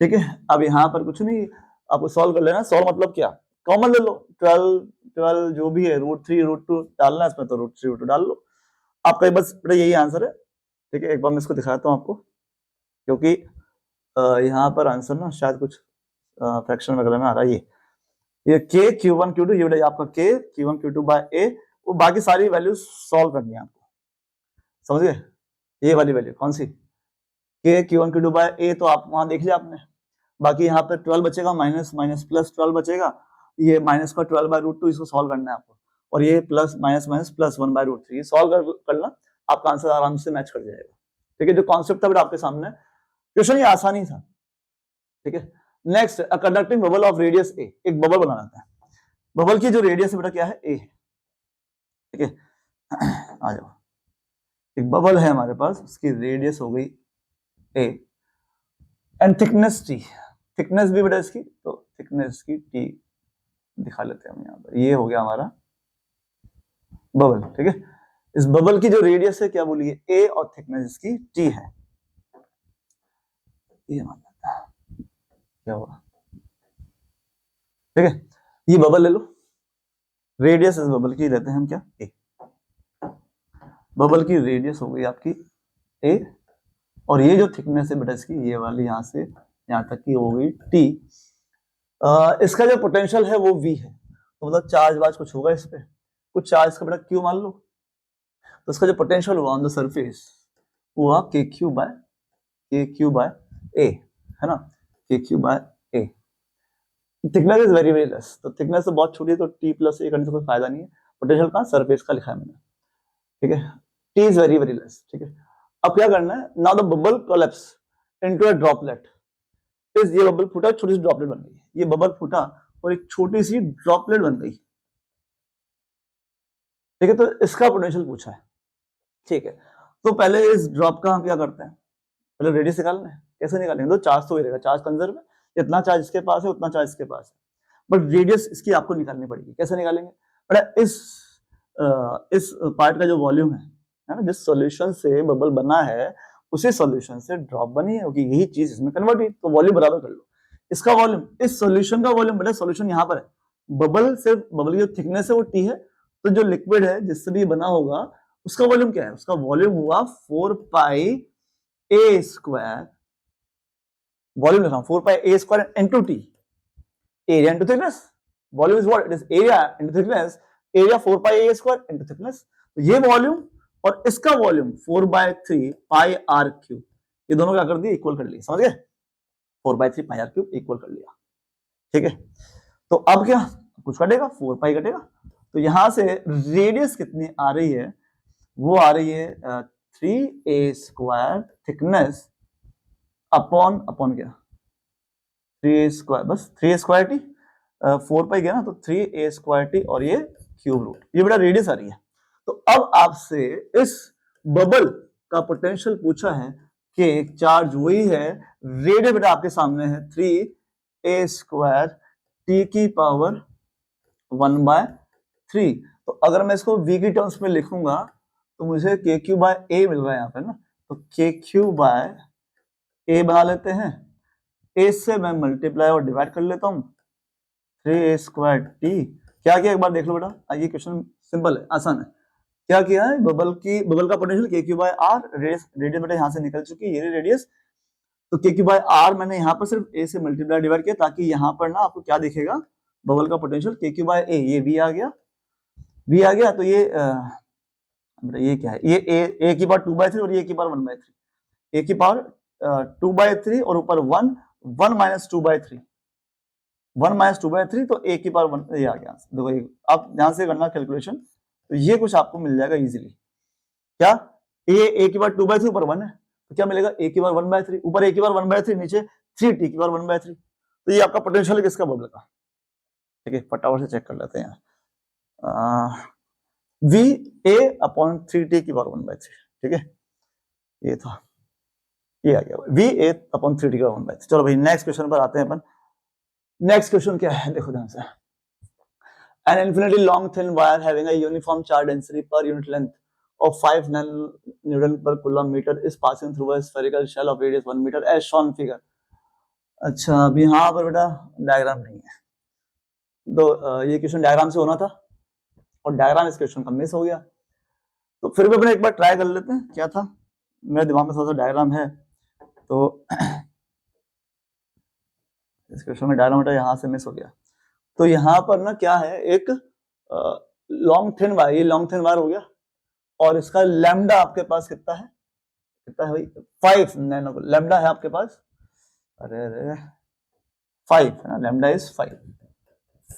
ठीक है, अब यहाँ पर कुछ नहीं, आपको सॉल्व कर लेना। सॉल्व मतलब क्या? कॉमन ले लो, 12 जो भी है, √3 √2 डालना है इसमें, तो √3 √2 डाल लो। आपका बस यही आंसर है। ठीक है, एक बार मैं इसको दिखाता हूँ आपको, क्योंकि यहाँ पर आंसर ना शायद कुछ फ्रैक्शन वगैरह में आ रहा है। ये के Q1 Q2, ये आपका के Q1 Q2 बाय ए, वो बाकी सारी वैल्यूज सॉल्व करनी है आपको, समझ गए? ये वाली वैल्यू कौन सी? के Q1 Q2 बाय ए, तो आप वहां देख लिया आपने। बाकी यहाँ पे 12 बचेगा, माइनस माइनस प्लस 12 बचेगा, ये -12/√2 इसको सॉल्व करना है आपको, और ये plus minus minus plus 1/√3 solve करना, आपका आंसर आराम से मैच कर जाएगा। ठीक है, जो कॉन्सेप्ट था बेटा आपके सामने, क्वेश्चन ये आसानी था। ठीक है, next, a conducting bubble of radius ए, एक बबल बनाना था, बबल की जो रेडियस है बेटा क्या है, ए है। ठीक है, आ जाओ, एक बबल है हमारे पास, उसकी रेडियस हो गई A and thickness T, thickness भी बेटा इसकी, तो थिकनेस की टी दिखा लेते हैं हम यहाँ पर, ये हो गया हमारा बबल। ठीक है, इस बबल की जो रेडियस है क्या बोलिए, ए, और थिकनेस इसकी टी है। ये मान लेते हैं क्या होगा। ठीक है, ये बबल ले लो, रेडियस इस बबल की लेते हैं हम क्या, ए, बबल की रेडियस हो गई आपकी ए, और ये जो थिकनेस है बेटा इसकी, ये वाली यहाँ से यहाँ तक की हो गई टी। इसका जो पोटेंशियल है वो V है, तो मतलब चार्ज वार्ज कुछ होगा इस पे, कुछ चार्ज का बेटा Q मान लो, तो इसका जो पोटेंशियल हुआ ऑन द सरफेस हुआ KQ बाय A, है ना, KQ by A। Thickness is very very less, तो थिकनेस तो बहुत छोटी है, तो T प्लस A करने से कोई फायदा नहीं है, पोटेंशियल कहाँ, सरफेस का लिखा है मैंने। ठीक है, T is very very less. ठीक है, अब क्या करना है, now the bubble collapse into a droplet, ये बबल फूटा, छोटी सी ड्रॉपलेट बन गई, ये बबल फूटा और एक छोटी सी ड्रॉपलेट बन गई। ठीक है, तो इसका पोटेंशियल पूछा है। ठीक है, तो पहले इस ड्रॉप का हम क्या करते हैं, पहले रेडियस निकालना है, कैसे निकालेंगे, तो चार्ज तो रहेगा, चार्ज कंजर्व है, इतना चार्ज इसके पास है उतना चार्ज इसके पास है, बट रेडियस इसकी आपको निकालनी पड़ेगी। कैसे निकालेंगे, बड़ा इस पार्ट का जो वॉल्यूम है ना, जिस सॉल्यूशन से बबल बना है उसी सॉल्यूशन से ड्रॉप बनी है, क्योंकि यही चीज इसमें कन्वर्ट हुई, तो वॉल्यूम बराबर कर लो। इसका वॉल्यूम, इस सॉल्यूशन का वॉल्यूम, बड़ा सॉल्यूशन यहाँ पर है, बबल से बबल की जो थिकनेस है वो टी है, तो जो लिक्विड है जिससे भी बना होगा उसका वॉल्यूम क्या है, उसका वॉल्यूम हुआ 4πa², वॉल्यूम लिख रहा हूं 4πa² into T, area into thickness, volume is what, it is area into thickness, area 4πa² into thickness, तो ये वॉल्यूम और इसका वॉल्यूम 4/3 πr3, ये दोनों क्या कर दिए, इक्वल कर लिए, समझ गए, 4/3 πr3 इक्वल कर लिया। ठीक है, तो अब क्या कुछ कटेगा, 4π कटेगा, तो यहां से रेडियस कितनी आ रही है, वो आ रही है 3a² थिकनेस अपॉन क्या, 3a², बस 3a² टी, 4π गया ना, तो 3a² टी और ये क्यूब रूट, ये बेटा रेडियस आ रही है। तो अब आपसे इस बबल का पोटेंशियल पूछा है कि चार्ज वही है, रेडियस बेटा आपके सामने है 3a² टी की पावर 1/3, तो अगर मैं इसको v की टर्म्स में लिखूंगा तो मुझे KQ बाय A मिल रहा है यहाँ पे ना, तो KQ बाय A बना लेते हैं, A से मैं मल्टीप्लाई और डिवाइड कर लेता हूँ, 3a² टी, क्या किया एक बार देख लो बेटा, ये क्वेश्चन सिंपल है, आसान है, क्या किया है, बबल का potential KQ by R, radius बेटा यहाँ से निकल चुकी है, ये रेडियस, तो KQ बाय R मैंने यहाँ पर सिर्फ A से मल्टीप्लाई डिवाइड किया, ताकि यहाँ पर ना आपको क्या दिखेगा, बबल का पोटेंशियल KQ बाय A, ये V आ गया, तो ये क्या है, ये A की पावर 2/3 और ये A की पावर 1/3, A की पावर 2/3 और ऊपर 1 माइनस 2/3, 1 माइनस 2/3, तो A की पावर 1, ये आ गया। देखो आप ध्यान से करना कैलकुलेशन, तो ये कुछ आपको मिल जाएगा इजीली, क्या A की पावर 2/3 ऊपर 1 है, तो क्या मिलेगा, A की पावर 1/3, ऊपर A की पावर 1/3, नीचे 3T की पावर 1/3, तो ये आपका पोटेंशियल है किसका, बबल का। ठीक है, फटाफट से चेक कर लेते हैं, VA/3T की पावर 1/3, ठीक है, ये था, ये आ गया VA/3T की पावर 1/3। चलो भाई नेक्स्ट क्वेश्चन पर आते हैं अपन। नेक्स्ट क्वेश्चन क्या है, देखो ध्यान से, an infinitely long thin wire having a uniform charge density per unit length of 5 newton per coulomb meter is passing through a spherical shell of radius 1 meter as shown figure। अच्छा, अब यहाँ पर बेटा डायग्राम नहीं है, तो ये question diagram से होना था और डायग्राम इस क्वेश्चन का मिस हो गया, तो फिर भी अपने एक बार ट्राई कर लेते हैं, क्या था, मेरे दिमाग में थोड़ा सा डायग्राम है, तो इस क्वेश्चन में डायग्राम यहाँ से मिस हो गया, तो यहाँ पर ना क्या है, एक लॉन्ग थिन वायर, ये लॉन्ग थिन वायर हो गया, और इसका लैम्डा आपके पास कितना है भाई, 5 नैनो लैम्डा है आपके पास, अरे 5 है ना, लैम्डा इज 5,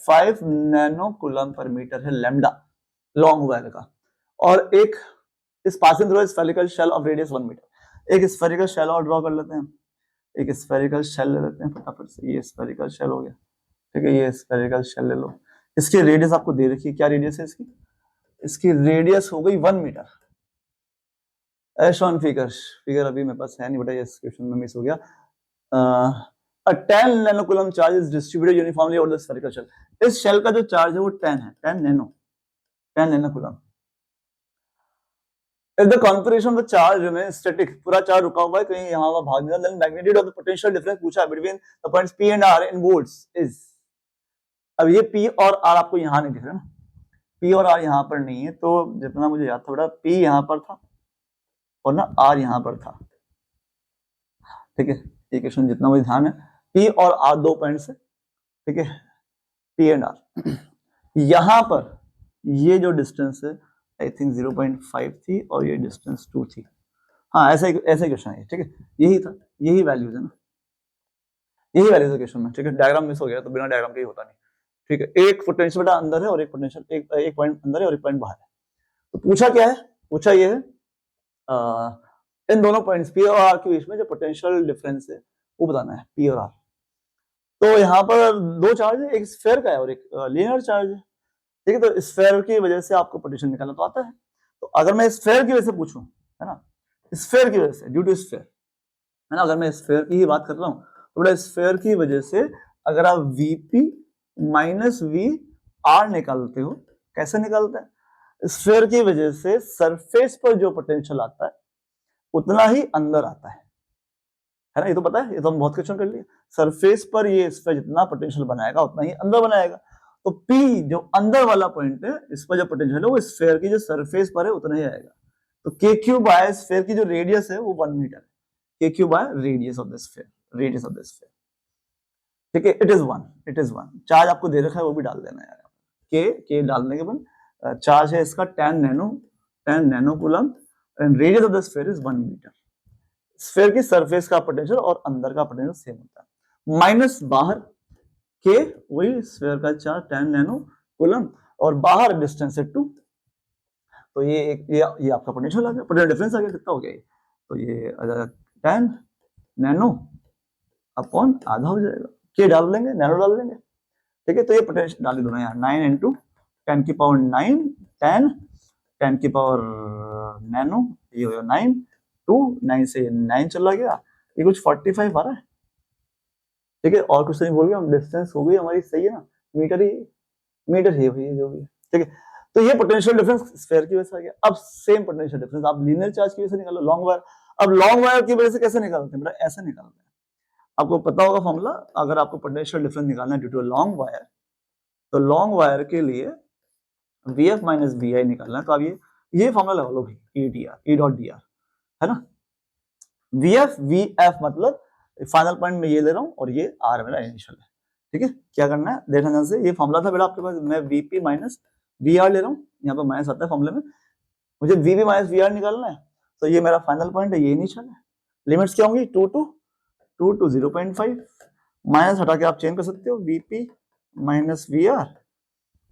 5 नैनो कूलम पर मीटर है लैम्डा लॉन्ग वायर का, और एक इस passing through spherical shell of radius 1 metre. एक स्फेरिकल शेल और ड्रॉ कर लेते हैं, एक स्फेरिकल शेल ले लेते हैं फटाफट से। ये स्फेरिकल शेल हो गया, ठीक है, ये स्फेरिकल शेल ले लो। इसकी रेडियस आपको दे रखी है, क्या रेडियस है इसकी? इसकी रेडियस हो गई 1 मीटर। एशॉन फिगर अभी मेरे पास है नहीं बेटा, ये क्वेश्चन में मिस हो गया। A 10 nanocoulomb charge is distributed uniformly over the spherical shell. इस शेल का जो चार्ज है वो 10 है, 10 नैनोकूलम। If the configuration of the charge remains static, पूरा चार्ज रुका हुआ है, कहीं यहाँ वहाँ भाग नहीं रहा, then magnitude of the potential difference पूछा है between the points P and R in volts is। अब ये P और R आपको यहाँ नहीं दिख रहा ना, P और R यहाँ पर नहीं है, तो जितना मुझे याद था बेटा P यहाँ पर था और ना R यहाँ पर था, ठीक है। ये क्वेश्चन जितना मुझे ध्यान है, P और R दो पॉइंट्स है, ठीक है, P एंड R। यहाँ पर ये जो डिस्टेंस है आई थिंक 0.5 थी और ये डिस्टेंस 2 थी। हाँ ऐसे क्वेश्चन है, ठीक है, यही था, यही वैल्यूज है ना, यही वैल्यूज है क्वेश्चन में, ठीक है। डायग्राम मिस हो गया तो बिना डायग्राम के ही होता नहीं, ठीक है। एक पोटेंशियल बेटा अंदर है और एक पोटेंशियल एक पॉइंट अंदर है और एक पॉइंट बाहर है। तो पूछा क्या है? पूछा ये है इन दोनों पॉइंट्स P और R के बीच में जो पोटेंशियल डिफरेंस है वो बताना है, P और R। तो यहाँ पर दो चार्ज है, एक स्फीयर का है और एक लीनियर चार्ज है, ठीक है। तो स्फीयर की वजह से आपको पोटेंशियल निकालना तो आता है। तो अगर मैं स्फीयर की वजह से पूछूं, है ना, स्फीयर की वजह से, ड्यू टू स्फीयर, है ना, अगर मैं स्फीयर की ही बात कर रहा हूँ तो बड़ा स्फीयर की वजह से अगर आप Vp माइनस VR निकालते हो, कैसे निकालते हैं? स्फीयर की वजह से सरफेस पर जो पोटेंशियल आता है उतना ही अंदर आता है ना, ये तो पता है, ये तो हम बहुत क्वेश्चन कर लिए। सरफेस पर ये स्फीयर जितना पोटेंशियल बनाएगा उतना ही अंदर बनाएगा। तो P जो अंदर वाला पॉइंट है, इस पर जो पोटेंशियल है वो स्फीयर की जो सरफेस पर है उतना ही आएगा। तो KQ बाय स्फीयर की जो रेडियस है वो 1 मीटर है, KQ by radius of the sphere, radius of the sphere, ठीक है। It is 1। चार्ज आपको दे रखा है वो भी डाल देना यार, K डालने के बाद चार्ज है इसका 10 nanocoulomb and radius of the sphere is 1 metre. Sphere की सरफेस का पोटेंशियल और अंदर का पोटेंशियल सेम होता है, माइनस बाहर K वही स्फीयर का चार्ज 10 नैनोकूलम और बाहर डिस्टेंस है 2। तो ये आपका पोटेंशियल आ गया, पोटेंशियल डिफरेंस आ गया, कितना हो गया ये? तो ये आ जाएगा 10 नैनो अपॉन आधा हो जाएगा, K डाल देंगे, नैनो डाल देंगे, ठीक है। तो ये पोटेंशियल डाल दो ना यार, 9 इंटू 10 की पावर 9, 10 की पावर नैनो, ये हो गया 9, 2 9 से 9 चला गया, ये कुछ 45 आ रहा है, ठीक है। और कुछ नहीं बोल गया हम, डिस्टेंस हो गई हमारी, सही है ना, मीटर ही है भाई जो भी, ठीक है। तो ये पोटेंशियल डिफरेंस स्फीयर की वजह से आ गया। अब सेम पोटेंशियल डिफरेंस आप लीनियर चार्ज की वजह से निकालो, लॉन्ग वायर। अब लॉन्ग वायर की वजह से कैसे निकालते हैं बेटा? ऐसे निकालते हैं, आपको पता होगा फॉर्मूला। अगर आपको पोटेंशियल डिफरेंस निकालना है ड्यू टू लॉन्ग वायर, तो लॉन्ग वायर के लिए VF माइनस VI निकालना है, तो आप ये फॉर्मूला लगा लो भाई, E.dr, है ना। VF मतलब फाइनल पॉइंट में ये ले रहा हूँ और ये R मेरा इनिशियल है, ठीक है। क्या करना है देखना ध्यान से, ये फॉर्मूला था बेटा आपके पास, मैं VP माइनस VR ले रहा हूँ, यहाँ पर माइनस आता है फॉर्मूले में, मुझे VP माइनस VR निकालना है। तो ये मेरा फाइनल पॉइंट है, ये इनिशियल है। लिमिट्स क्या होंगी? 2 to 0.5, माइनस हटा के आप चेंज कर सकते हो, VP माइनस VR,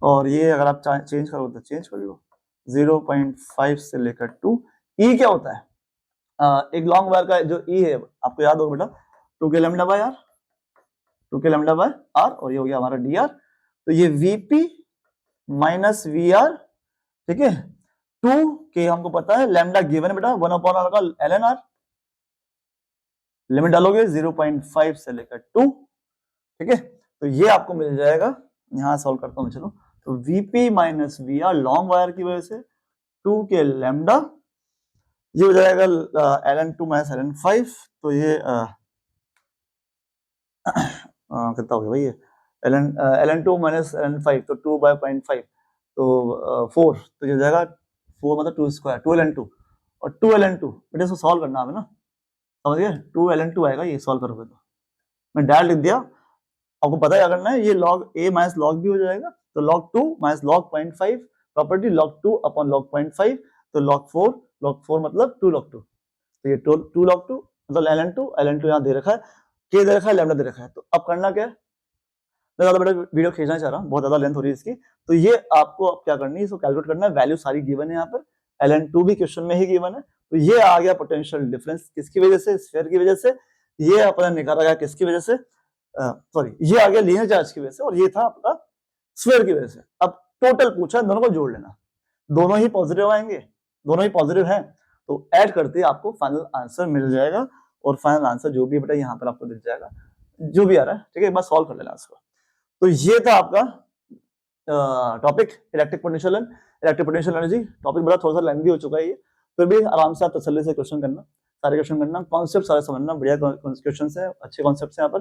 और ये अगर आप चेंज करो तो चेंज कर लो, 0.5 से लेकर 2। E क्या होता है? एक लॉन्ग वायर का जो E है आपको याद होगा बेटा, 2k lambda by R, 2k lambda by R, और ये हो गया हमारा dr। तो ये VP माइनस VR, ठीक है, 2k हमको पता है, लैम्डा गिवन है बेटा 1/r का ln R, लिमिट डालोगे 0.5 से लेकर 2, ठीक है। तो ये आपको मिल जाएगा, यहां सॉल्व करता हूं चलो। तो VP minus VR long wire की वजह से 2k लैम्डा, ये हो जाएगा ln2 माइनस ln5, तो ये कितना हो गया भाई, ये ln2 माइनस ln5, तो 2/0.5, तो 4, तो ये हो जाएगा 4 मतलब 2 स्क्वायर, 2ln2, और 2ln2 बेटा इसको सॉल्व करना है ना, समझ गए, 2ln2 आएगा, ये सॉल्व करोगे तो मैं डायरेक्ट लिख दिया। आपको पता है क्या करना है, ये log a minus log b हो जाएगा, तो log 2 minus log 0.5 property, log 2 upon log 0.5, तो log 4 मतलब 2 log 2, तो ये 2 log 2 मतलब ln2 यहाँ दे रखा है, k दे रखा है, लैम्डा दे रखा है। तो अब करना क्या है, मैं ज्यादा बड़ा वीडियो खींचना चाह रहा हूँ, बहुत ज्यादा लेंथ हो रही है इसकी। तो ये आपको अब क्या करनी है, इसको कैलकुलेट करना है, वैल्यू सारी गिवन है यहाँ पर, ln2 भी क्वेश्चन में ही गिवन है। तो ये आ गया पोटेंशियल डिफरेंस किसकी वजह से, स्फीयर की वजह से। ये अपना निकाला गया किसकी वजह से, सॉरी ये आ गया लीनियर चार्ज की वजह से, और ये था आपका स्फीयर की वजह से। अब टोटल पूछा, दोनों को जोड़ लेना, दोनों ही पॉजिटिव आएंगे, दोनों ही पॉजिटिव हैं, तो ऐड करते आपको फाइनल आंसर मिल जाएगा। और फाइनल आंसर जो भी बेटा यहाँ पर आपको दिख जाएगा, जो भी आ रहा है, ठीक है, एक बार सॉल्व कर लेना इसको। तो ये था आपका topic electric potential and electric potential energy. Topic बड़ा थोड़ा सा लेंथी हो चुका है ये, फिर भी आराम से आप तसल्ली से क्वेश्चन करना, सारे क्वेश्चन करना, कॉन्सेप्ट सारे समझना, बढ़िया क्वेश्चन है, अच्छे कॉन्सेप्ट है यहाँ पर,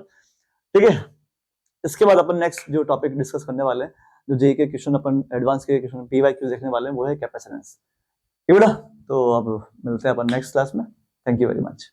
ठीक है। इसके बाद अपन नेक्स्ट जो टॉपिक डिस्कस करने वाले हैं, जो जेईई के क्वेश्चन, अपन एडवांस के क्वेश्चन पीवाईक्यू देखने वाले हैं, वो है कैपेसिटेंस, ठीक है बेटा। तो अब मिलते हैं अपन नेक्स्ट क्लास में। Thank you very much.